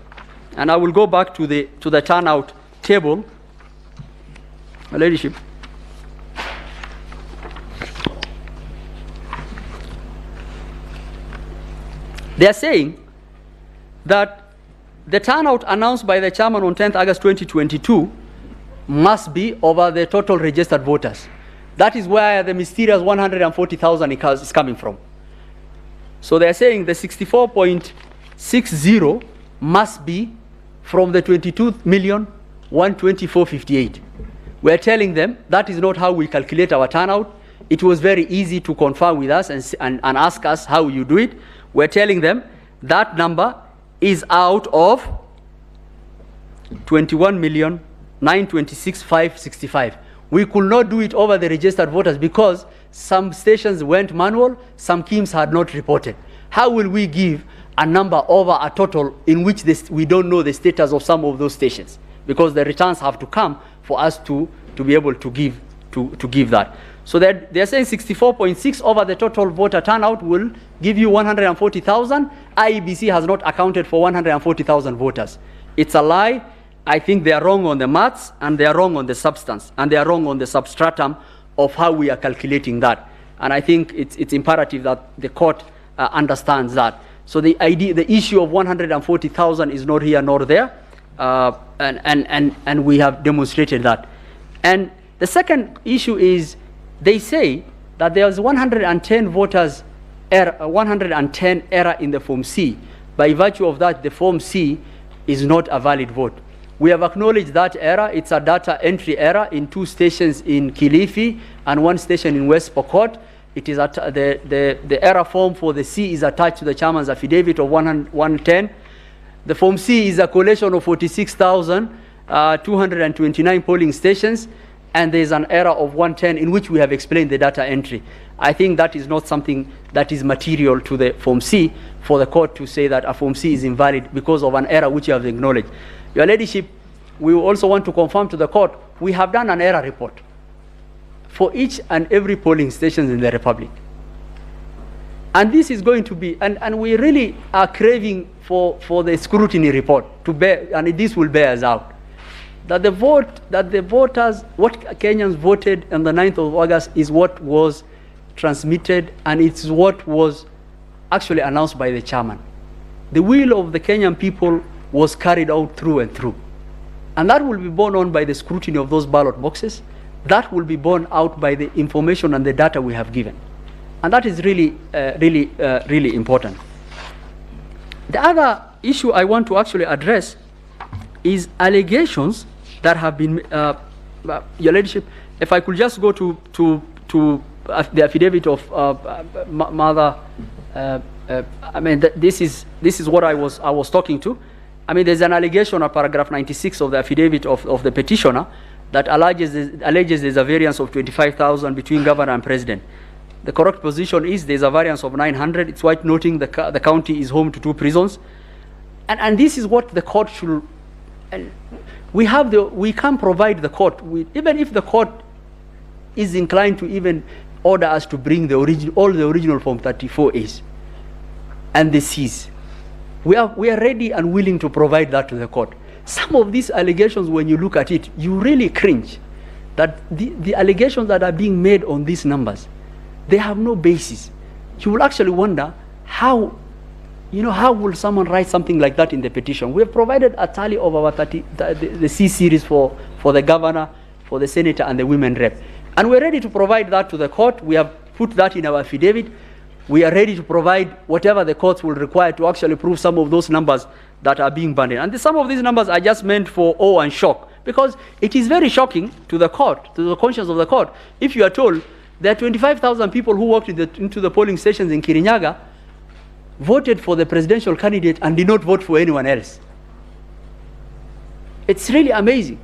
And I will go back to the turnout table. My ladyship. They are saying that the turnout announced by the chairman on 10th August 2022 must be over the total registered voters. That is where the mysterious 140,000 is coming from. So they are saying the 64.60 must be from the 22,124,058. We are telling them that is not how we calculate our turnout. It was very easy to confirm with us and ask us how you do it. We're telling them that number is out of 21,926,565. We could not do it over the registered voters because some stations went manual, some KIMS had not reported. How will we give a number over a total in which we don't know the status of some of those stations? Because the returns have to come for us to be able to give that. So they're saying 64.6 over the total voter turnout will give you 140,000. IEBC has not accounted for 140,000 voters. It's a lie. I think they are wrong on the maths, and they are wrong on the substance, and they are wrong on the substratum of how we are calculating that. And I think it's imperative that the court understands that. So the issue of 140,000 is not here nor there, and we have demonstrated that. And the second issue is, they say that there was 110 voters error, 110 error in the Form C. By virtue of that, the Form C is not a valid vote. We have acknowledged that error. It's a data entry error in 2 stations in Kilifi and 1 station in West Pokot. It is the error form for the C is attached to the chairman's affidavit of 110. The Form C is a collation of 46,229 polling stations, and there is an error of 110 in which we have explained the data entry. I think that is not something that is material to the Form C for the court to say that a Form C is invalid because of an error which you have acknowledged. Your Ladyship, we also want to confirm to the court, we have done an error report for each and every polling station in the Republic. And this is going to be, and we really are craving for the scrutiny report to bear, and this will bear us out. That the voters, what Kenyans voted on the 9th of August is what was transmitted, and it's what was actually announced by the chairman. The will of the Kenyan people was carried out through and through. And that will be borne on by the scrutiny of those ballot boxes. That will be borne out by the information and the data we have given. And that is really important. The other issue I want to actually address is allegations that have been, Your Ladyship, if I could just go to the affidavit of Mother, I mean, this is what I was talking to. I mean, there's an allegation of paragraph 96 of the affidavit of the petitioner that alleges there's a variance of 25,000 between governor and president. The correct position is there's a variance of 900. It's worth noting the county is home to 2 prisons. And this is what the court should, and we can provide the court with, even if the court is inclined to even order us to bring all the original Form 34As and the Cs. We are ready and willing to provide that to the court. Some of these allegations, when you look at it, you really cringe that the allegations that are being made on these numbers, they have no basis. You will actually wonder how will someone write something like that in the petition? We have provided a tally of our the C series for the governor, for the senator, and the women rep. And we're ready to provide that to the court. We have put that in our affidavit. We are ready to provide whatever the courts will require to actually prove some of those numbers that are being banded. And some of these numbers are just meant for awe and shock, because it is very shocking to the court, to the conscience of the court, if you are told there are 25,000 people who walked into the polling stations in Kirinyaga, voted for the presidential candidate and did not vote for anyone else. It's really amazing.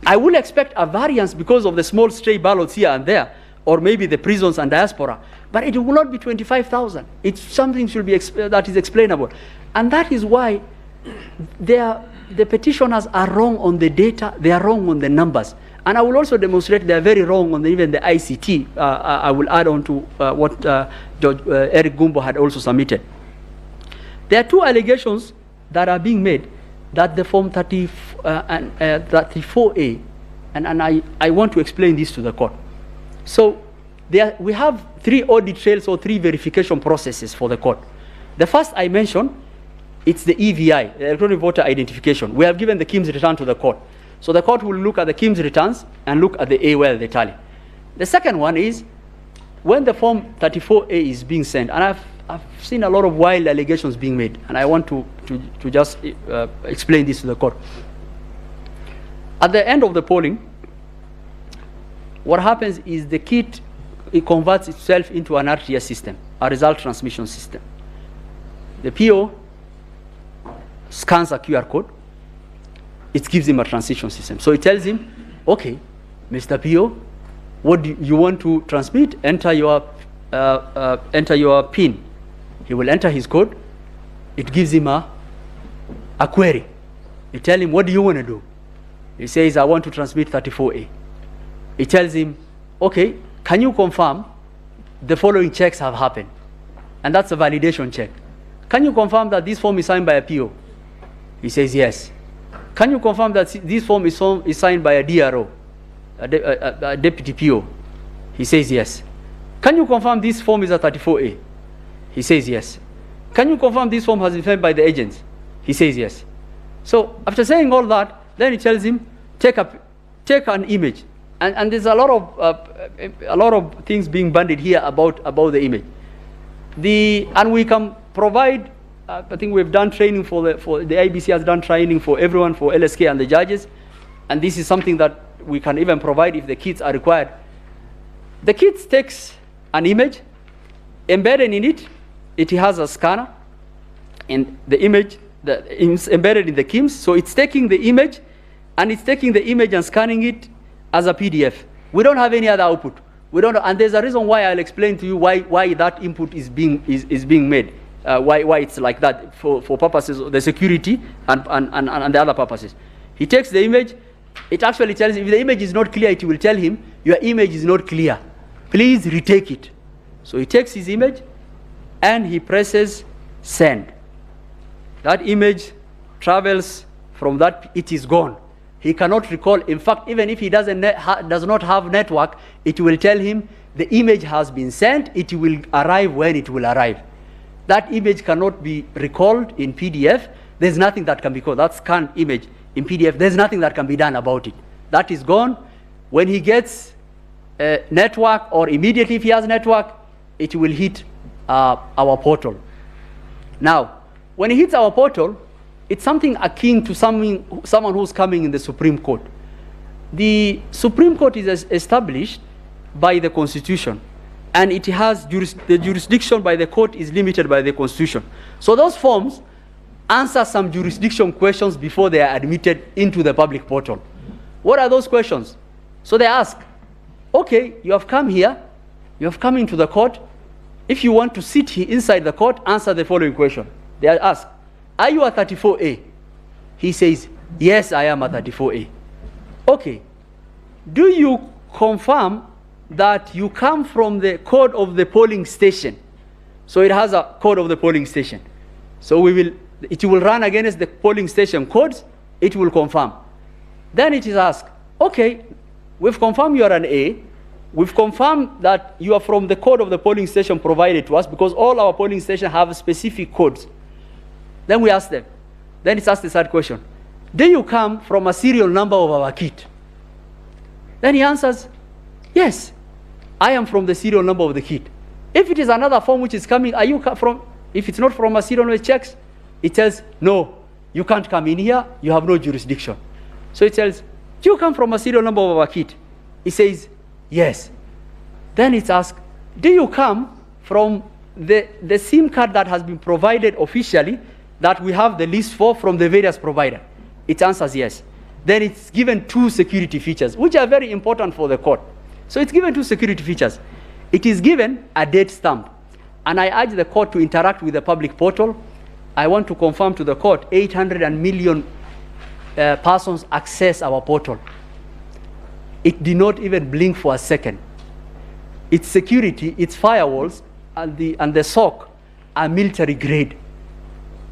I will expect a variance because of the small stray ballots here and there, or maybe the prisons and diaspora, but it will not be 25,000. It's something that is explainable. And that is why the petitioners are wrong on the data, they are wrong on the numbers. And I will also demonstrate they are very wrong on even the ICT. I will add on to what Judge Eric Gumbo had also submitted. There are two allegations that are being made that the Form 34A, and I want to explain this to the court. So we have 3 audit trails or 3 verification processes for the court. The first I mentioned, it's the EVI, the electronic voter identification. We have given the KIMS return to the court. So the court will look at the KIMS returns and look at the AOL, the tally. The second one is when the Form 34A is being sent, and I've seen a lot of wild allegations being made, and I want to just explain this to the court. At the end of the polling, what happens is the kit, it converts itself into an RTS system, a result transmission system. The PO scans a QR code, it gives him a transition system. So it tells him, okay, Mr. PO, what do you want to transmit? Enter your PIN. He will enter his code. It gives him a query. You tell him, what do you want to do? He says, I want to transmit 34A. It tells him, okay, can you confirm the following checks have happened? And that's a validation check. Can you confirm that this form is signed by a PO? He says, yes. Can you confirm that this form is signed by a DRO, a deputy PO? He says, yes. Can you confirm this form is a 34A? He says, yes. Can you confirm this form has been signed by the agents? He says, yes. So after saying all that, then he tells him, take an image. And there's a lot of things being banded here about the image. And we can provide, I think we've done training for the IBC has done training for everyone, for LSK and the judges. And this is something that we can even provide if the kits are required. The kit takes an image, embedded in it, it has a scanner, and the image is embedded in the KIMS. So it's taking the image, and it's taking the image and scanning it as a PDF. We don't have any other output. We don't, and there's a reason why I'll explain to you why that input is being made. Why it's like that for purposes of the security and the other purposes. He takes the image. It actually tells him if the image is not clear, it will tell him your image is not clear. Please retake it. So he takes his image and he presses send. That image travels from that, it is gone. He cannot recall. In fact, even if he does not have network, it will tell him the image has been sent. It will arrive when it will arrive. That image cannot be recalled in PDF. There's nothing that can be called. That scanned image in PDF, there's nothing that can be done about it. That is gone. When he gets network, or immediately if he has network, it will hit our portal. Now, when it hits our portal, it's something akin to someone who's coming in the Supreme Court. The Supreme Court is established by the Constitution, and it has the jurisdiction by the court is limited by the Constitution. So those forms answer some jurisdiction questions before they are admitted into the public portal. What are those questions? So they ask, okay, you have come here, you have come into the court. If you want to sit here inside the court, answer the following question. They ask, are you a 34A? He says, yes, I am a 34A. Okay. Do you confirm that you come from the code of the polling station? So it has a code of the polling station. So it will run against the polling station codes. It will confirm. Then it is asked, okay, we've confirmed you are an A. We've confirmed that you are from the code of the polling station provided to us, because all our polling stations have specific codes. Then we ask them. Then it's asked the third question. Do you come from a serial number of our kit? Then he answers, yes, I am from the serial number of the kit. If it is another form which is coming, are you from, if it's not from a serial number, it checks, it tells, no, you can't come in here, you have no jurisdiction. So it tells, do you come from a serial number of our kit? He says, yes. Then it's asked, do you come from the SIM card that has been provided officially, that we have the list for from the various providers? It answers yes. Then it's given 2 security features, which are very important for the court. So it's given 2 security features. It is given a date stamp. And I urge the court to interact with the public portal. I want to confirm to the court, 800 million persons access our portal. It did not even blink for a second. Its security, its firewalls, and the SOC are military grade.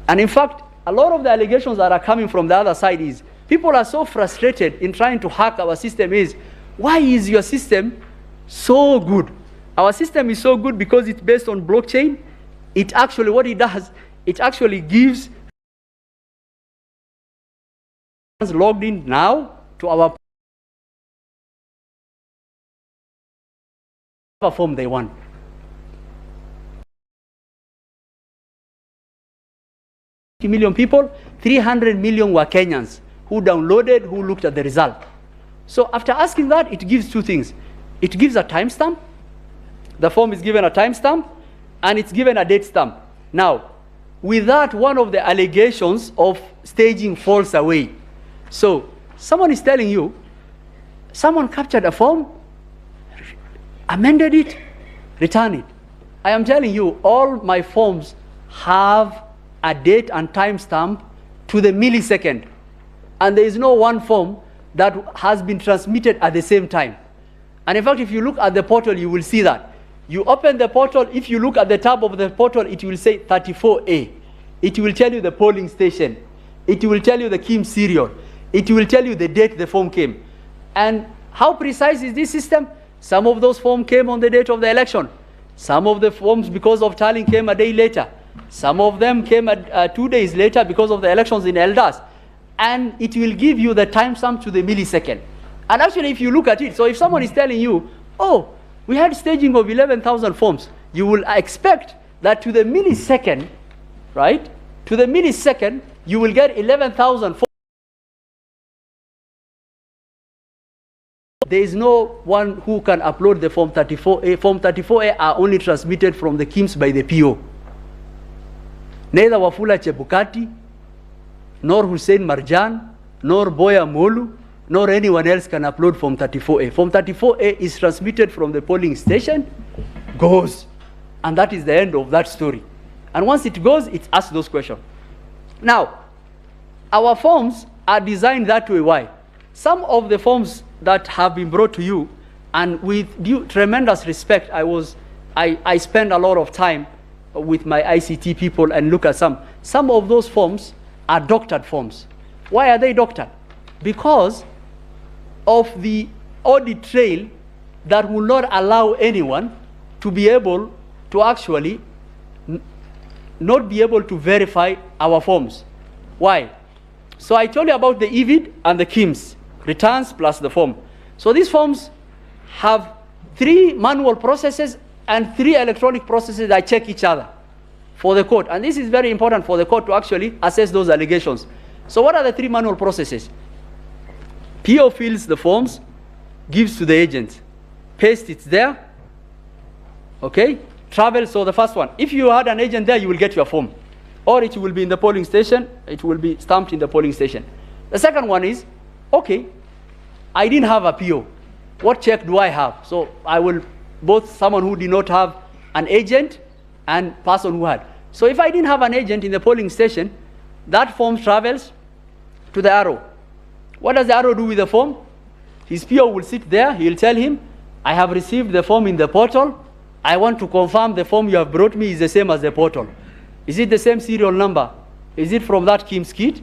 And in fact, a lot of the allegations that are coming from the other side is, people are so frustrated in trying to hack our system is, why is your system so good? Our system is so good because it's based on blockchain. It actually, what it does, it actually gives logged in now to our form they want. Million people, 300 million were Kenyans who downloaded, who looked at the result. So after asking that, it gives 2 things. It gives a timestamp. The form is given a timestamp, and it's given a date stamp. Now, with that, one of the allegations of staging falls away. So someone is telling you, someone captured a form, amended it, returned it. I am telling you, all my forms have a date and timestamp to the millisecond. And there is no one form that has been transmitted at the same time. And in fact, if you look at the portal, you will see that. You open the portal, if you look at the tab of the portal, it will say 34A. It will tell you the polling station. It will tell you the Kim serial. It will tell you the date the form came. And how precise is this system? Some of those forms came on the date of the election. Some of the forms, because of tallying, came a day later. Some of them came 2 days later because of the elections in Eldas. And it will give you the timestamp to the millisecond. And actually, if you look at it, so if someone is telling you, oh, we had staging of 11,000 forms, you will expect that to the millisecond, right? To the millisecond, you will get 11,000 forms. There is no one who can upload the Form 34A. Form 34A are only transmitted from the KIMS by the PO. Neither Wafula Chebukati, nor Hussein Marjan, nor Boya Molu, nor anyone else can upload Form 34A. Form 34A is transmitted from the polling station, goes, and that is the end of that story. And once it goes, it asks those questions. Now, our forms are designed that way. Why? Some of the forms that have been brought to you, and with due tremendous respect, I spend a lot of time with my ICT people and look at some of those forms are doctored forms. Why are they doctored? Because of the audit trail that will not allow anyone to be able to actually not be able to verify our forms. Why? So I told you about the EVID and the KIMS, returns plus the form. So these forms have 3 manual processes and 3 electronic processes that check each other for the court. And this is very important for the court to actually assess those allegations. So what are the 3 manual processes? PO fills the forms, gives to the agent, paste it there, okay? Travel, so the first one, if you had an agent there, you will get your form. Or it will be in the polling station, it will be stamped in the polling station. The second one is, okay, I didn't have a PO. What check do I have? So I will, both someone who did not have an agent and person who had. So if I didn't have an agent in the polling station, that form travels to the arrow. What does the arrow do with the form? His PO will sit there, he'll tell him, I have received the form in the portal. I want to confirm the form you have brought me is the same as the portal. Is it the same serial number? Is it from that KIMS kit?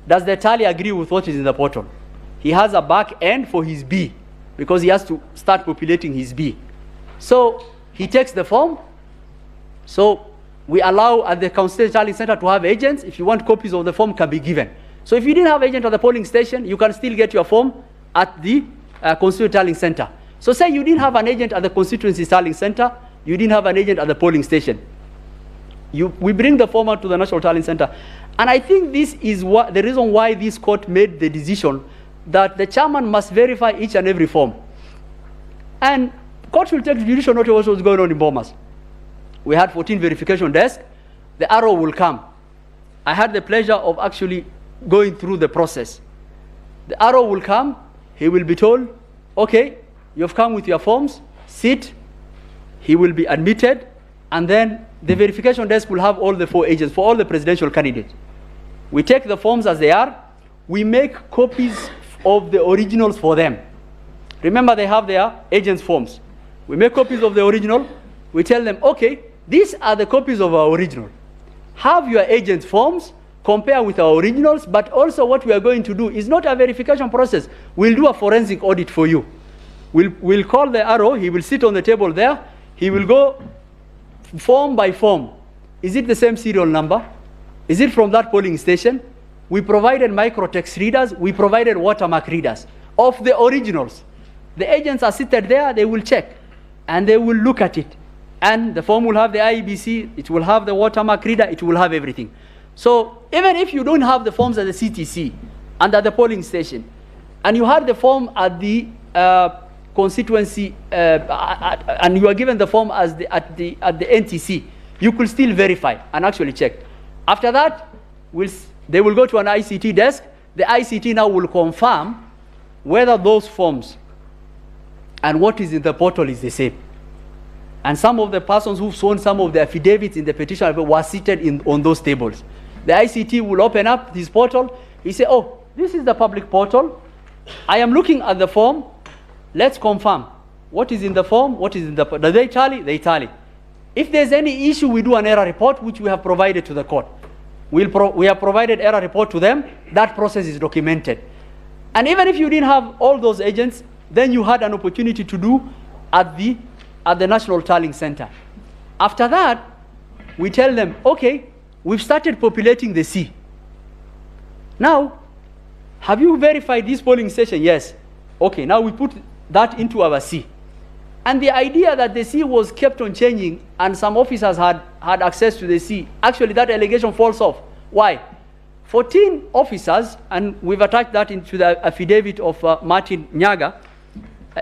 Does the tally agree with what is in the portal? He has a back end for his B because he has to start populating his B. So he takes the form. So we allow at the Constituency Tallying Center to have agents. If you want copies of the form, can be given. So if you didn't have agent at the polling station, you can still get your form at the Constituency Tallying Center. So say you didn't have an agent at the Constituency Tallying Center, you didn't have an agent at the polling station. We bring the form out to the National Tallying Center. And I think this is the reason why this court made the decision that the chairman must verify each and every form. And court will take judicial notice of what was going on in Bomas. We had 14 verification desks. The arrow will come. I had the pleasure of actually going through the process. The arrow will come. He will be told, okay, you've come with your forms, sit. He will be admitted. And then the verification desk will have all the 4 agents for all the presidential candidates. We take the forms as they are. We make copies of the originals for them. Remember, they have their agents' forms. We make copies of the original. We tell them, okay, these are the copies of our original. Have your agents' forms, compare with our originals, but also what we are going to do is not a verification process. We'll do a forensic audit for you. We'll call the arrow. He will sit on the table there. He will go form by form. Is it the same serial number? Is it from that polling station? We provided microtext readers. We provided watermark readers of the originals. The agents are seated there. They will check and they will look at it. And the form will have the IEBC. It will have the watermark reader. It will have everything. So even if you don't have the forms at the CTC and at the polling station, and you had the form at the constituency, and you are given the form as at the NTC, you could still verify and actually check. After that, they will go to an ICT desk. The ICT now will confirm whether those forms and what is in the portal is the same. And some of the persons who've shown some of the affidavits in the petition were seated on those tables. The ICT will open up this portal. He say, oh, this is the public portal. I am looking at the form. Let's confirm what is in the form, what is in the portal. Do they tally? They tally. If there's any issue, we do an error report, which we have provided to the court. We have provided error report to them. That process is documented. And even if you didn't have all those agents, then you had an opportunity to do at the National Tallying Center. After that, we tell them, okay, we've started populating the C. Now, have you verified this polling station? Yes. Okay, now we put that into our C. And the idea that the C was kept on changing and some officers had access to the C, actually that allegation falls off. Why? 14 officers, and we've attached that into the affidavit of Martin Nyaga,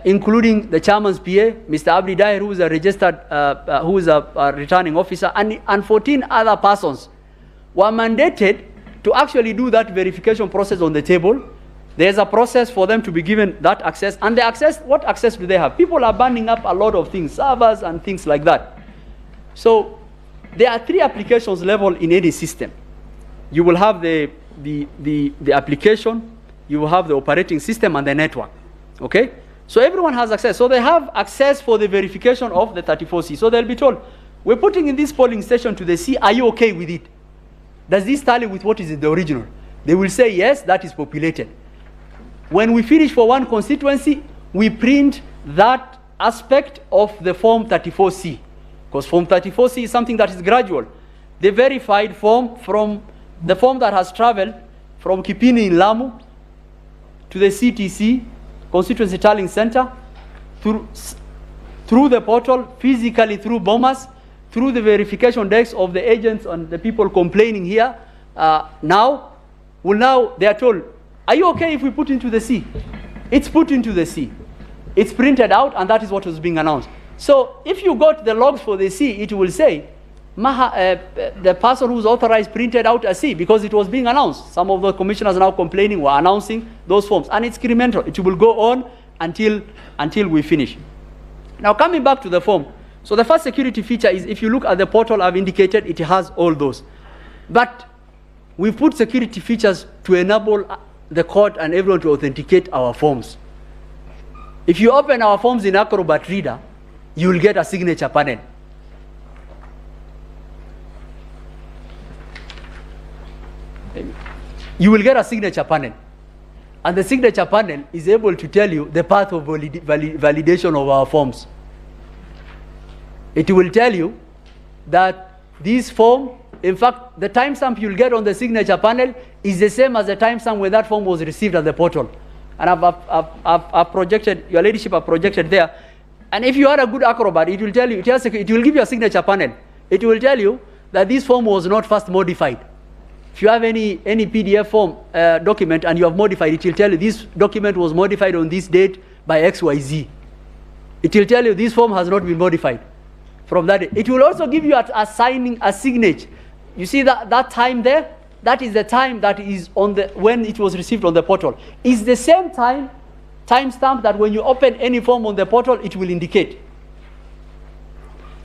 including the chairman's PA, Mr. Abdi Dair, who is a registered, who is a returning officer, and 14 other persons were mandated to actually do that verification process on the table. There's a process for them to be given that access. And the access, what access do they have? People are burning up a lot of things, servers and things like that. So there are 3 applications level in any system. You will have the application, you will have the operating system and the network. Okay? So everyone has access. So they have access for the verification of the 34C. So they'll be told, we're putting in this polling station to the C, are you okay with it? Does this tally with what is in the original? They will say, yes, that is populated. When we finish for one constituency, we print that aspect of the Form 34C. Because Form 34C is something that is gradual. The verified form from the form that has traveled from Kipini in Lamu to the CTC, Constituency Tallying Center, through the portal, physically through Bomas, through the verification desks of the agents and the people complaining here. Now they are told, are you okay if we put into the C? It's put into the C. It's printed out, and that is what was being announced. So if you got the logs for the C, it will say, the person who's authorized printed out a C because it was being announced. Some of the commissioners now complaining were announcing those forms, and it's incremental. It will go on until we finish. Now coming back to the form. So the first security feature is, if you look at the portal I've indicated, it has all those. But we've put security features to enable the court and everyone to authenticate our forms. If you open our forms in Acrobat Reader, you will get a signature panel. You will get a signature panel. And the signature panel is able to tell you the path of validation of our forms. It will tell you that this form, in fact, the timestamp you'll get on the signature panel is the same as the timestamp when that form was received at the portal. And I've projected, your ladyship, I've projected there. And if you are a good Acrobat, it will tell you, it will give you a signature panel. It will tell you that this form was not first modified. If you have any PDF form document and you have modified, it will tell you this document was modified on this date by XYZ. It will tell you this form has not been modified from that day. It will also give you a signature. You see that time there? That is the time that is on the when it was received on the portal. It's the same timestamp that when you open any form on the portal, it will indicate.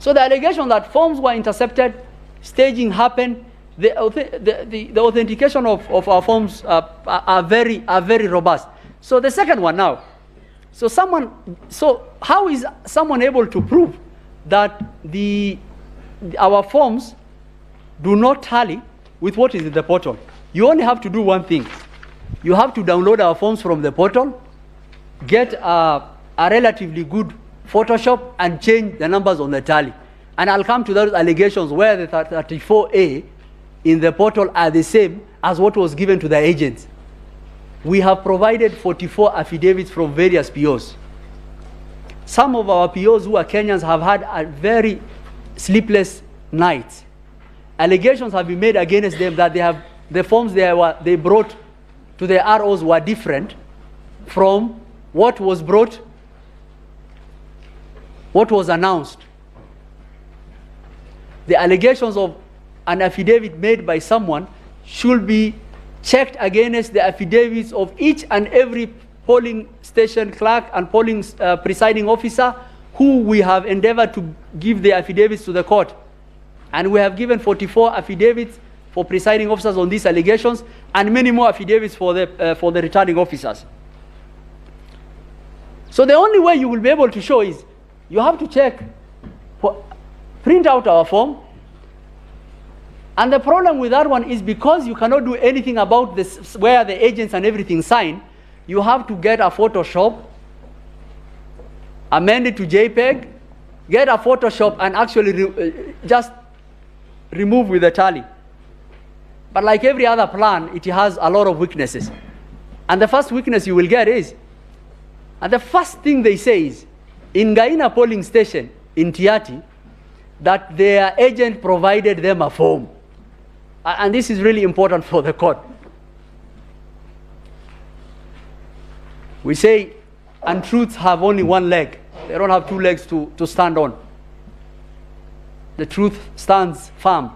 So the allegation that forms were intercepted, staging happened, the authentication of our forms are very robust. So the second one now. So how is someone able to prove that our forms do not tally with what is in the portal? You only have to do one thing. You have to download our forms from the portal, get a relatively good Photoshop, and change the numbers on the tally. And I'll come to those allegations where the 34A in the portal are the same as what was given to the agents. We have provided 44 affidavits from various POs. Some of our POs who are Kenyans have had a very sleepless nights. Allegations have been made against them that the forms they brought to the ROs were different from what was announced. The allegations of an affidavit made by someone should be checked against the affidavits of each and every polling station clerk and polling presiding officer who we have endeavored to give the affidavits to the court. And we have given 44 affidavits for presiding officers on these allegations and many more affidavits for the returning officers. So the only way you will be able to show is you have to print out our form. And the problem with that one is because you cannot do anything about this, where the agents and everything sign, you have to get a Photoshop, amend it to JPEG, get a Photoshop and actually just remove with the tally. But like every other plan, it has a lot of weaknesses. And the first weakness you will get is, and the first thing they say is, in Gaina polling station in Tiati, that their agent provided them a form. And this is really important for the court. We say untruths have only one leg. They don't have two legs to stand on. The truth stands firm.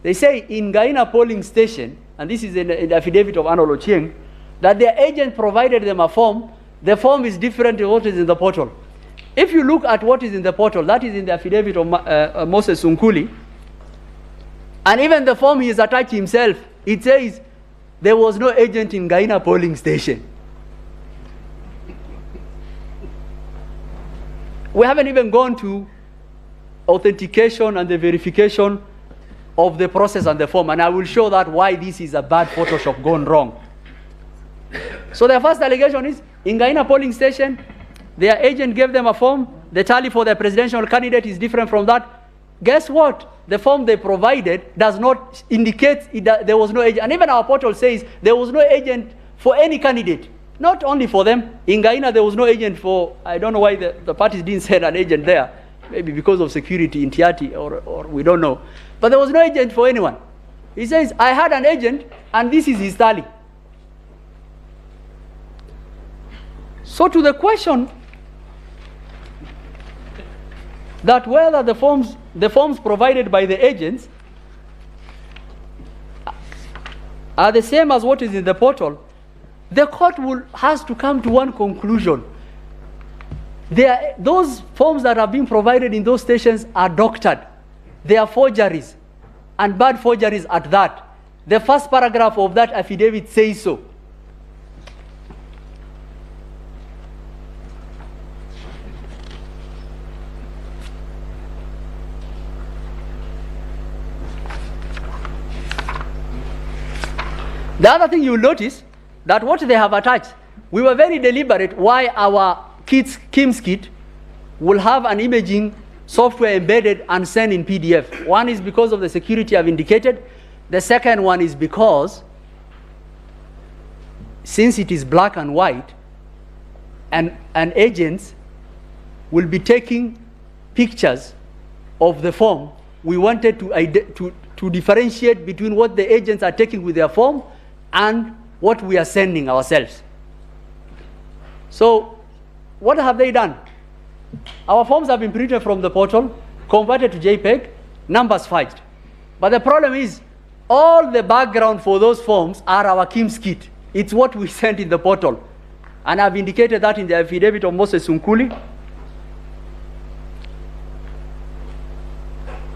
They say in Gaina polling station, and this is in the affidavit of Anolo Chieng, that their agent provided them a form. The form is different to what is in the portal. If you look at what is in the portal, that is in the affidavit of Moses Sunkuli, and even the form he has attached himself, it says there was no agent in Gaina polling station. We haven't even gone to authentication and the verification of the process and the form, and I will show that why this is a bad Photoshop gone wrong. So the first allegation is, in Gaina polling station, their agent gave them a form. The tally for the presidential candidate is different from that. Guess what? The form they provided does not indicate there was no agent. And even our portal says there was no agent for any candidate. Not only for them. In Gaina, there was no agent for, I don't know why the parties didn't send an agent there. Maybe because of security in Tiati, or we don't know. But there was no agent for anyone. He says, I had an agent, and this is his tally. So to the question that whether the forms provided by the agents are the same as what is in the portal, the court has to come to one conclusion. Those forms that are being provided in those stations are doctored. They are forgeries, and bad forgeries at that. The first paragraph of that affidavit says so. The other thing you will notice that what they have attached, we were very deliberate why our KIMS kit will have an imaging software embedded and sent in PDF. One is because of the security I've indicated. The second one is because since it is black and white, and agents will be taking pictures of the form, we wanted to differentiate between what the agents are taking with their form and what we are sending ourselves. So what have they done? Our forms have been printed from the portal, converted to JPEG, numbers fudged. But the problem is, all the background for those forms are our KIMS kit. It's what we sent in the portal. And I've indicated that in the affidavit of Moses Sunkuli.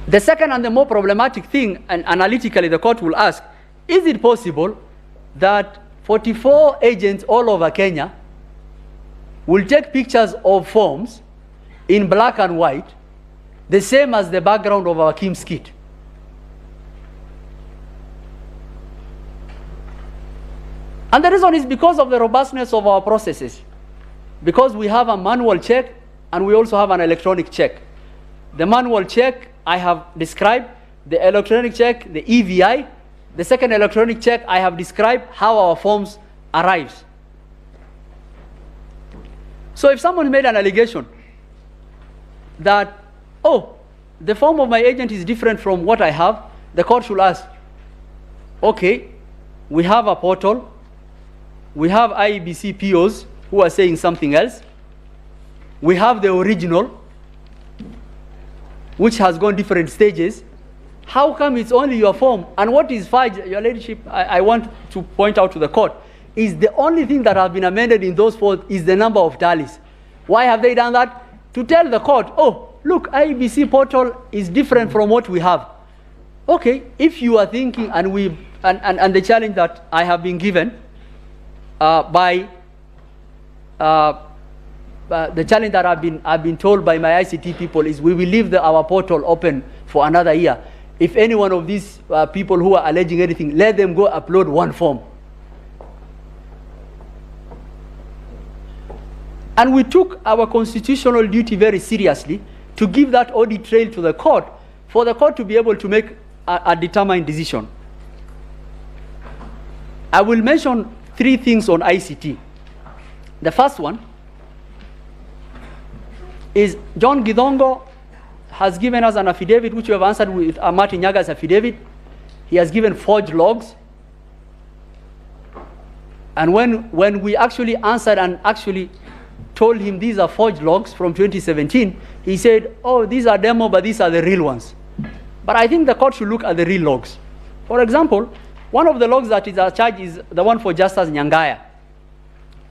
The second and the more problematic thing, and analytically the court will ask, is it possible that 44 agents all over Kenya will take pictures of forms in black and white, the same as the background of our KIMS kit? And the reason is because of the robustness of our processes. Because we have a manual check and we also have an electronic check. The manual check I have described, the electronic check, the EVI. The second electronic check, I have described how our forms arrives. So if someone made an allegation that, oh, the form of my agent is different from what I have, the court should ask, okay, we have a portal, we have IEBC POs who are saying something else, we have the original, which has gone different stages. How come it's only your form? And what is fudge, Your Ladyship, I want to point out to the court, is the only thing that has been amended in those forms is the number of tallies. Why have they done that? To tell the court, oh, look, IEBC portal is different from what we have. Okay, if you are thinking, and the challenge that I have been given the challenge that I've been told by my ICT people is we will leave our portal open for another year. If any one of these people who are alleging anything, let them go upload one form. And we took our constitutional duty very seriously to give that audit trail to the court for the court to be able to make a determined decision. I will mention 3 things on ICT. The first one is John Gidongo has given us an affidavit which we have answered with Martin Nyaga's affidavit. He has given forged logs. And when we actually answered and actually told him these are forged logs from 2017, he said, oh, these are demo, but these are the real ones. But I think the court should look at the real logs. For example, one of the logs that is charged is the one for Justice Nyangaya.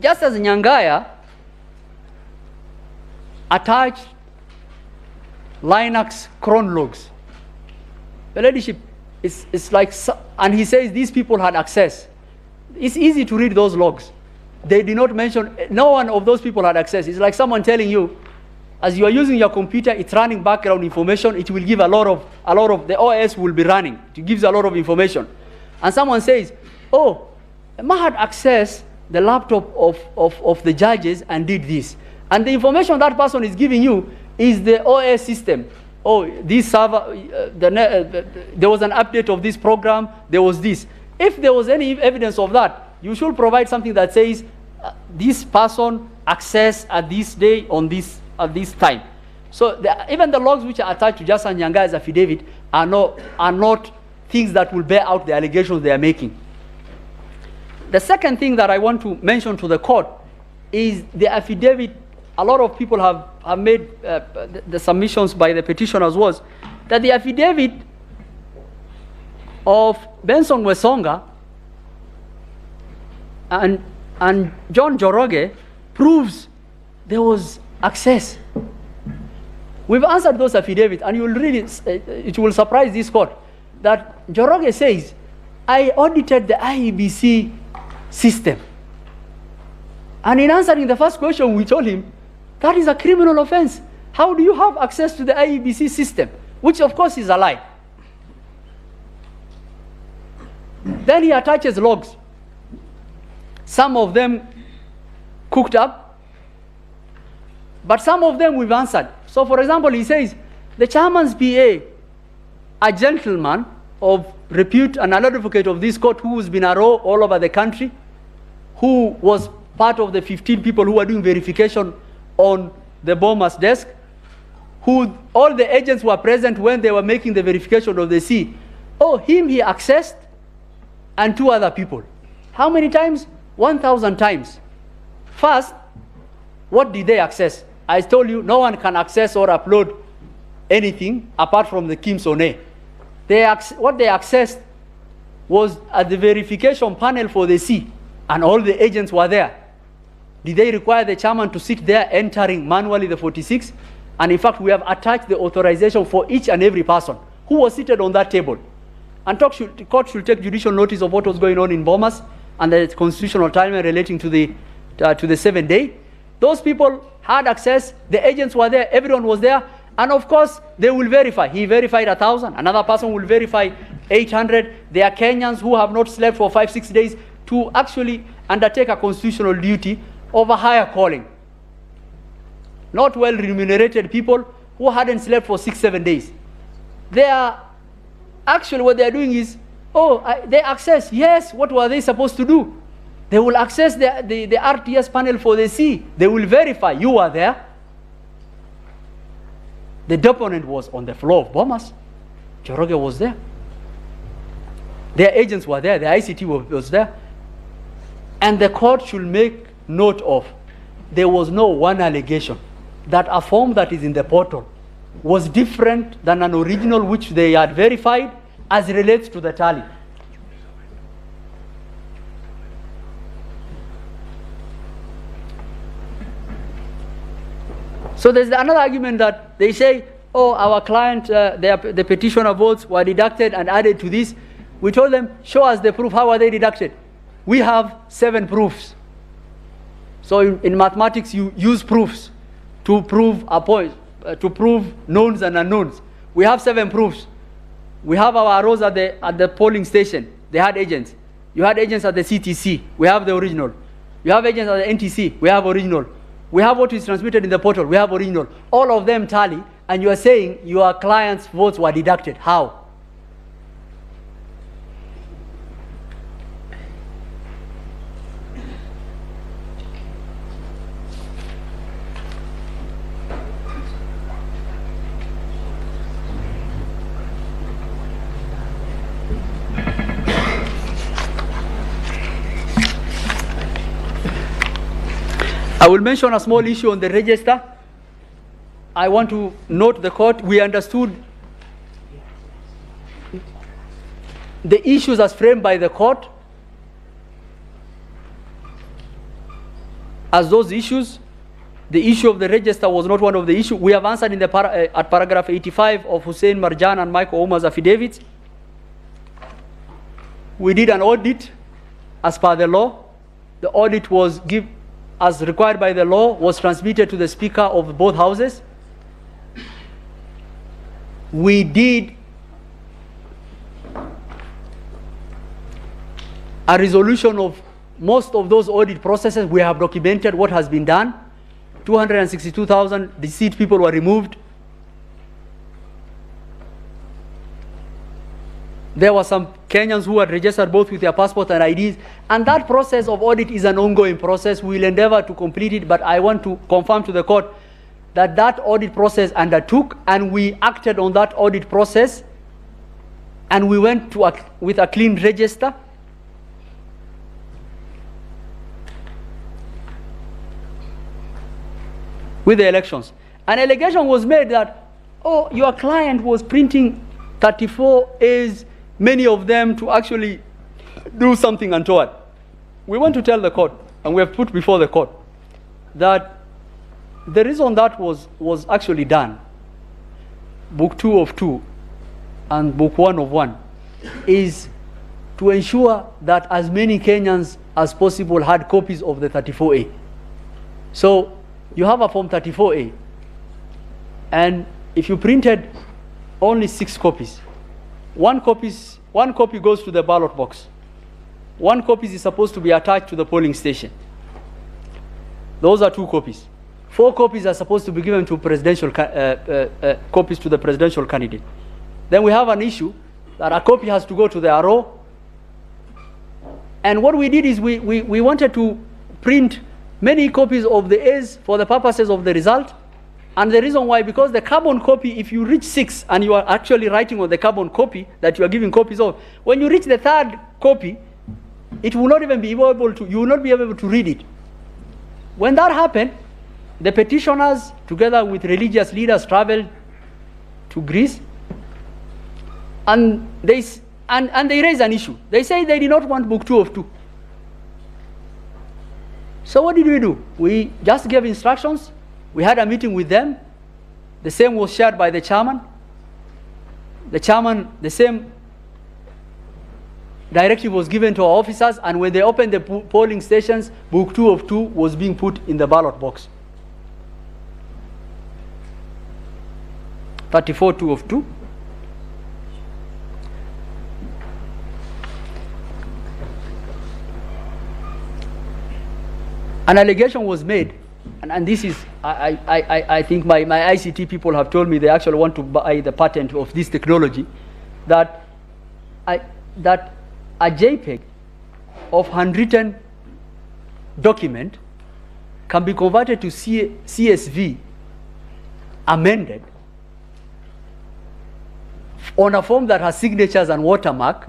Justice Nyangaya attached Linux cron logs. The Ladyship, it's like, and he says these people had access. It's easy to read those logs. They did not mention, no one of those people had access. It's like someone telling you, as you are using your computer, it's running background information, it will give a lot of, the OS will be running. It gives a lot of information. And someone says, oh, Emma had accessed the laptop of the judges and did this. And the information that person is giving you is the OS system. Oh, this server, there was an update of this program, there was this. If there was any evidence of that, you should provide something that says this person accessed at this day on this at this time. So even the logs which are attached to Justice Nyanga's affidavit are not things that will bear out the allegations they are making. The second thing that I want to mention to the court is the affidavit. A lot of people have made the submissions by the petitioners was that the affidavit of Benson Wesonga and John Joroge proves there was access. We've answered those affidavits, and you will read it. It will surprise this court that Joroge says I audited the IEBC system. And in answering the first question, we told him, that is a criminal offense. How do you have access to the IEBC system? Which of course is a lie. Then he attaches logs. Some of them cooked up, but some of them we've answered. So for example, he says, the chairman's PA, a gentleman of repute and an advocate of this court who's been a row all over the country, who was part of the 15 people who were doing verification on the bomber's desk, who all the agents were present when they were making the verification of the C. Oh, him he accessed, and 2 other people. How many times? 1,000 times. First, what did they access? I told you, no one can access or upload anything apart from the Kim Sone. What they accessed was at the verification panel for the C, and all the agents were there. Did they require the chairman to sit there entering manually the 46? And in fact, we have attached the authorization for each and every person who was seated on that table. And the court should take judicial notice of what was going on in Bomas and the constitutional timeline relating to the 7th day. Those people had access, the agents were there, everyone was there, and of course, they will verify. He verified 1,000, another person will verify 800. There are Kenyans who have not slept for 5-6 days to actually undertake a constitutional duty of a higher calling. Not well remunerated people who hadn't slept for 6-7 days. They are actually, what they are doing is, they access. Yes, what were they supposed to do? They will access the RTS panel for the C. They will verify you are there. The deponent was on the floor of Bomas. Joroge was there. Their agents were there. The ICT was there. And the court should make note of, there was no one allegation that a form that is in the portal was different than an original which they had verified as relates to the tally. So there's another argument that they say, oh, our client, the petitioner votes were deducted and added to this. We told them, show us the proof. How are they deducted? We have 7 proofs. So in mathematics, you use proofs to prove a point, to prove knowns and unknowns. We have 7 proofs. We have our rows at the polling station. They had agents. You had agents at the CTC. We have the original. You have agents at the NTC. We have original. We have what is transmitted in the portal. We have original. All of them tally, and you are saying your client's votes were deducted. How? I will mention a small issue on the register. I want to note the court, we understood the issues as framed by the court as those issues. The issue of the register was not one of the issues. We have answered in the at paragraph 85 of Hussein Marjan and Michael Omar's affidavits. We did an audit as per the law. The audit was as required by the law, was transmitted to the Speaker of both houses. We did a resolution of most of those audit processes. We have documented what has been done. 262,000 deceased people were removed. There were some Kenyans who had registered both with their passport and IDs. And that process of audit is an ongoing process. We will endeavor to complete it, but I want to confirm to the court that that audit process undertook, and we acted on that audit process, and we went to with a clean register. With the elections. An allegation was made that, oh, your client was printing 34As, many of them to actually do something untoward. We want to tell the court, and we have put before the court, that the reason that was actually done, book 2 of 2 and book 1 of 1, is to ensure that as many Kenyans as possible had copies of the 34A. So you have a Form 34A, and if you printed only 6 copies, one copy goes to the ballot box. 1 copy is supposed to be attached to the polling station. Those are 2 copies. 4 copies are supposed to be given to presidential copies to the presidential candidate. Then we have an issue that a copy has to go to the RO. And what we did is we wanted to print many copies of the A's for the purposes of the result. And the reason why, because the carbon copy, if you reach 6 and you are actually writing on the carbon copy that you are giving copies of, when you reach the 3rd copy, it will not even be able to, you will not be able to read it. When that happened, the petitioners, together with religious leaders, traveled to Greece, and they raised an issue. They say they did not want book 2 of 2. So what did we do? We just gave instructions. We had a meeting with them. The same was shared by the chairman. The chairman, the same directive was given to our officers, and when they opened the polling stations, book 2 of 2 was being put in the ballot box. 34 2 of 2. An allegation was made, and this is, I think my ICT people have told me they actually want to buy the patent of this technology, that a JPEG of handwritten document can be converted to CSV amended on a form that has signatures and watermark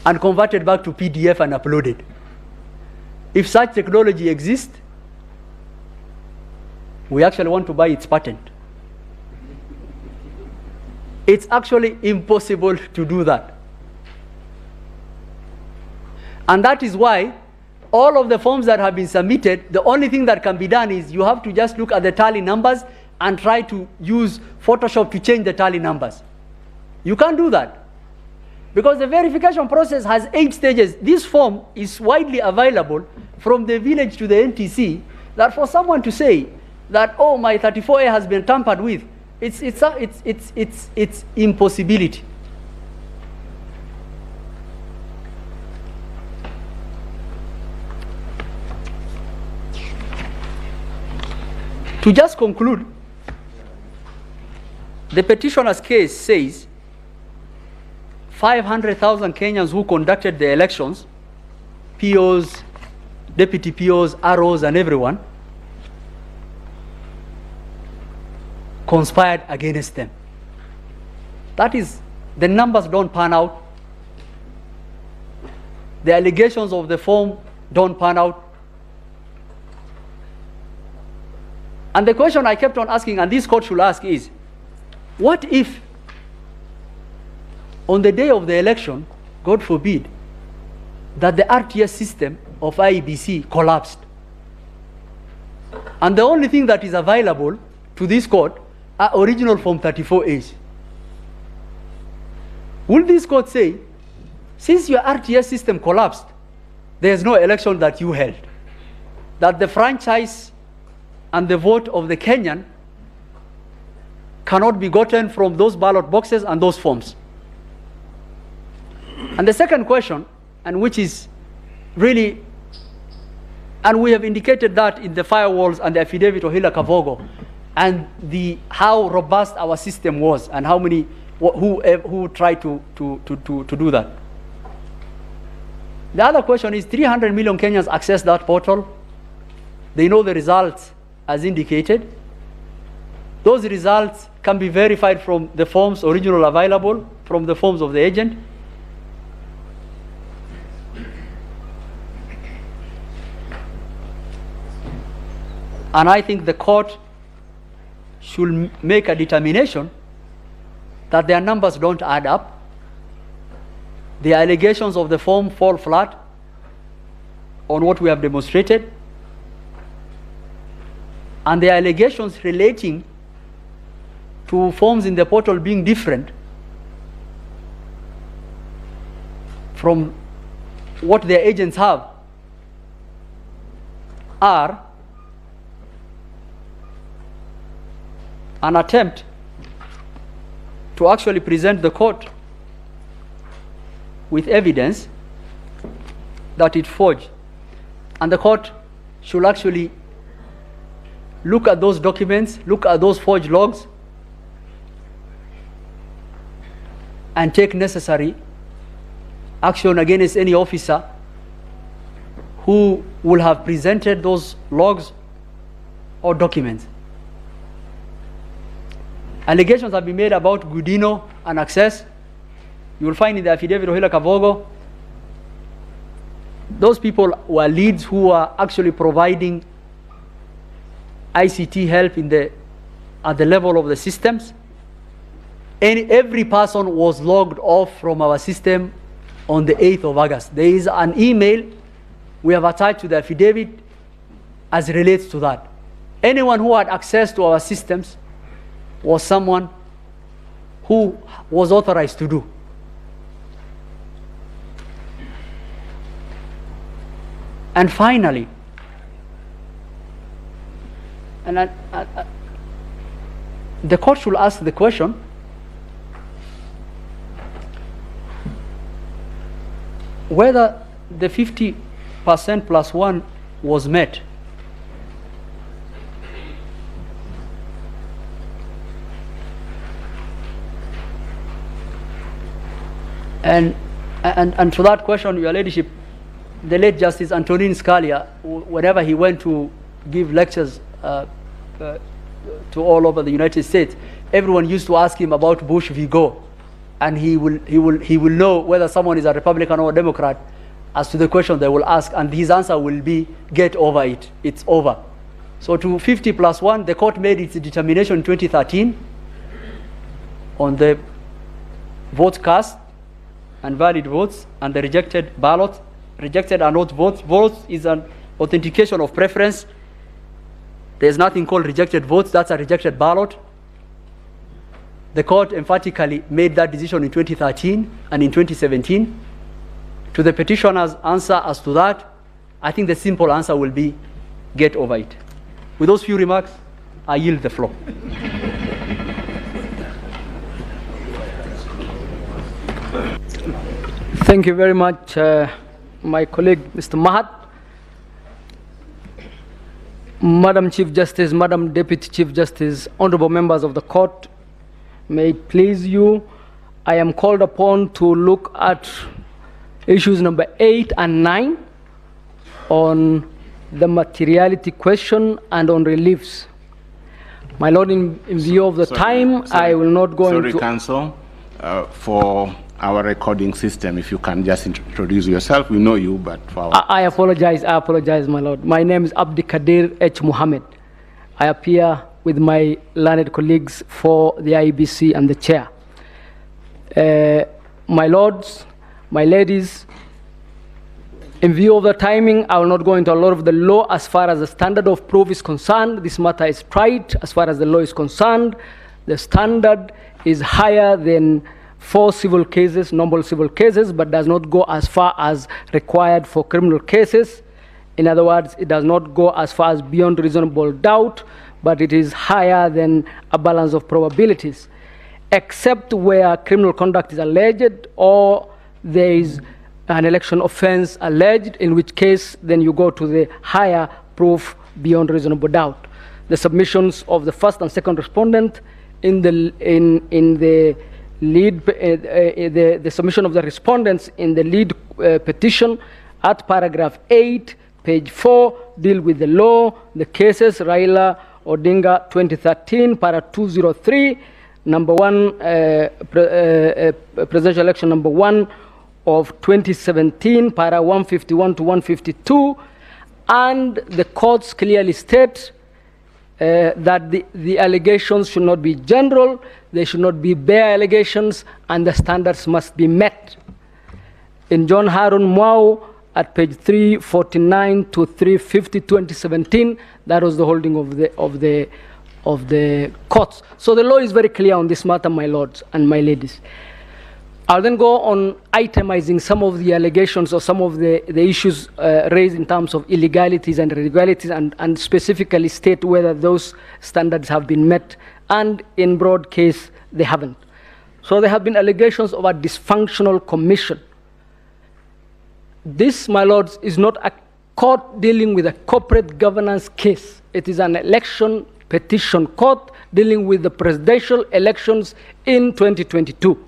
and converted back to PDF and uploaded. If such technology exists, we actually want to buy its patent. It's actually impossible to do that. And that is why all of the forms that have been submitted, the only thing that can be done is you have to just look at the tally numbers and try to use Photoshop to change the tally numbers. You can't do that, because the verification process has 8 stages. This form is widely available from the village to the NTC, that for someone to say that, oh, my 34A has been tampered with, it's impossibility. To just conclude, the petitioner's case says 500,000 Kenyans who conducted the elections, POs, deputy POs, ROs, and everyone, conspired against them. That is, the numbers don't pan out. The allegations of the form don't pan out. And the question I kept on asking, and this court should ask, is, what if on the day of the election, God forbid, that the RTS system of IEBC collapsed, and the only thing that is available to this court are original Form 34As? Will this court say, since your RTS system collapsed, there is no election that you held, that the franchise and the vote of the Kenyan cannot be gotten from those ballot boxes and those forms? And the second question, and which is really, and we have indicated that in the firewalls and the affidavit of Hila Kavogo, and how robust our system was, and how many who tried to do that. The other question is, 300 million Kenyans access that portal. They know the results as indicated. Those results can be verified from the forms original available, from the forms of the agent. And I think the court should make a determination that their numbers don't add up. The allegations of the form fall flat on what we have demonstrated. And the allegations relating to forms in the portal being different from what their agents have are an attempt to actually present the court with evidence that it forged. And the court should actually look at those documents, look at those forged logs, and take necessary action against any officer who will have presented those logs or documents. Allegations have been made about Gudino and Access. You will find in the affidavit of Hila Kavogo, those people were leads who were actually providing ICT help at the level of the systems. And every person was logged off from our system on the 8th of August. There is an email we have attached to the affidavit as relates to that. Anyone who had access to our systems was someone who was authorized to do. And finally, the court should ask the question, whether the 50% plus 1 was met. And to that question, Your Ladyship, the late Justice Antonin Scalia, whenever he went to give lectures to all over the United States, everyone used to ask him about Bush v. Gore, and he will know whether someone is a Republican or a Democrat as to the question they will ask, and his answer will be, get over it, it's over. So to 50 plus 1, the court made its determination in 2013 on the votes cast and valid votes and the rejected ballot. Rejected are not votes. Votes is an authentication of preference. There's nothing called rejected votes. That's a rejected ballot. The court emphatically made that decision in 2013 and in 2017. To the petitioner's answer as to that, I think the simple answer will be, get over it. With those few remarks, I yield the floor. Thank you very much, my colleague, Mr. Mahat. Madam Chief Justice, Madam Deputy Chief Justice, honorable members of the court, may it please you, I am called upon to look at issues number 8 and 9 on the materiality question and on reliefs. My Lord, in view of the time, I will not go into... Sorry, Counsel, for our recording system, if you can just introduce yourself. We know you, but for our... I apologize, my Lord. My name is Abdi Kadir H. Muhammad. I appear with my learned colleagues for the IBC and the chair. My lords, my ladies, in view of the timing, I will not go into a lot of the law as far as the standard of proof is concerned. This matter is tried as far as the law is concerned. The standard is higher than 4 civil cases, normal civil cases, but does not go as far as required for criminal cases. In other words, it does not go as far as beyond reasonable doubt, but it is higher than a balance of probabilities, except where criminal conduct is alleged or there is an election offense alleged, in which case then you go to the higher proof beyond reasonable doubt. The submissions of the first and second respondent in the lead, the submission of the respondents in the lead petition at paragraph 8, page 4, deal with the law, the cases, Raila Odinga 2013, para 203, number 1, presidential election number 1 of 2017, para 151 to 152, and the courts clearly state that the allegations should not be general, they should not be bare allegations, and the standards must be met. In John Harun Mwau, at page 349 to 350, 2017, that was the holding of the courts. So the law is very clear on this matter, my lords and my ladies. I'll then go on itemizing some of the allegations or some of the issues raised in terms of illegalities and irregularities, and specifically state whether those standards have been met, and in broad case, they haven't. So there have been allegations of a dysfunctional commission. This, my lords, is not a court dealing with a corporate governance case. It is an election petition court dealing with the presidential elections in 2022.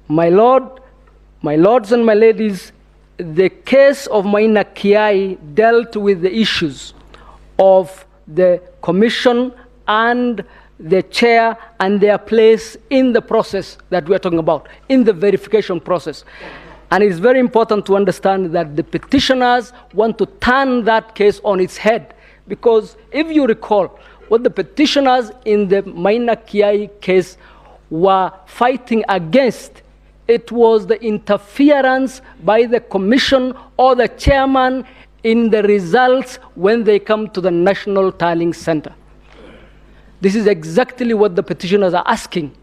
My lords and my ladies, the case of Maina Kiai dealt with the issues of the commission and the chair and their place in the process that we are talking about, in the verification process. And it's very important to understand that the petitioners want to turn that case on its head, because if you recall, what the petitioners in the Maina Kiai case were fighting against, it was the interference by the commission or the chairman in the results when they come to the National Tallying Center. This is exactly what the petitioners are asking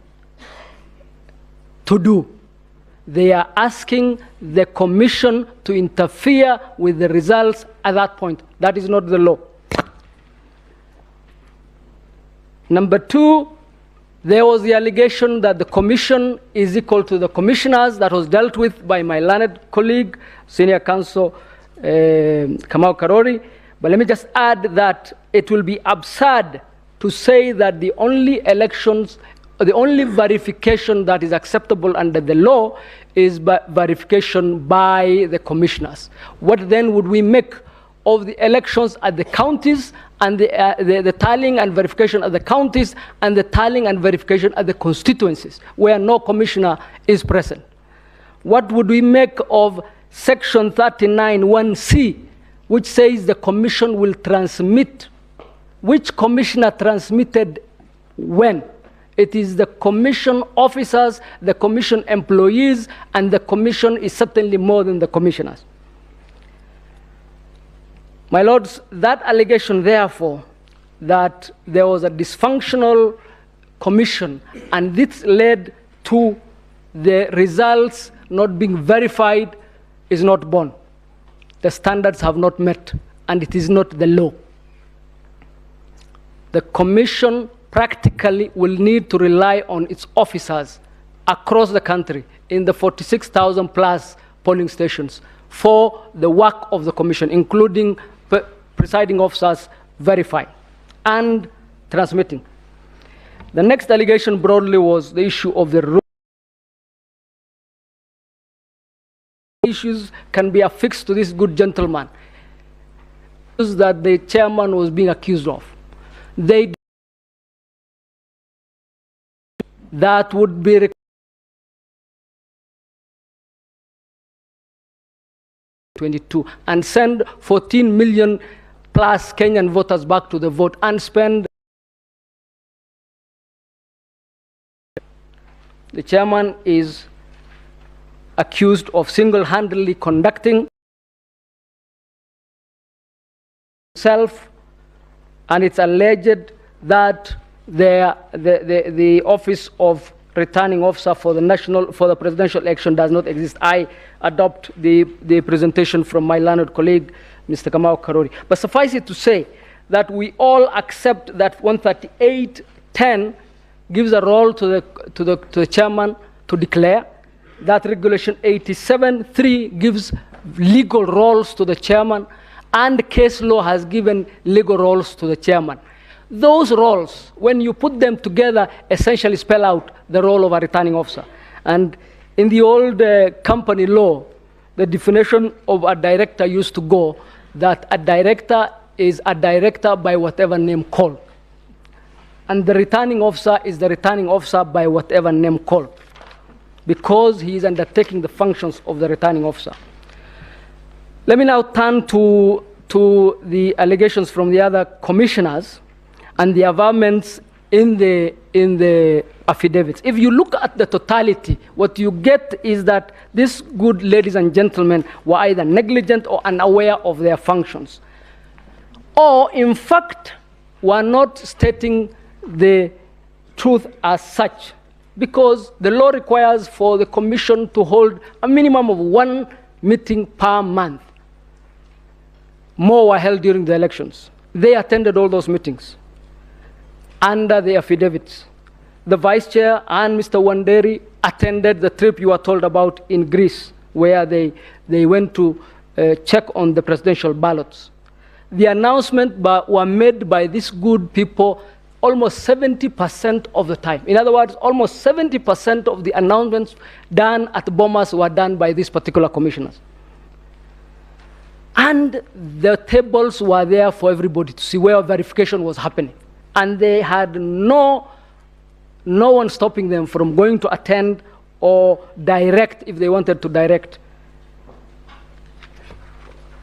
to do. They are asking the commission to interfere with the results at that point. That is not the law. Number two, there was the allegation that the commission is equal to the commissioners. That was dealt with by my learned colleague, Senior Counsel Kamau Karori. But let me just add that it will be absurd to say that the only elections, the only verification that is acceptable under the law is verification by the commissioners. What then would we make of the elections at the counties and the tallying and verification at the counties and the tallying and verification at the constituencies where no commissioner is present? What would we make of Section 39(1)(c), which says the commission will transmit? Which commissioner transmitted when? It is the commission officers, the commission employees, and the commission is certainly more than the commissioners. My lords, that allegation, therefore, that there was a dysfunctional commission and this led to the results not being verified is not borne. The standards have not met, and it is not the law. The commission practically will need to rely on its officers across the country in the 46,000 plus polling stations for the work of the commission, including presiding officers verifying and transmitting. The next allegation broadly was the issue of the rule. Issues can be affixed to this good gentleman that the chairman was being accused of. That would be (22) and send 14 million plus Kenyan voters back to the vote and spend. The chairman is accused of single-handedly conducting himself, and it's alleged that the office of returning officer for the presidential election does not exist. I adopt the presentation from my learned colleague, Mr. Kamau Karori. But suffice it to say that we all accept that 138.10 gives a role to the chairman to declare. That regulation 87.3 gives legal roles to the chairman, and case law has given legal roles to the chairman. Those roles, when you put them together, essentially spell out the role of a returning officer. And in the old company law, the definition of a director used to go that a director is a director by whatever name called. And the returning officer is the returning officer by whatever name called, because he is undertaking the functions of the returning officer. Let me now turn to the allegations from the other commissioners and the averments in the affidavits. If you look at the totality, what you get is that these good ladies and gentlemen were either negligent or unaware of their functions, or in fact were not stating the truth as such. because the law requires for the commission to hold a minimum of 1 meeting per month. More were held during the elections. They attended all those meetings under the affidavits. The vice chair and Mr. Wanderi attended the trip you are told about in Greece, where they went to check on the presidential ballots. The announcements were made by these good people almost 70% of the time. In other words, almost 70% of the announcements done at Bomas were done by these particular commissioners. And the tables were there for everybody to see where verification was happening. And they had no one stopping them from going to attend or direct if they wanted to direct.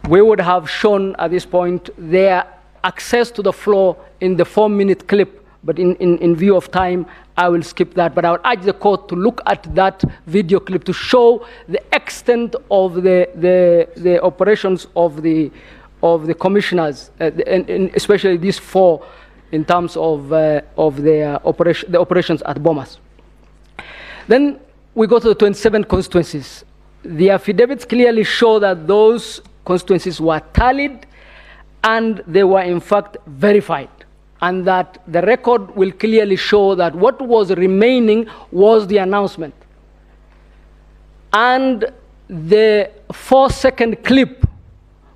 We would have shown at this point their access to the floor in the 4-minute clip, but in view of time, I will skip that. But I would urge the court to look at that video clip to show the extent of the operations of the commissioners, and especially these 4, in terms of the operations at Bomas. Then we go to the 27 constituencies. The affidavits clearly show that those constituencies were tallied and they were in fact verified, and that the record will clearly show that what was remaining was the announcement. And the 4-second clip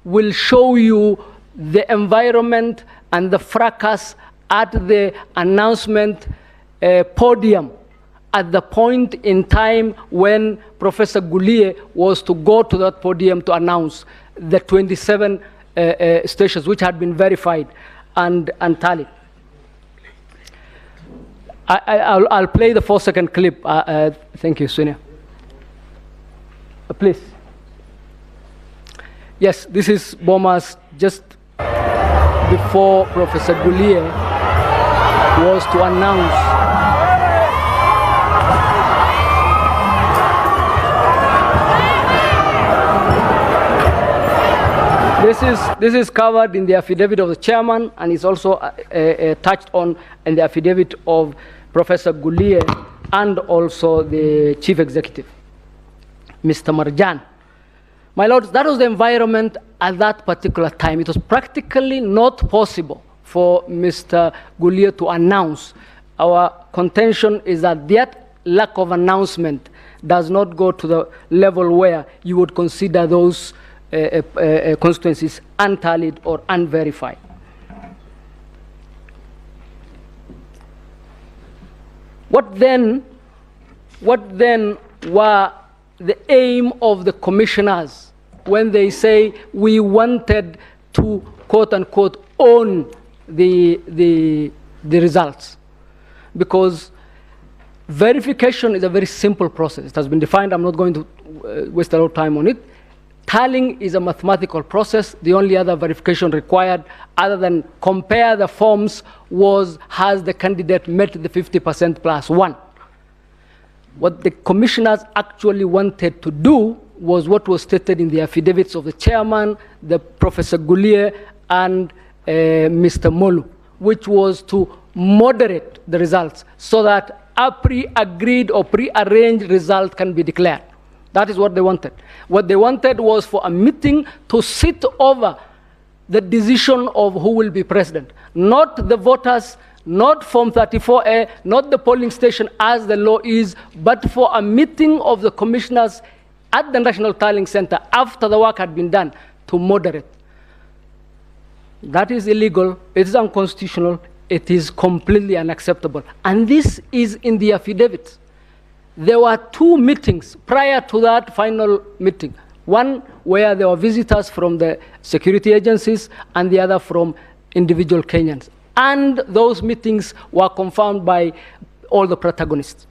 will show you the environment and the fracas at the announcement podium at the point in time when Professor Gulie was to go to that podium to announce the 27 stations which had been verified and tallied. I'll play the 4-second clip. Thank you, Sonia. Please. Yes, this is Bomas just before Professor Gulie was to announce. This is covered in the affidavit of the chairman, and is also touched on in the affidavit of Professor Gulie and also the chief executive, Mr. Marjan. My lords, that was the environment at that particular time. It was practically not possible for Mr. Gulie to announce. Our contention is that that lack of announcement does not go to the level where you would consider those constituencies untallied or unverified. What then were the aim of the commissioners when they say we wanted to quote unquote own the results? Because verification is a very simple process. It has been defined. I'm not going to waste a lot of time on it. Tallying is a mathematical process. The only other verification required, other than compare the forms, was has the candidate met the 50% plus 1. What the commissioners actually wanted to do was what was stated in the affidavits of the chairman, the Professor Gulie, and Mr. Molu, which was to moderate the results so that a pre-agreed or pre-arranged result can be declared. That is what they wanted. What they wanted was for a meeting to sit over the decision of who will be president. Not the voters, not Form 34A, not the polling station as the law is, but for a meeting of the commissioners at the National Tallying Center after the work had been done to moderate. That is illegal, it is unconstitutional, it is completely unacceptable. And this is in the affidavits. There were 2 meetings prior to that final meeting. One where there were visitors from the security agencies and the other from individual Kenyans. And those meetings were confirmed by all the protagonists.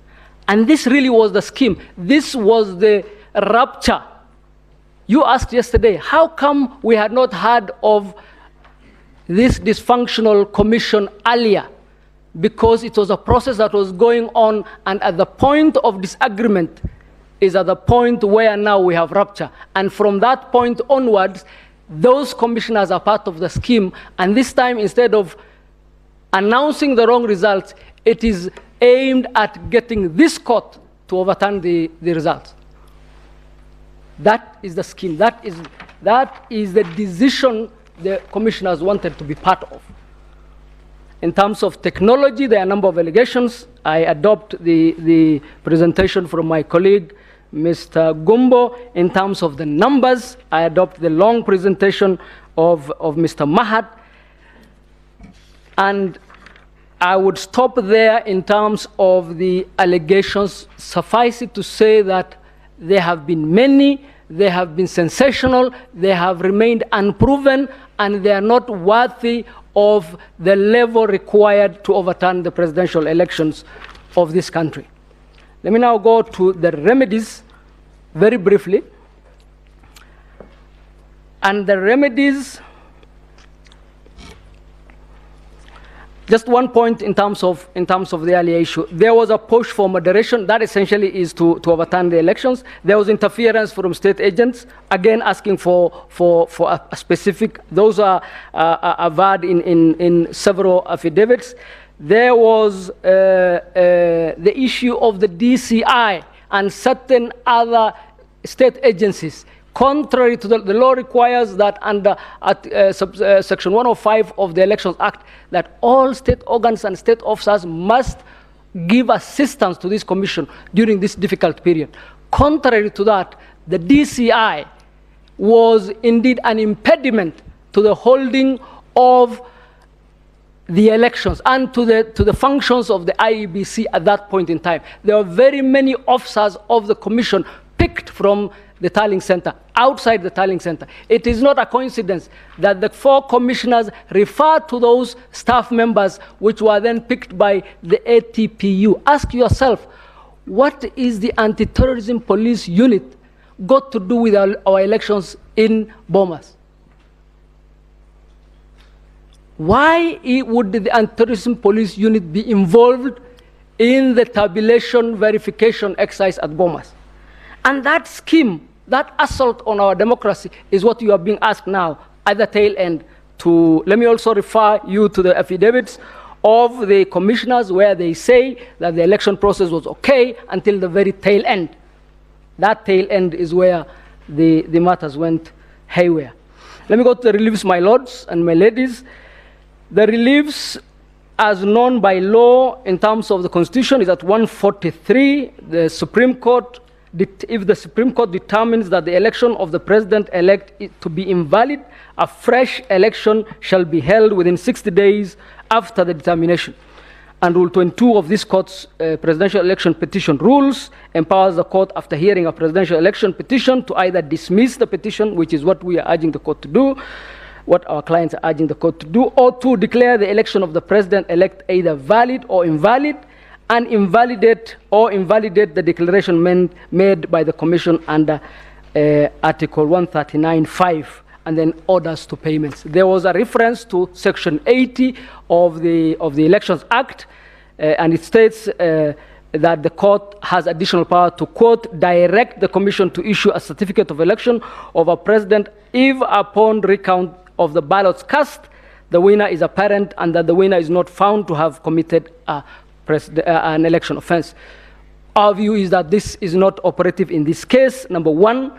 And this really was the scheme. This was the rupture. You asked yesterday, how come we had not heard of this dysfunctional commission earlier? Because it was a process that was going on, and at the point of disagreement is at the point where now we have rupture. And from that point onwards, those commissioners are part of the scheme, and this time instead of announcing the wrong results, it is aimed at getting this court to overturn the results. That is the scheme. That is the decision the commissioners wanted to be part of. In terms of technology, there are a number of allegations. I adopt the presentation from my colleague, Mr. Gumbo. In terms of the numbers, I adopt the long presentation of Mr. Mahat. And I would stop there in terms of the allegations. Suffice it to say that there have been many, they have been sensational, they have remained unproven, and they are not worthy of the level required to overturn the presidential elections of this country. Let me now go to the remedies very briefly. And the remedies, just one point in terms of the earlier issue. There was a push for moderation. That essentially is to overturn the elections. There was interference from state agents, again asking for a specific. Those are averred in several affidavits. There was the issue of the DCI and certain other state agencies. Contrary to the law requires that under Section 105 of the Elections Act, that all state organs and state officers must give assistance to this commission during this difficult period. Contrary to that, the DCI was indeed an impediment to the holding of the elections and to the functions of the IEBC at that point in time. There were very many officers of the commission picked from the Tallying Center, outside the Tallying Center. It is not a coincidence that the 4 commissioners refer to those staff members which were then picked by the ATPU. Ask yourself, what is the anti-terrorism police unit got to do with our elections in Bomas? Why would the anti-terrorism police unit be involved in the tabulation verification exercise at Bomas? And that scheme, that assault on our democracy is what you are being asked now at the tail end to. Let me also refer you to the affidavits of the commissioners where they say that the election process was okay until the very tail end. That tail end is where the matters went haywire. Let me go to the reliefs, my lords and my ladies. The reliefs as known by law in terms of the Constitution is at 143. The Supreme Court, if the Supreme Court determines that the election of the president-elect to be invalid, a fresh election shall be held within 60 days after the determination. And Rule 22 of this court's presidential election petition rules empowers the court, after hearing a presidential election petition, to either dismiss the petition, which is what we are urging the court to do, what our clients are urging the court to do, or to declare the election of the president-elect either valid or invalid, and invalidate the declaration made by the Commission under Article 139(5), and then orders to payments. There was a reference to Section 80 of the Elections Act, and it states that the court has additional power to, quote, direct the Commission to issue a certificate of election of a president if, upon recount of the ballots cast, the winner is apparent and that the winner is not found to have committed an election offense. Our view is that this is not operative in this case. Number one,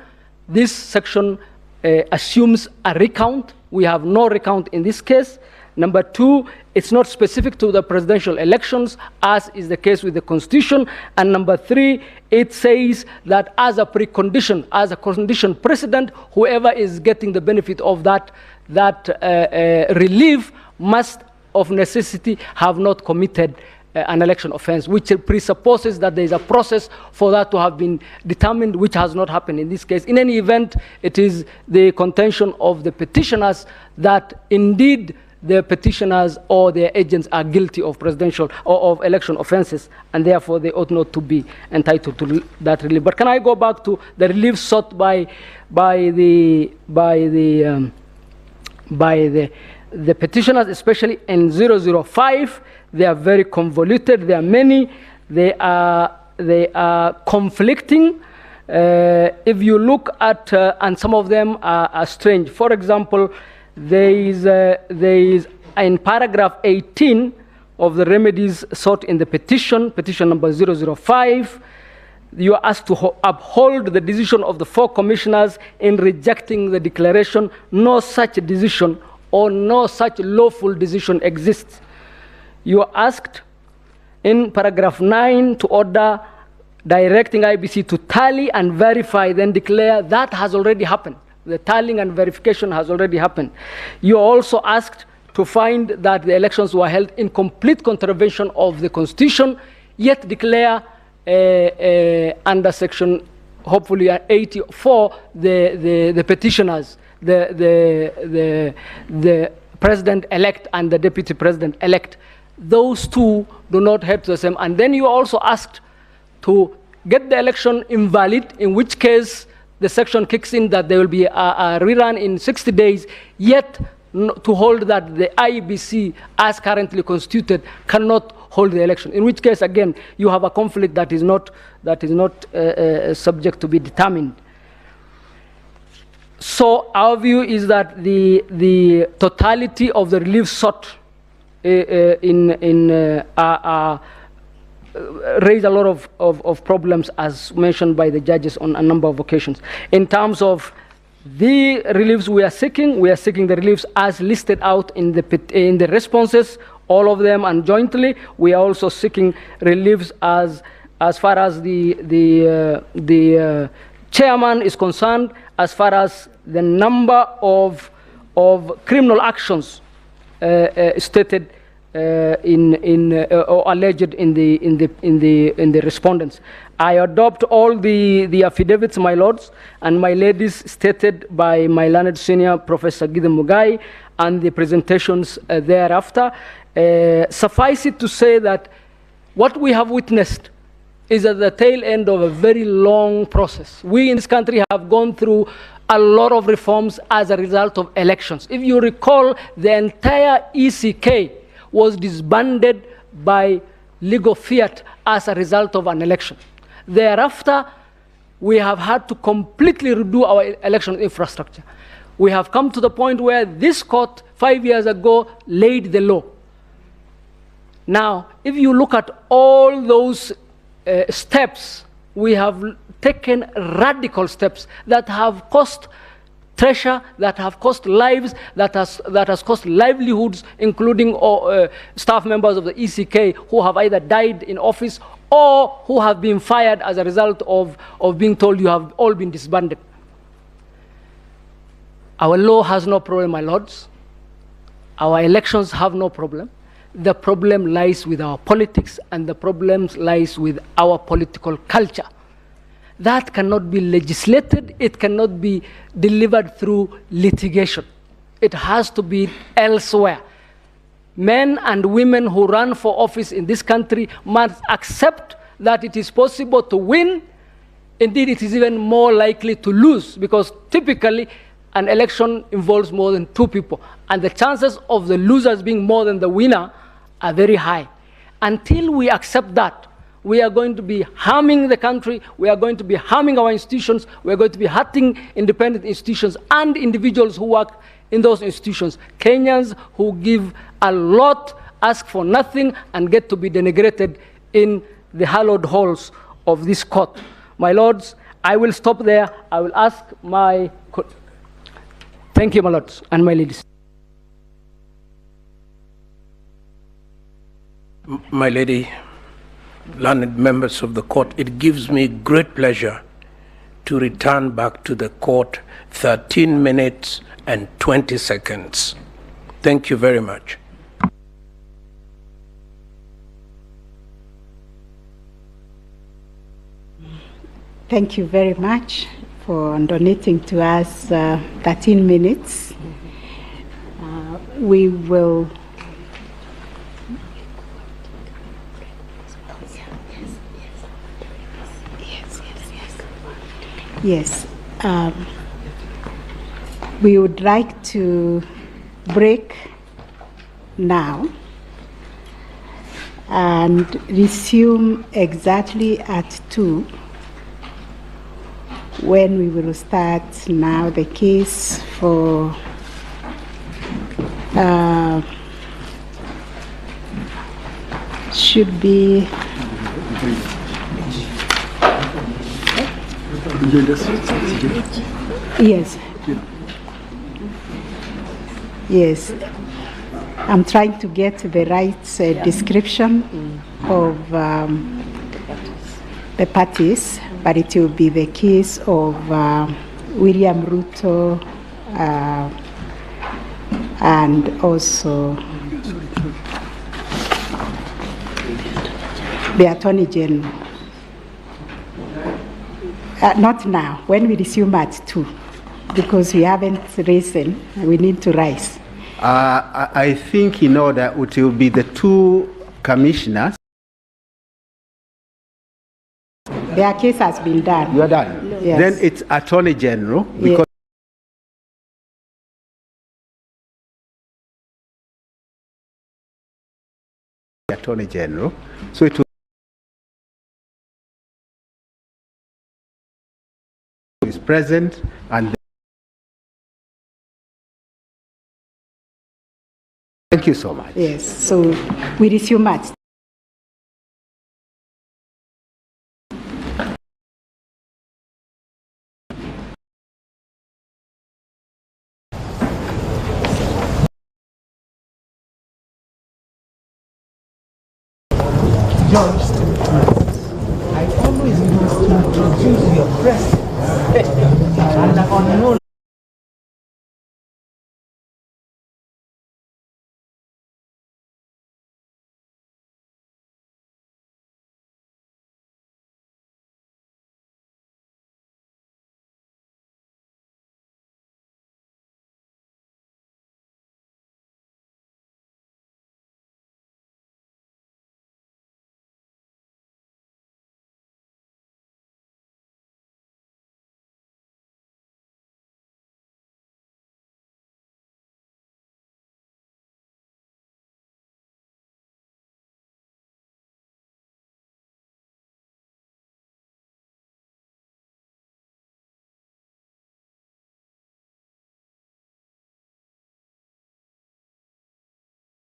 this section assumes a recount. We have no recount in this case. Number two, it's not specific to the presidential elections, as is the case with the Constitution. And number three, it says that as a precondition, as a condition precedent, whoever is getting the benefit of that relief must, of necessity, have not committed an election offense, which presupposes that there is a process for that to have been determined, which has not happened in this case. In any event, it is the contention of the petitioners that indeed the petitioners or their agents are guilty of presidential or of election offenses, and therefore they ought not to be entitled to that relief. But can I go back to the relief sought by the petitioners, especially in 005? They are very convoluted. There are many. They are conflicting. If you look at, and some of them are strange. For example, there is in paragraph 18 of the remedies sought in the petition number 005. You are asked to uphold the decision of the 4 commissioners in rejecting the declaration. No such decision or no such lawful decision exists. You are asked in paragraph 9 to order directing IBC to tally and verify, then declare. That has already happened. The tallying and verification has already happened. You are also asked to find that the elections were held in complete contravention of the Constitution, yet declare under section, hopefully 84, the petitioners, the president-elect and the deputy president-elect. Those two do not head to the same. And then you are also asked to get the election invalid, in which case the section kicks in that there will be a rerun in 60 days, yet to hold that the IEBC, as currently constituted, cannot hold the election. In which case, again, you have a conflict that is not subject to be determined. So our view is that the totality of the relief sought raise a lot of problems, as mentioned by the judges on a number of occasions. In terms of the reliefs we are seeking the reliefs as listed out in the responses, all of them, and jointly. We are also seeking reliefs as far as the chairman is concerned, as far as the number of criminal actions stated or alleged in the respondents. I adopt all the affidavits, my lords and my ladies, stated by my learned senior Professor Gideon Mugai, and the presentations thereafter. Suffice it to say that what we have witnessed is at the tail end of a very long process. We in this country have gone through a lot of reforms as a result of elections. If you recall, the entire ECK was disbanded by legal fiat as a result of an election. Thereafter, we have had to completely redo our election infrastructure. We have come to the point where this court 5 years ago laid the law. Now, if you look at all those steps, we have taken radical steps that have cost treasure, that have cost lives, that has cost livelihoods, including staff members of the ECK who have either died in office or who have been fired as a result of being told you have all been disbanded. Our law has no problem, my lords. Our elections have no problem. The problem lies with our politics, and the problem lies with our political culture. That cannot be legislated. It cannot be delivered through litigation. It has to be elsewhere. Men and women who run for office in this country must accept that it is possible to win. Indeed, it is even more likely to lose, because typically an election involves more than 2 people, and the chances of the losers being more than the winner are very high. Until we accept that, we are going to be harming the country, we are going to be harming our institutions, we are going to be hurting independent institutions and individuals who work in those institutions. Kenyans who give a lot, ask for nothing, and get to be denigrated in the hallowed halls of this court. My lords, I will stop there. I will ask my... Thank you, my lords and my ladies. My lady, learned members of the court, it gives me great pleasure to return back to the court 13 minutes and 20 seconds. Thank you very much. Thank you very much for donating to us 13 minutes. We will... Yes, we would like to break now and resume exactly at 2, when we will start now the case for should be yes. Yes. I'm trying to get the right description of the parties, but it will be the case of William Ruto and also the Attorney General. Not now, when we resume at 2, because we haven't risen, we need to rise. I think in order it will be the 2 commissioners. Their case has been done. You are done? Yes. Then it's Attorney General, Yes. because Attorney General. So it is present and thank you so much. Yes, so we resume at George.